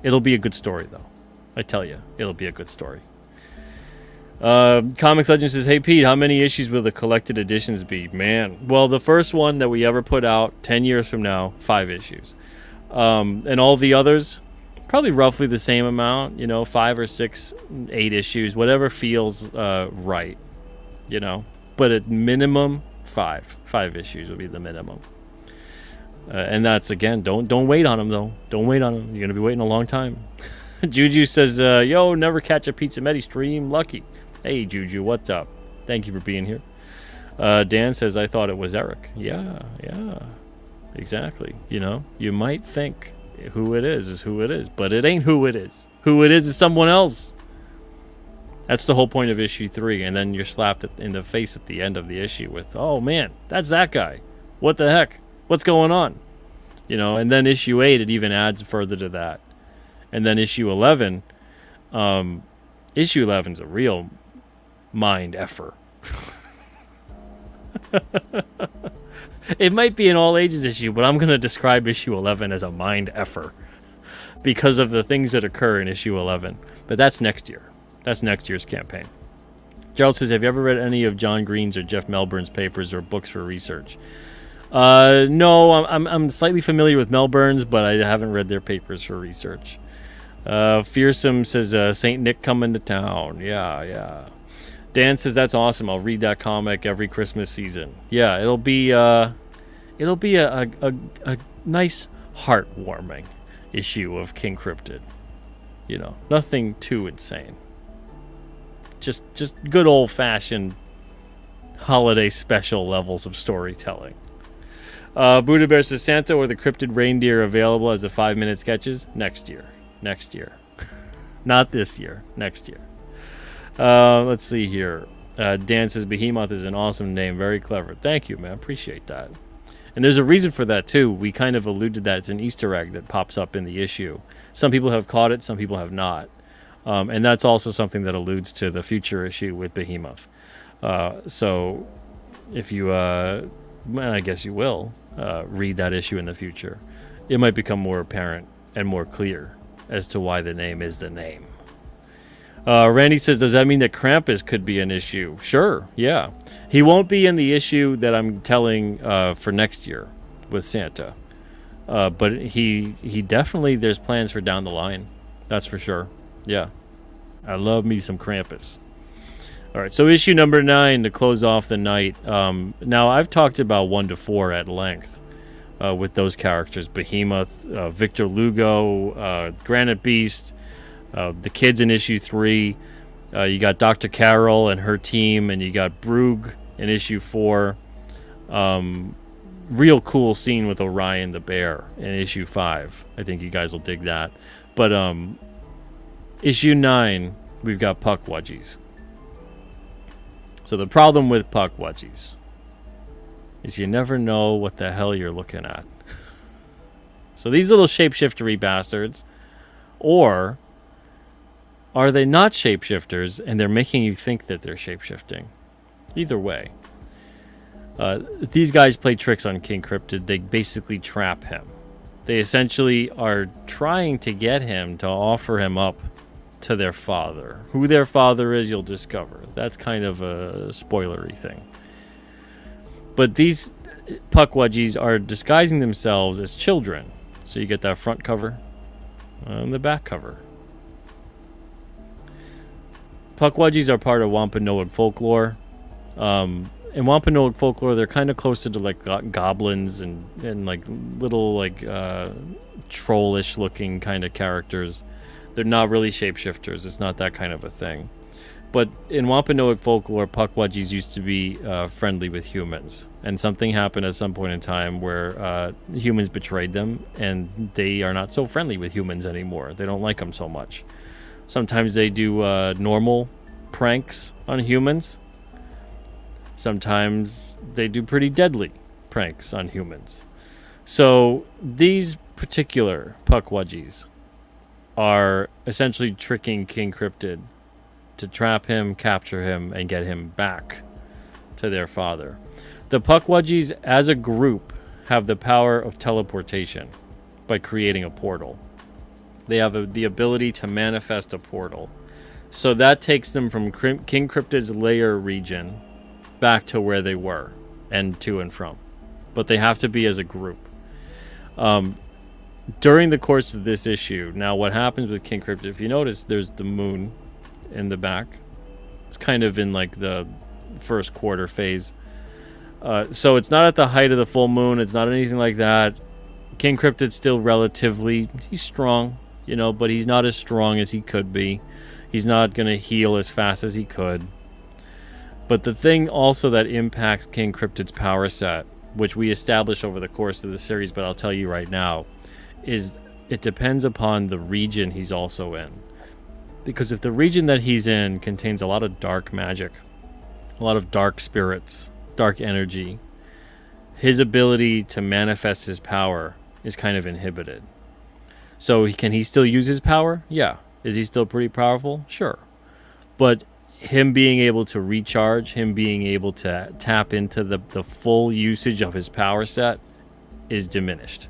It'll be a good story, though. I tell you, it'll be a good story. Comics Legend says, hey, Pete, how many issues will the collected editions be? Man. Well, the first one that we ever put out, 10 years from now, 5 issues. And all the others... probably roughly the same amount, 5 or 6, 8 issues, whatever feels right, But at minimum, 5 issues would be the minimum. And that's, again, don't wait on them, though. Don't wait on them. You're gonna be waiting a long time. Juju says, yo, never catch a Pizza Medi stream. Lucky. Hey, Juju, what's up? Thank you for being here. Dan says, I thought it was Eric. Yeah, exactly. You know, you might think who it is who it is, but it ain't who it is. Who it is someone else. That's the whole point of issue 3, and then you're slapped in the face at the end of the issue with, oh man, that's that guy. What the heck? What's going on? You know, and then issue 8, it even adds further to that. And then issue 11, issue 11's a real mind effer. It might be an all ages issue, but I'm going to describe issue 11 as a mind effer because of the things that occur in issue 11. But that's next year. That's next year's campaign. Gerald says, have you ever read any of John Green's or Jeff Melbourne's papers or books for research? No, I'm slightly familiar with Melbourne's, but I haven't read their papers for research. Fearsome says, St. Nick coming to town. Yeah. Dan says, that's awesome. I'll read that comic every Christmas season. Yeah, it'll be a nice, heartwarming issue of King Cryptid. You know, nothing too insane. Just good old-fashioned holiday special levels of storytelling. Buddha Bear says, Santa or the Cryptid Reindeer available as the 5-minute sketches? Next year. Not this year. Next year. Let's see here. Dan says, Behemoth is an awesome name. Very clever. Thank you, man. Appreciate that. And there's a reason for that, too. We kind of alluded to that. It's an Easter egg that pops up in the issue. Some people have caught it. Some people have not. And that's also something that alludes to the future issue with Behemoth. So if you, and I guess you will, read that issue in the future, it might become more apparent and more clear as to why the name is the name. Randy says, does that mean that Krampus could be an issue? Sure, yeah. He won't be in the issue that I'm telling for next year with Santa. But he definitely, there's plans for down the line. That's for sure. Yeah. I love me some Krampus. All right, so issue number 9 to close off the night. Now, I've talked about 1 to 4 at length with those characters. Behemoth, Victor Lugo, Granite Beast, the kids in issue 3. You got Dr. Carol and her team, and you got Brugge in issue 4. Real cool scene with Orion the bear in issue 5. I think you guys will dig that. But issue 9, we've got Puckwudgies. So the problem with Puckwudgies is you never know what the hell you're looking at. So these little shapeshiftery bastards, or are they not shapeshifters and they're making you think that they're shapeshifting? Either way. These guys play tricks on King Cryptid. They basically trap him. They essentially are trying to get him to offer him up to their father. Who their father is, you'll discover. That's kind of a spoilery thing. But these Puckwudgies are disguising themselves as children. So you get that front cover and the back cover. Puckwudgies are part of Wampanoag folklore. In Wampanoag folklore, they're kind of closer to like goblins and like little like trollish looking kind of characters. They're not really shapeshifters. It's not that kind of a thing. But in Wampanoag folklore, Puckwudgies used to be friendly with humans. And something happened at some point in time where humans betrayed them, and they are not so friendly with humans anymore. They don't like them so much. Sometimes they do normal pranks on humans. Sometimes they do pretty deadly pranks on humans. So these particular Puckwudgies are essentially tricking King Cryptid to trap him, capture him, and get him back to their father. The Puckwudgies, as a group, have the power of teleportation by creating a portal. They have the ability to manifest a portal. So that takes them from King Cryptid's lair region back to where they were, and to and from. But they have to be as a group. During the course of this issue, now what happens with King Cryptid, if you notice, there's the moon in the back. It's kind of in like the first quarter phase. So it's not at the height of the full moon. It's not anything like that. King Cryptid's still relatively, he's strong, you know, but he's not as strong as he could be. He's not going to heal as fast as he could. But the thing also that impacts King Cryptid's power set, which we establish over the course of the series, but I'll tell you right now, is it depends upon the region he's also in. Because if the region that he's in contains a lot of dark magic, a lot of dark spirits, dark energy, his ability to manifest his power is kind of inhibited. So can he still use his power? Yeah. Is he still pretty powerful? Sure. But him being able to recharge, him being able to tap into the full usage of his power set is diminished.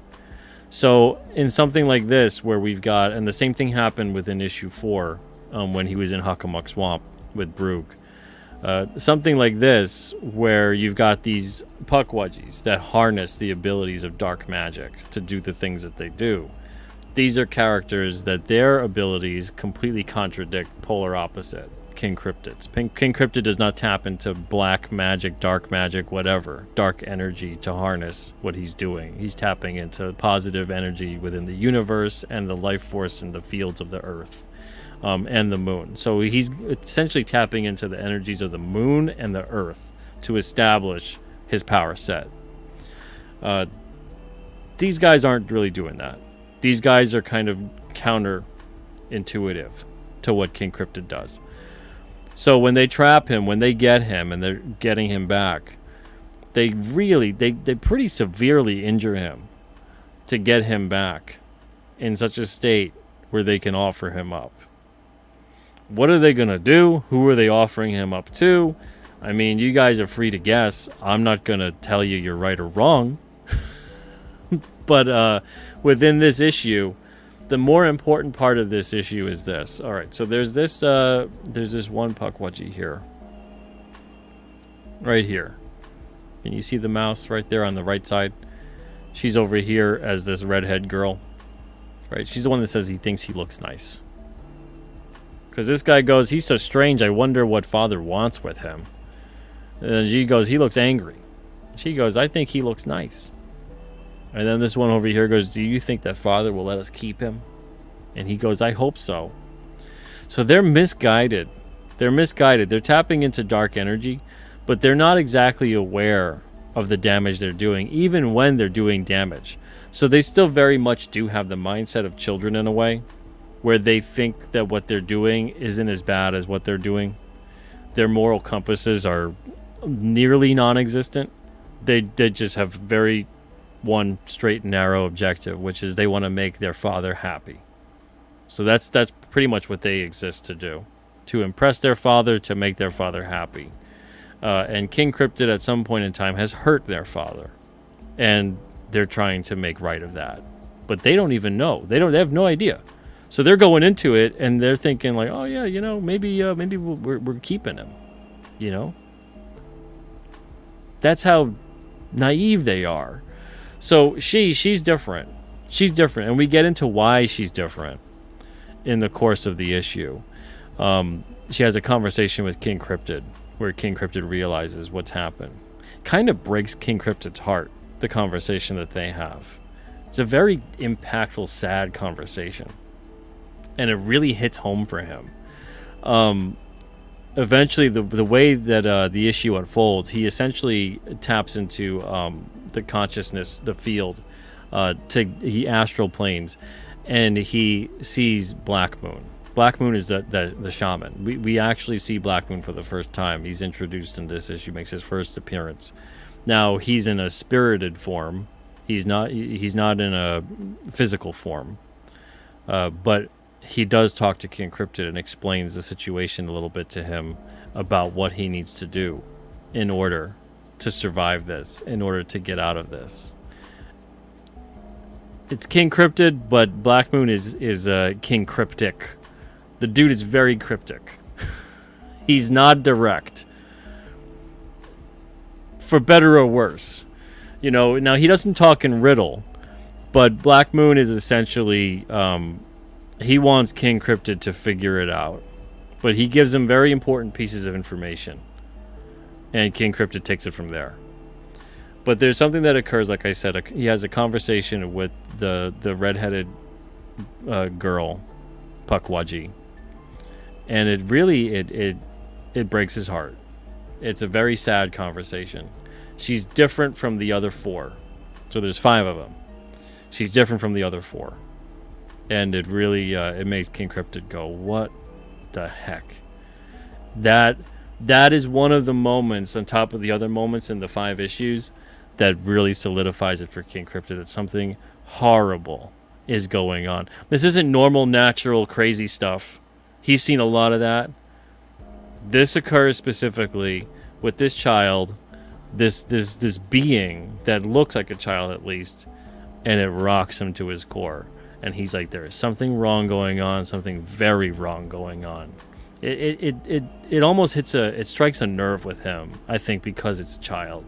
So in something like this where we've got, and the same thing happened within issue 4 when he was in Huckamuck Swamp with Brooke. Something like this where you've got these Puckwudgies that harness the abilities of dark magic to do the things that they do. These are characters that their abilities completely contradict polar opposite King Cryptid's. King Cryptid does not tap into black magic, dark magic, whatever, dark energy to harness what he's doing. He's tapping into positive energy within the universe and the life force in the fields of the earth and the moon. So he's essentially tapping into the energies of the moon and the earth to establish his power set. These guys aren't really doing that. These guys are kind of counterintuitive to what King Cryptid does. So when they trap him, when they get him, and they're getting him back, they pretty severely injure him to get him back in such a state where they can offer him up. What are they going to do? Who are they offering him up to? I mean, you guys are free to guess. I'm not going to tell you you're right or wrong. But within this issue, the more important part of this issue is this. All right, so there's this one Puckwudgie here. Right here. Can you see the mouse right there on the right side? She's over here as this redhead girl. Right? She's the one that says he thinks he looks nice. Because this guy goes, he's so strange, I wonder what Father wants with him. And then she goes, he looks angry. She goes, I think he looks nice. And then this one over here goes, do you think that Father will let us keep him? And he goes, I hope so. So they're misguided. They're misguided. They're tapping into dark energy, but they're not exactly aware of the damage they're doing, even when they're doing damage. So they still very much do have the mindset of children in a way, where they think that what they're doing isn't as bad as what they're doing. Their moral compasses are nearly non-existent. They just have very one straight and narrow objective, which is they want to make their father happy. So that's pretty much what they exist to do, to impress their father, to make their father happy. And King Cryptid at some point in time has hurt their father, and they're trying to make right of that, but they don't even know. They have no idea. So they're going into it and they're thinking like, oh yeah, you know, maybe we're keeping him, you know. That's how naive they are. So she's different. She's different, and we get into why she's different in the course of the issue. She has a conversation with King Cryptid, where King Cryptid realizes what's happened. Kind of breaks King Cryptid's heart, the conversation that they have. It's a very impactful, sad conversation, and it really hits home for him. Eventually, the way that the issue unfolds, he essentially taps into the consciousness, the field, he astral planes, and he sees Black Moon. Black Moon is the shaman. We actually see Black Moon for the first time. He's introduced in this issue, makes his first appearance. Now he's in a spirited form. He's not in a physical form, but he does talk to King Cryptid and explains the situation a little bit to him about what he needs to do in order to survive this, in order to get out of this. It's King Cryptid, but Black Moon is King Cryptic. The dude is very cryptic. He's not direct. For better or worse. You know, now he doesn't talk in riddle, but Black Moon is essentially, he wants King Cryptid to figure it out. But he gives him very important pieces of information. And King Cryptid takes it from there. But there's something that occurs, like I said, he has a conversation with the redheaded girl, Pukwudgie, and it really it breaks his heart. It's a very sad conversation. She's different from the other 4, so there's 5 of them. She's different from the other 4, and it really it makes King Cryptid go, "What the heck?" That is one of the moments on top of the other moments in the 5 issues that really solidifies it for King Cryptid that something horrible is going on. This isn't normal, natural, crazy stuff. He's seen a lot of that. This occurs specifically with this child, this being that looks like a child at least, and it rocks him to his core. And he's like, there is something wrong going on, something very wrong going on. It almost it strikes a nerve with him, I think, because it's a child.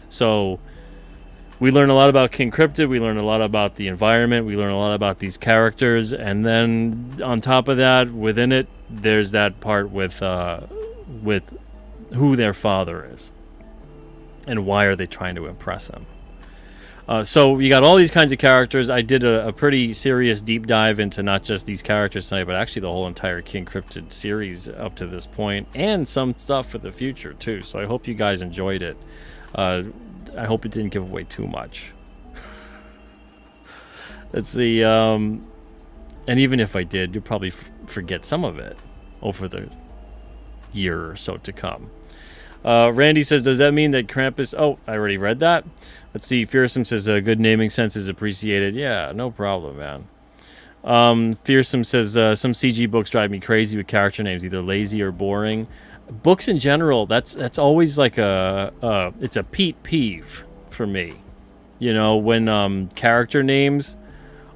So we learn a lot about King Cryptid, we learn a lot about the environment, we learn a lot about these characters, and then on top of that, within it, there's that part with who their father is and why are they trying to impress him. So you got all these kinds of characters. I did a pretty serious deep dive into not just these characters tonight, but actually the whole entire King Cryptid series up to this point, and some stuff for the future too. So I hope you guys enjoyed it. I hope it didn't give away too much. Let's see. And even if I did, you'll probably forget some of it over the year or so to come. Randy says, does that mean that Krampus... Oh, I already read that. Let's see. Fearsome says, good naming sense is appreciated. Yeah, no problem, man. Fearsome says, some CG books drive me crazy with character names, either lazy or boring. Books in general, that's always like it's a pet peeve for me. You know, when character names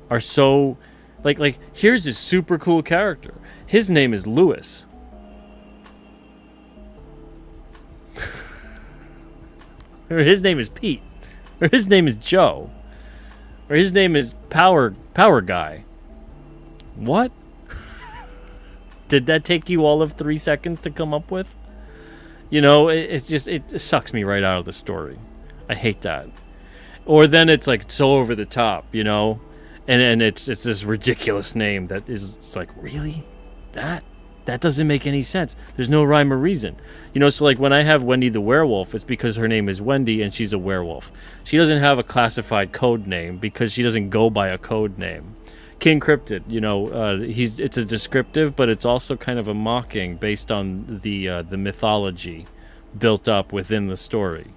are so... Like here's this super cool character. His name is Lewis. Or his name is Pete, or his name is Joe, or his name is Power Guy. What? Did that take you all of 3 seconds to come up with? You know, it sucks me right out of the story. I hate that. Or then it's like so over the top, you know, and it's this ridiculous name that is, it's like, really? That doesn't make any sense. There's no rhyme or reason. You know, so like when I have Wendy the werewolf, it's because her name is Wendy and she's a werewolf. She doesn't have a classified code name because she doesn't go by a code name. King Cryptid, you know, it's a descriptive, but it's also kind of a mocking based on the mythology built up within the story.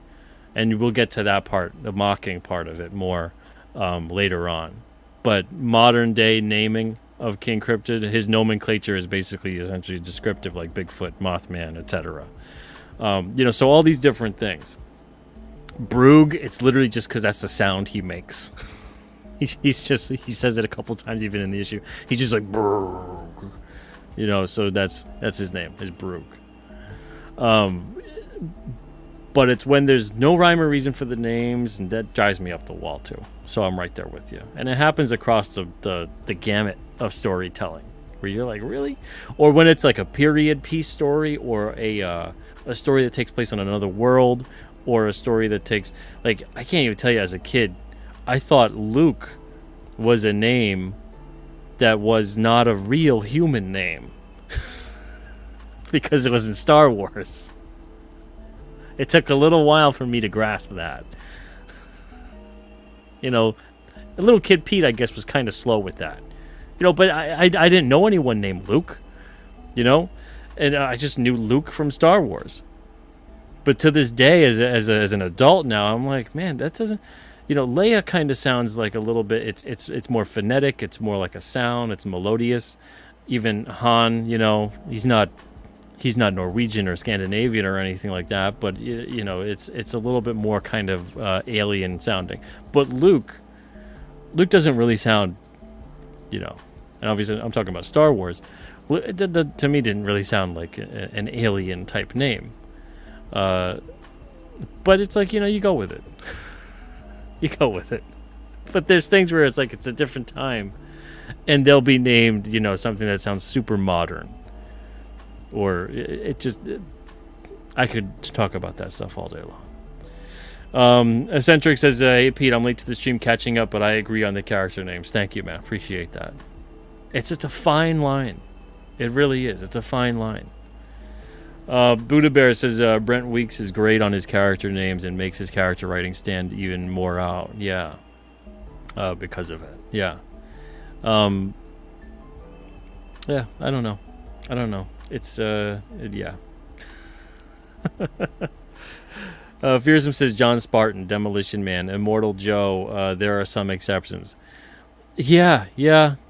And we'll get to that part, the mocking part of it more later on. But modern day naming of King Cryptid, his nomenclature is basically essentially descriptive, like Bigfoot, Mothman, etc. You know, so all these different things. Broog, it's literally just because that's the sound he makes. he says it a couple times even in the issue. He's just like Broog. You know, so that's his name, is Broog. But it's when there's no rhyme or reason for the names, and that drives me up the wall too. So I'm right there with you. And it happens across the gamut of storytelling, where you're like, really? Or when it's like a period piece story, or a story that takes place on another world, or a story that takes, like, I can't even tell you, as a kid, I thought Luke was a name that was not a real human name. Because it was in Star Wars. It took a little while for me to grasp that. You know, the little kid Pete, I guess, was kind of slow with that. You know, but I didn't know anyone named Luke, you know? And I just knew Luke from Star Wars. But to this day, as an adult now, I'm like, man, that doesn't... You know, Leia kind of sounds like a little bit... It's more phonetic. It's more like a sound. It's melodious. Even Han, you know, he's not Norwegian or Scandinavian or anything like that, but you know, it's a little bit more kind of alien sounding. But Luke doesn't really sound, you know, and obviously I'm talking about Star Wars. To me, didn't really sound like an alien type name. But it's like, you know, you go with it. You go with it. But there's things where it's like it's a different time, and they'll be named, you know, something that sounds super modern. Or I could talk about that stuff all day Eccentric says, hey, Pete, I'm late to the stream catching up, but I agree on the character names. Thank you, man. Appreciate that. It's a fine line. It really is. It's a fine line. Buddha Bear says, Brent Weeks is great on his character names and makes his character writing stand even more out. Yeah. Because of it. Yeah. Yeah, I don't know. It's, yeah. Fearsome says John Spartan, Demolition Man, Immortal Joe. There are some exceptions. Yeah,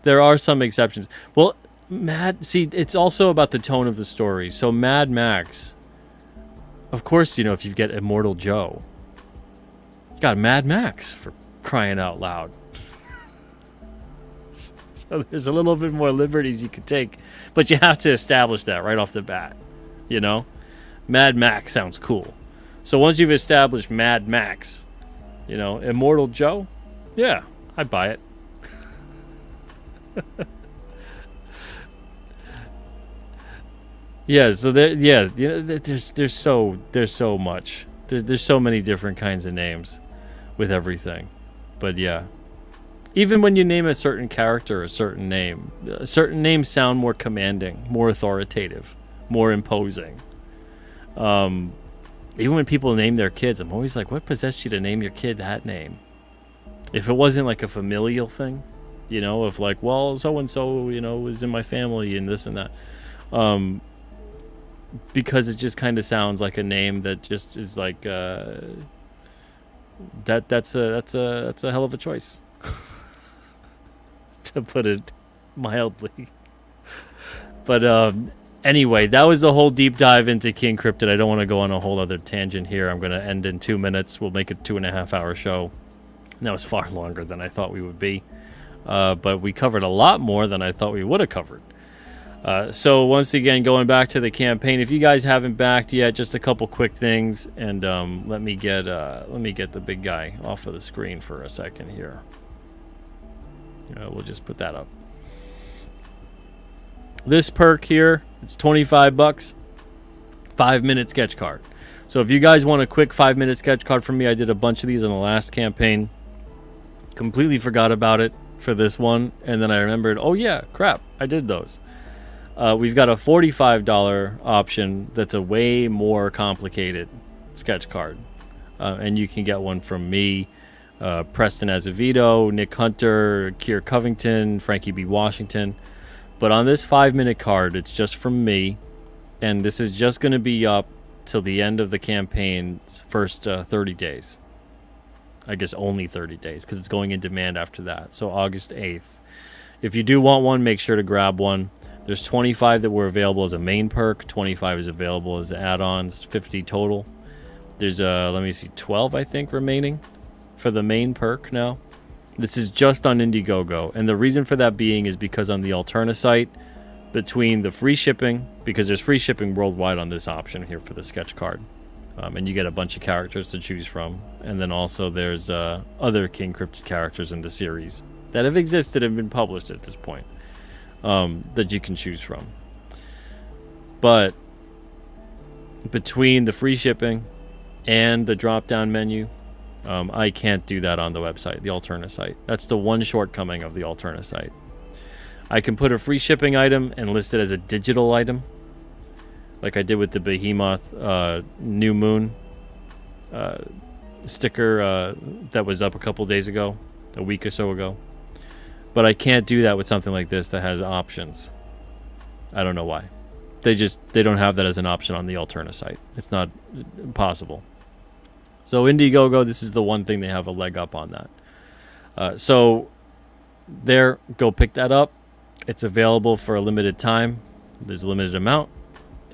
there are some exceptions. Well, see, it's also about the tone of the story. So Mad Max, of course, if you get Immortal Joe, you got Mad Max, for crying out loud. So there's a little bit more liberties you could take, but you have to establish that right off the bat. Mad Max sounds cool. So once you've established Mad Max, Immortal Joe, yeah, I buy it. Yeah, so there's so much. There's so many different kinds of names with everything. But yeah. Even when you name a certain character a certain names sound more commanding, more authoritative, more imposing. Even when people name their kids, I'm always like, what possessed you to name your kid that name? If it wasn't like a familial thing, of like, well, so-and-so, was in my family and this and that. Because it just kind of sounds like a name that just is like, that's a hell of a choice. To put it mildly. But, anyway, that was the whole deep dive into King Cryptid. I don't want to go on a whole other tangent here. I'm going to end in 2 minutes. We'll make it 2.5-hour show. And that was far longer than I thought we would be. But we covered a lot more than I thought we would have covered. So once again, going back to the campaign, if you guys haven't backed yet, just a couple quick things. And let me get the big guy off of the screen for a second here. We'll just put that up. This perk here, it's $25, 5-minute sketch card. So if you guys want a quick 5-minute sketch card from me, I did a bunch of these in the last campaign. Completely forgot about it for this one, and then I remembered, oh yeah, crap, I did those. We've got a $45 option that's a way more complicated sketch card. And you can get one from me, Preston Azevedo, Nick Hunter, Keir Covington, Frankie B. Washington. But on this 5-minute card, it's just from me, and this is just going to be up till the end of the campaign's first 30 days. I guess only 30 days, because it's going in demand after that. So August 8th. If you do want one, make sure to grab one. There's 25 that were available as a main perk. 25 is available as add-ons. 50 total. There's, 12, I think, remaining for the main perk now. This is just on Indiegogo. And the reason for that being is because on the Alterna site, between the free shipping, because there's free shipping worldwide on this option here for the sketch card. And you get a bunch of characters to choose from. And then also there's other King Cryptid characters in the series that have existed and been published at this point that you can choose from. But between the free shipping and the drop-down menu, I can't do that on the website, the Alterna site. That's the one shortcoming of the Alterna site. I can put a free shipping item and list it as a digital item, like I did with the Behemoth New Moon sticker that was up a couple days ago, a week or so ago. But I can't do that with something like this that has options. I don't know why. They don't have that as an option on the Alterna site. It's not possible. So Indiegogo, this is the one thing they have a leg up on that. So there, go pick that up. It's available for a limited time. There's a limited amount,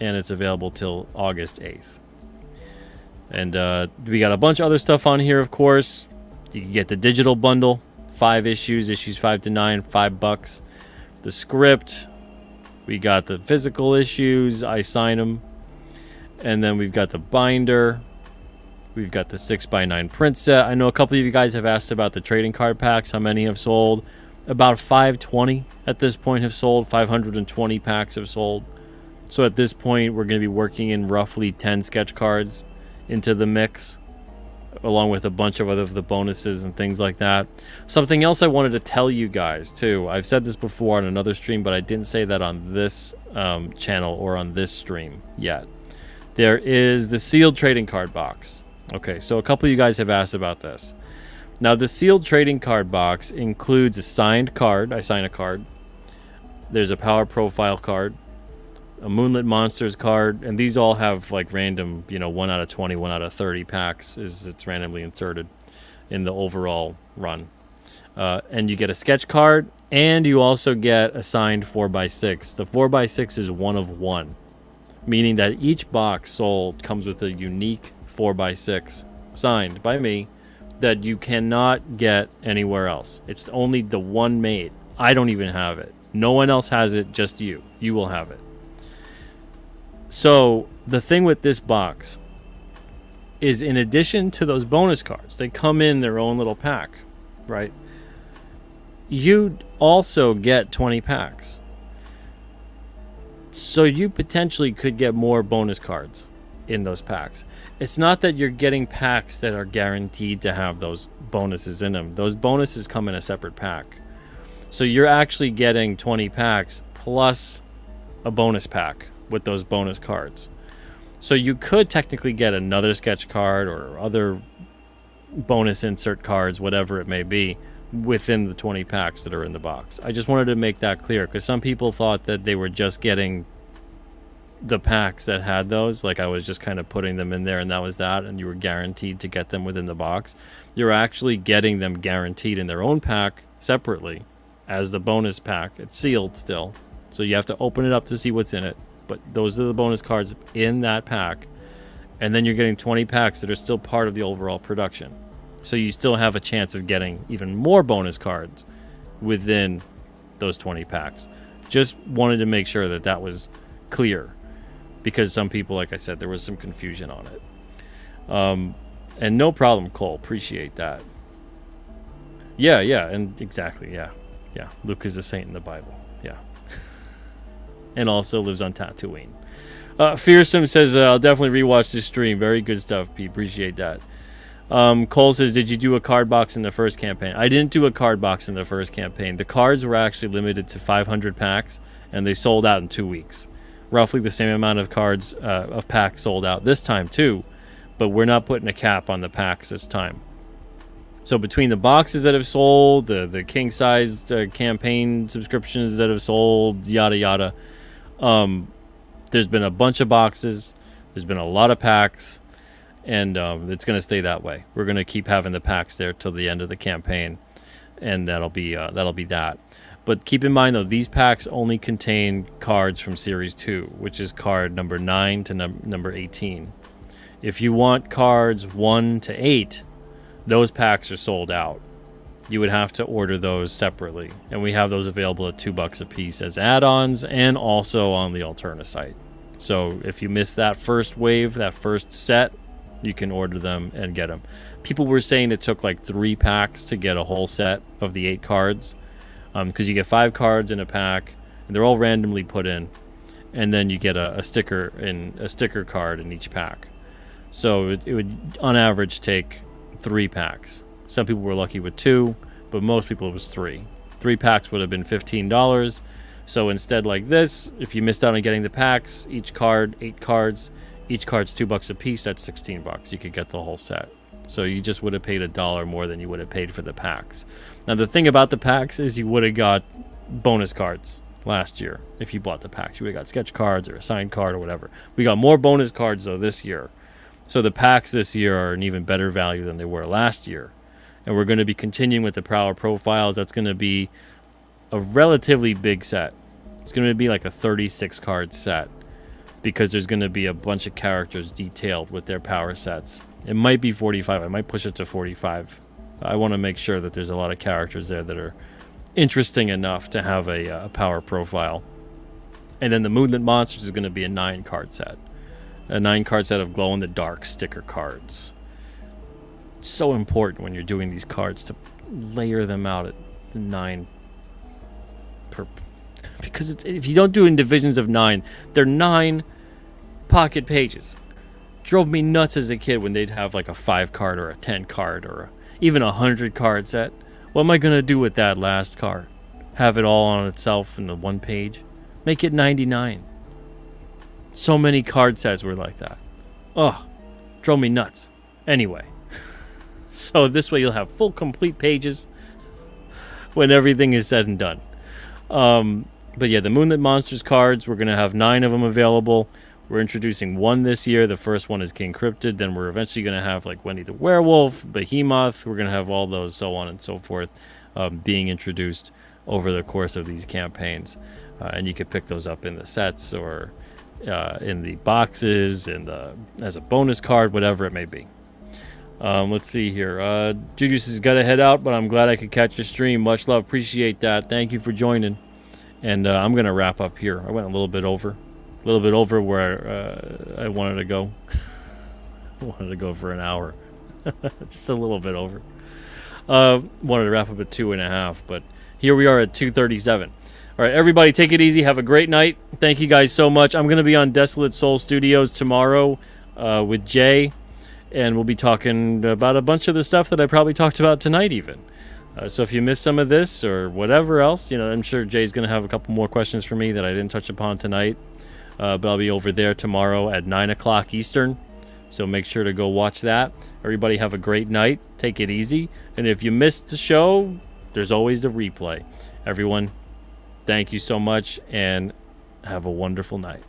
and it's available till August 8th. And we got a bunch of other stuff on here, of course. You can get the digital bundle, 5 issues 5 to 9, $5. The script, we got the physical issues, I sign them. And then we've got the binder. We've got the 6x9 print set. I know a couple of you guys have asked about the trading card packs, how many have sold. About 520 at this point have sold. 520 packs have sold. So at this point, we're going to be working in roughly 10 sketch cards into the mix. along with a bunch of other the bonuses and things like that. Something else I wanted to tell you guys too. I've said this before on another stream, but I didn't say that on this channel or on this stream yet. There is the sealed trading card box. Okay, so a couple of you guys have asked about this. Now, the sealed trading card box includes a signed card. I sign a card. There's a power profile card, a Moonlit Monsters card, and these all have like random, 1 out of 20, 1 out of 30 packs it's randomly inserted in the overall run. And you get a sketch card, and you also get a signed 4x6. The 4x6 is 1 of 1, meaning that each box sold comes with a unique 4x6 signed by me that you cannot get anywhere else. It's only the one made. I don't even have it. No one else has it, just you. You will have it. So the thing with this box is, in addition to those bonus cards, they come in their own little pack, right? You also get 20 packs. So you potentially could get more bonus cards in those packs. It's not that you're getting packs that are guaranteed to have those bonuses in them. Those bonuses come in a separate pack. So you're actually getting 20 packs plus a bonus pack with those bonus cards. So you could technically get another sketch card or other bonus insert cards, whatever it may be, within the 20 packs that are in the box. I just wanted to make that clear, because some people thought that they were just getting the packs that had those, like I was just kind of putting them in there and that was that, and you were guaranteed to get them within the box. You're actually getting them guaranteed in their own pack separately as the bonus pack. It's sealed still, so you have to open it up to see what's in it, but those are the bonus cards in that pack. And then you're getting 20 packs that are still part of the overall production, so you still have a chance of getting even more bonus cards within those 20 packs. Just wanted to make sure that that was clear, because some people, like I said, there was some confusion on it. And no problem, Cole. Appreciate that. Yeah, and exactly, yeah. Luke is a saint in the Bible. Yeah. And also lives on Tatooine. Fearsome says, I'll definitely rewatch this stream. Very good stuff, Pete. Appreciate that. Cole says, did you do a card box in the first campaign? I didn't do a card box in the first campaign. The cards were actually limited to 500 packs, and they sold out in 2 weeks. Roughly the same amount of cards of packs sold out this time too, but we're not putting a cap on the packs this time. So between the boxes that have sold, the king-sized campaign subscriptions that have sold, yada yada, there's been a bunch of boxes, there's been a lot of packs, and it's going to stay that way. We're going to keep having the packs there till the end of the campaign, and that'll be that. But keep in mind, though, these packs only contain cards from Series 2, which is card number 9 to number 18. If you want cards 1 to 8, those packs are sold out. You would have to order those separately. And we have those available at $2 a piece as add-ons, and also on the Alterna site. So if you missed that first wave, that first set, you can order them and get them. People were saying it took like 3 packs to get a whole set of the 8 cards. Because you get 5 cards in a pack, and they're all randomly put in, and then you get a sticker card in each pack. So it would, on average, take 3 packs. Some people were lucky with 2, but most people it was 3. 3 packs would have been $15. So instead, like this, if you missed out on getting the packs, each card, 8 cards, each card's $2 a piece. That's $16. You could get the whole set. So you just would have paid $1 more than you would have paid for the packs. Now the thing about the packs is you would have got bonus cards last year. If you bought the packs, you would have got sketch cards or a signed card or whatever. We got more bonus cards though this year. So the packs this year are an even better value than they were last year. And we're going to be continuing with the power profiles. That's going to be a relatively big set. It's going to be like a 36 card set, because there's going to be a bunch of characters detailed with their power sets. It might be 45. I might push it to 45. I want to make sure that there's a lot of characters there that are interesting enough to have a power profile. And then the Moonlit Monsters is going to be a 9 card set. A 9 card set of glow-in-the-dark sticker cards. It's so important when you're doing these cards to layer them out at 9 per... Because if you don't do in divisions of 9, they're 9 pocket pages. Drove me nuts as a kid when they'd have like a 5 card or a 10 card or even a 100 card set. What am I going to do with that last card? Have it all on itself in the one page? Make it 99. So many card sets were like that. Ugh, drove me nuts. Anyway, so this way you'll have full complete pages when everything is said and done. But yeah, the Moonlit Monsters cards, we're going to have 9 of them available. We're introducing 1 this year. The first one is King Cryptid. Then we're eventually going to have like Wendy the Werewolf, Behemoth. We're going to have all those, so on and so forth, being introduced over the course of these campaigns. And you could pick those up in the sets or in the boxes, and as a bonus card, whatever it may be. Let's see here. Juju's has got to head out, but I'm glad I could catch your stream. Much love. Appreciate that. Thank you for joining. And I'm going to wrap up here. I went a little bit over where I wanted to go. I wanted to go for an hour. Just a little bit over. Wanted to wrap up at 2.5, but here we are at 2:37. All right, everybody, take it easy. Have a great night. Thank you guys so much. I'm going to be on Desolate Soul Studios tomorrow with Jay, and we'll be talking about a bunch of the stuff that I probably talked about tonight even. So if you missed some of this or whatever else, I'm sure Jay's going to have a couple more questions for me that I didn't touch upon tonight. But I'll be over there tomorrow at 9 o'clock Eastern. So make sure to go watch that. Everybody have a great night. Take it easy. And if you missed the show, there's always the replay. Everyone, thank you so much and have a wonderful night.